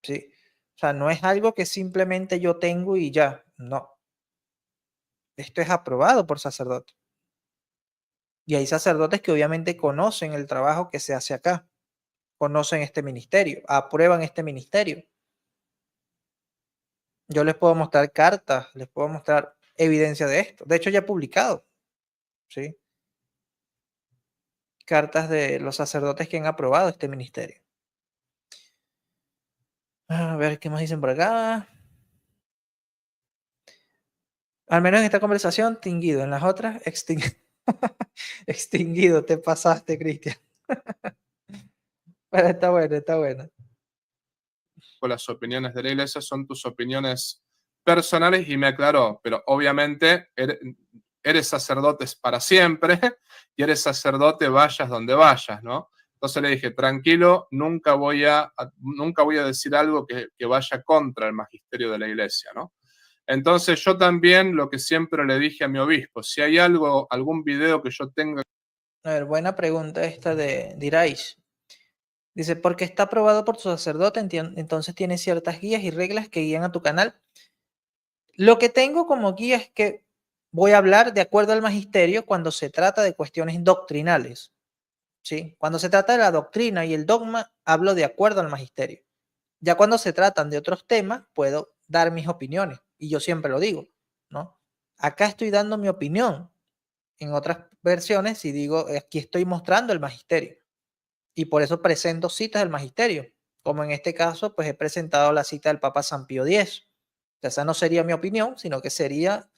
C: ¿Sí? O sea, no es algo que simplemente yo tengo y ya, no. Esto es aprobado por sacerdote. Y hay sacerdotes que obviamente conocen el trabajo que se hace acá, conocen este ministerio, aprueban este ministerio. Yo les puedo mostrar cartas, les puedo mostrar evidencia de esto. De hecho, ya he publicado, ¿sí? Cartas de los sacerdotes que han aprobado este ministerio. A ver, ¿qué más dicen por acá? Al menos en esta conversación, extinguido. En las otras, extinguido. Extinguido, te pasaste, Cristian. Pero está bueno, está bueno.
A: Las opiniones de la iglesia son tus opiniones personales y me aclaró, pero obviamente eres sacerdote para siempre y eres sacerdote vayas donde vayas, ¿no? Entonces le dije, tranquilo, nunca voy a decir algo que vaya contra el magisterio de la iglesia, ¿no? Entonces yo también lo que siempre le dije a mi obispo, si hay algún video que yo tenga.
C: A ver, buena pregunta esta de Diraish. Dice, porque está aprobado por tu sacerdote, entonces tiene ciertas guías y reglas que guían a tu canal. Lo que tengo como guía es que voy a hablar de acuerdo al magisterio cuando se trata de cuestiones doctrinales. ¿Sí? Cuando se trata de la doctrina y el dogma, hablo de acuerdo al magisterio. Ya cuando se tratan de otros temas, puedo dar mis opiniones. Y yo siempre lo digo, ¿no? Acá estoy dando mi opinión. En otras versiones, y digo, aquí estoy mostrando el magisterio. Y por eso presento citas del magisterio. Como en este caso, pues he presentado la cita del Papa San Pío X. O sea, esa no sería mi opinión, sino que sería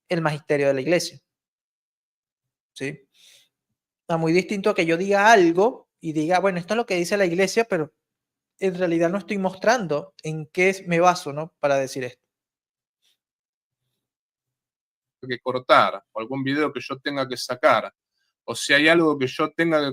C: el magisterio de la iglesia. ¿Sí? Está muy distinto a que yo diga algo y diga, bueno, esto es lo que dice la iglesia, pero en realidad no estoy mostrando en qué me baso, ¿no? Para decir esto.
A: Que cortar, o algún video que yo tenga que sacar, o si hay algo que yo tenga que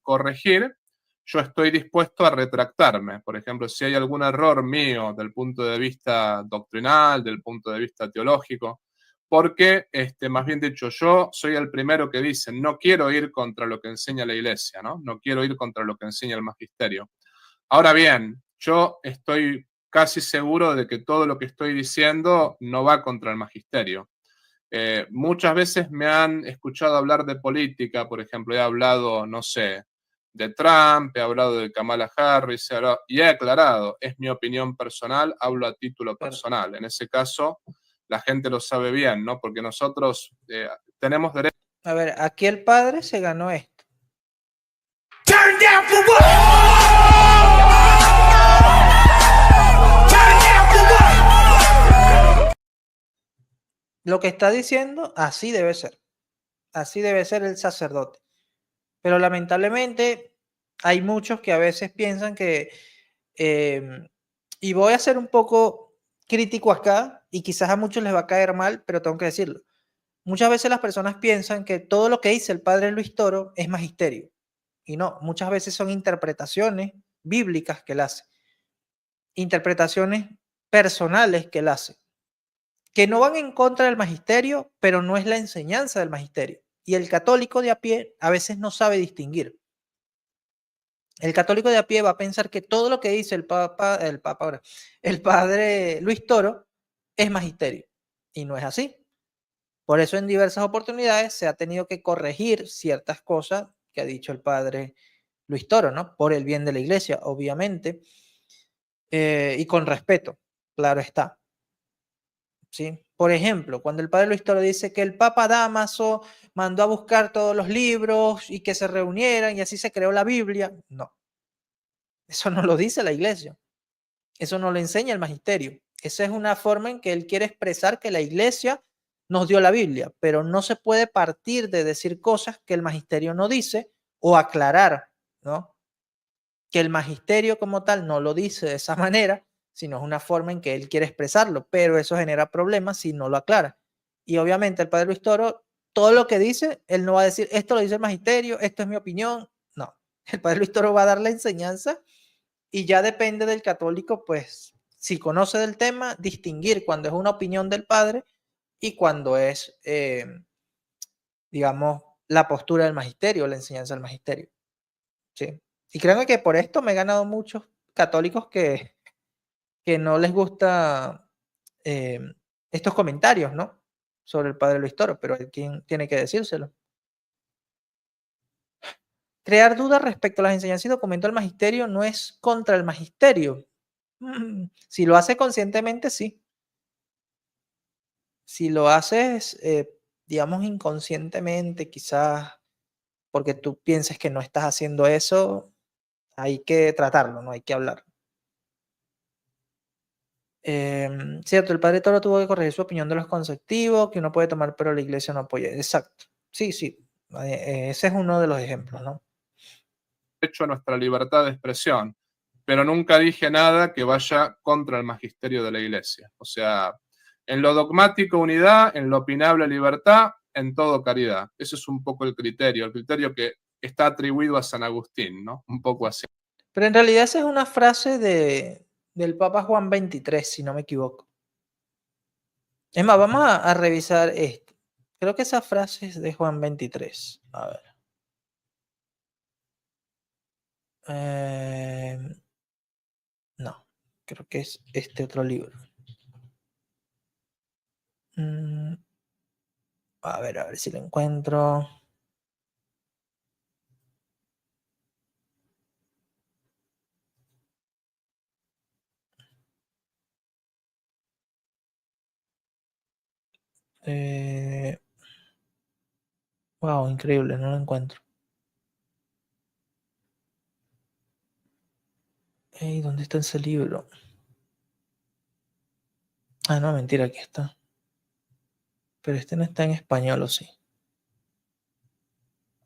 A: corregir, yo estoy dispuesto a retractarme. Por ejemplo, si hay algún error mío del punto de vista doctrinal, del punto de vista teológico, porque, más bien dicho, yo soy el primero que dice, no quiero ir contra lo que enseña la iglesia, ¿no? No quiero ir contra lo que enseña el magisterio. Ahora bien, yo estoy casi seguro de que todo lo que estoy diciendo no va contra el magisterio. Muchas veces me han escuchado hablar de política, por ejemplo, he hablado, no sé, de Trump, he hablado de Kamala Harris, y he aclarado, es mi opinión personal, hablo a título personal. En ese caso, la gente lo sabe bien, ¿no? Porque nosotros tenemos derecho.
C: A ver, aquí el padre se ganó esto.
D: Turn down for what? Turn down for what?
C: Lo que está diciendo, así debe ser. Así debe ser el sacerdote. Pero lamentablemente hay muchos que a veces piensan que, y voy a ser un poco crítico acá, y quizás a muchos les va a caer mal, pero tengo que decirlo. Muchas veces las personas piensan que todo lo que dice el padre Luis Toro es magisterio. Y no, muchas veces son interpretaciones bíblicas que él hace. Interpretaciones personales que él hace. Que no van en contra del magisterio, pero no es la enseñanza del magisterio. Y el católico de a pie a veces no sabe distinguir. El católico de a pie va a pensar que todo lo que dice el padre Luis Toro es magisterio. Y no es así. Por eso en diversas oportunidades se ha tenido que corregir ciertas cosas que ha dicho el padre Luis Toro, ¿no? Por el bien de la iglesia, obviamente, y con respeto, claro está. ¿Sí? Por ejemplo, cuando el padre Luis Toro dice que el Papa Dámaso mandó a buscar todos los libros y que se reunieran y así se creó la Biblia, no, eso no lo dice la iglesia, eso no lo enseña el magisterio. Esa es una forma en que él quiere expresar que la iglesia nos dio la Biblia, pero no se puede partir de decir cosas que el magisterio no dice o aclarar, ¿no? Que el magisterio como tal no lo dice de esa manera, sino es una forma en que él quiere expresarlo, pero eso genera problemas si no lo aclara. Y obviamente el padre Luis Toro, todo lo que dice, él no va a decir, esto lo dice el magisterio, esto es mi opinión, no. El padre Luis Toro va a dar la enseñanza y ya depende del católico, pues, si conoce del tema, distinguir cuando es una opinión del padre y cuando es, digamos, la postura del magisterio, la enseñanza del magisterio. ¿Sí? Y créanme que por esto me he ganado muchos católicos que no les gusta estos comentarios, ¿no? Sobre el padre Luis Toro, pero hay quien tiene que decírselo. Crear dudas respecto a las enseñanzas y documentos del magisterio no es contra el magisterio. Si lo hace conscientemente, sí. Si lo haces, digamos, inconscientemente, quizás porque tú pienses que no estás haciendo eso, hay que tratarlo, no hay que hablar. Cierto, el padre Toro tuvo que corregir su opinión de los conceptivos, que uno puede tomar, pero la iglesia no apoya. Exacto. Sí, sí. Ese es uno de los ejemplos, ¿no?
A: Derecho a nuestra libertad de expresión, pero nunca dije nada que vaya contra el magisterio de la iglesia. O sea, en lo dogmático unidad, en lo opinable libertad, en todo caridad. Ese es un poco el criterio que está atribuido a San Agustín, ¿no? Un poco así.
C: Pero en realidad esa es una frase del Papa Juan XXIII, si no me equivoco. Es más, vamos a revisar esto. Creo que esa frase es de Juan XXIII. A ver. No, creo que es este otro libro. A ver si lo encuentro. Wow, increíble, no lo encuentro. Ey, ¿dónde está ese libro? Ah, no, mentira, aquí está. Pero este no está en español, ¿o sí?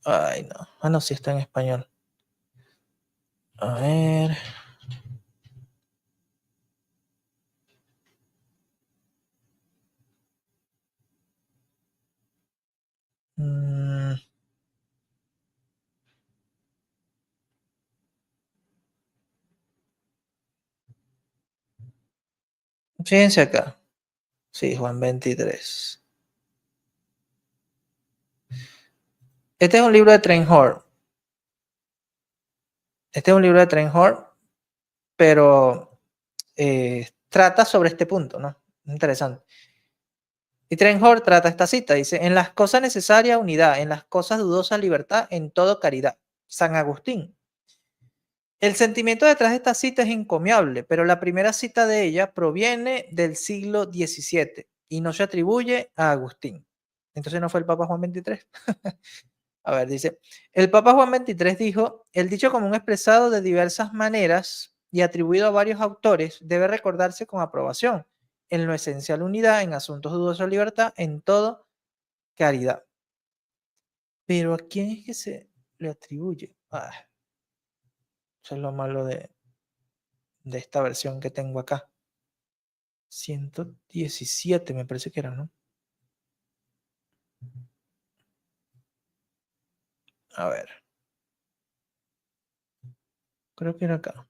C: Ay, no. Ah, no, sí está en español. A ver. Fíjense acá. Sí, Juan 23. Este es un libro de Trenhor. Este es un libro de Trenhor, pero trata sobre este punto, ¿no? Interesante. Y Trenhor trata esta cita, dice, en las cosas necesarias unidad, en las cosas dudosas libertad, en todo caridad. San Agustín. El sentimiento detrás de esta cita es encomiable, pero la primera cita de ella proviene del siglo XVII y no se atribuye a Agustín. Entonces no fue el Papa Juan XXIII. A ver, dice, el Papa Juan XXIII dijo, el dicho común expresado de diversas maneras y atribuido a varios autores debe recordarse con aprobación, en lo esencial unidad, en asuntos dudosos libertad, en todo caridad. Pero ¿a quién es que se le atribuye? Eso es lo malo de esta versión que tengo acá. 117 me parece que era, ¿no? A ver. Creo que era acá.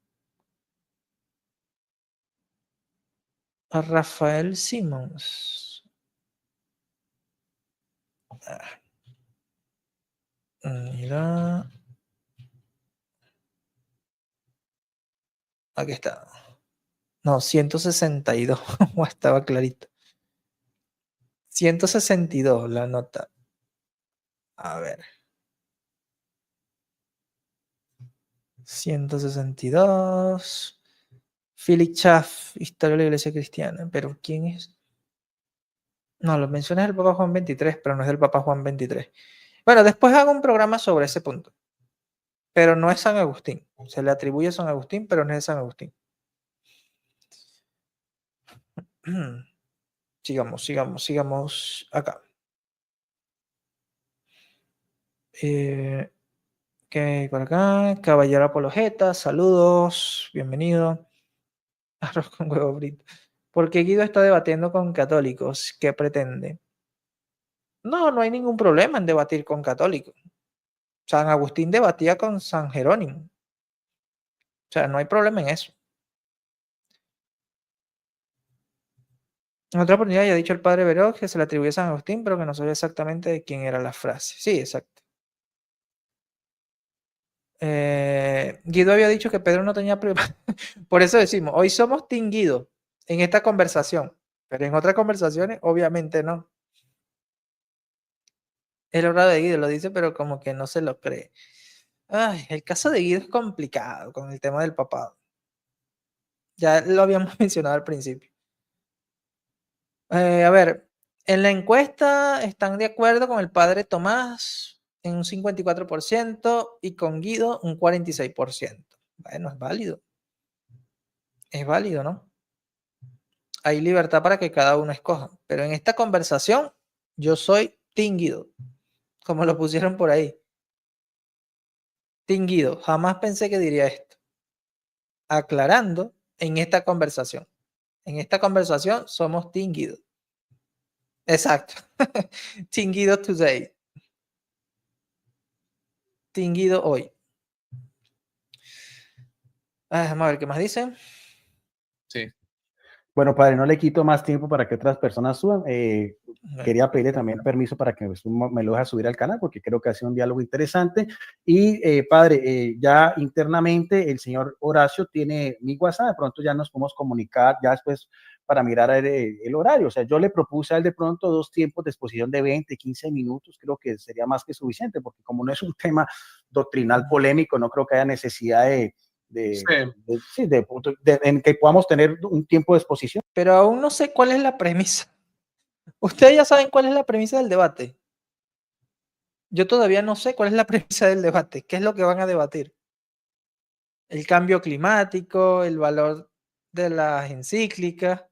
C: A Rafael Simons. Mira. Aquí está. No, 162. Estaba clarito. 162 la nota. A ver. 162. Philip Schaff, Historia de la Iglesia Cristiana. ¿Pero quién es? No, lo mencionas del Papa Juan 23, pero no es del Papa Juan 23. Bueno, después hago un programa sobre ese punto. Pero no es San Agustín. Se le atribuye a San Agustín, pero no es de San Agustín. Sigamos acá. Que por acá, Caballero Apologeta, saludos, bienvenido. Arroz con huevo frito. Porque Guido está debatiendo con católicos. ¿Qué pretende? No, no hay ningún problema en debatir con católicos. San Agustín debatía con San Jerónimo. O sea, no hay problema en eso. En otra oportunidad ya ha dicho el padre Veró que se le atribuye a San Agustín, pero que no sabía exactamente de quién era la frase. Sí, exacto. Guido había dicho que Pedro no tenía problema. Por eso decimos, hoy somos Team Guido en esta conversación, pero en otras conversaciones obviamente no. El obrado de Guido lo dice, pero como que no se lo cree. Ay, el caso de Guido es complicado con el tema del papado. Ya lo habíamos mencionado al principio. A ver, en la encuesta están de acuerdo con el padre Tomás en un 54% y con Guido un 46%. Bueno, es válido. Es válido, ¿no? Hay libertad para que cada uno escoja. Pero en esta conversación, yo soy Team Guido, como lo pusieron por ahí. Team Guido, jamás pensé que diría esto. Aclarando en esta conversación. En esta conversación somos Team Guido. Exacto. Team Guido today. Team Guido hoy. Vamos a ver qué más dicen.
A: Sí.
B: Bueno, padre, no le quito más tiempo para que otras personas suban. Quería pedirle también permiso para que me lo deje subir al canal, porque creo que ha sido un diálogo interesante. Y, padre, ya internamente el señor Horacio tiene mi WhatsApp, de pronto ya nos podemos comunicar ya después para mirar el horario. O sea, yo le propuse a él de pronto 2 tiempos de exposición de 20, 15 minutos, creo que sería más que suficiente, porque como no es un tema doctrinal polémico, no creo que haya necesidad en que podamos tener un tiempo de exposición.
C: Pero aún no sé cuál es la premisa. Ustedes ya saben cuál es la premisa del debate. Yo todavía no sé cuál es la premisa del debate. ¿Qué es lo que van a debatir? El cambio climático, el valor de las encíclicas.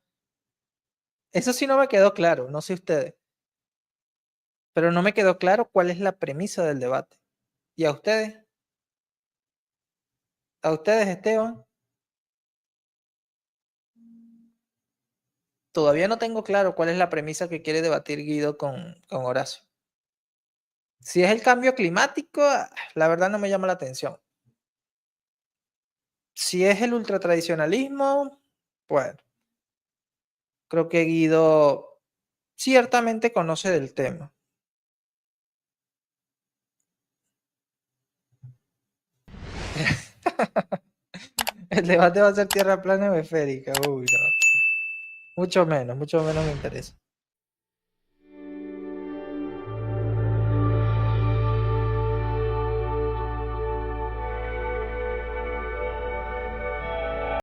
C: Eso sí no me quedó claro, no sé ustedes. Pero no me quedó claro cuál es la premisa del debate. ¿Y a ustedes? ¿A ustedes, Esteban? Todavía no tengo claro cuál es la premisa que quiere debatir Guido con Horacio. Si es el cambio climático, la verdad no me llama la atención. Si es el ultratradicionalismo, bueno, creo que Guido ciertamente conoce del tema. El debate va a ser tierra plana o esférica. Uy, no. Mucho menos me interesa.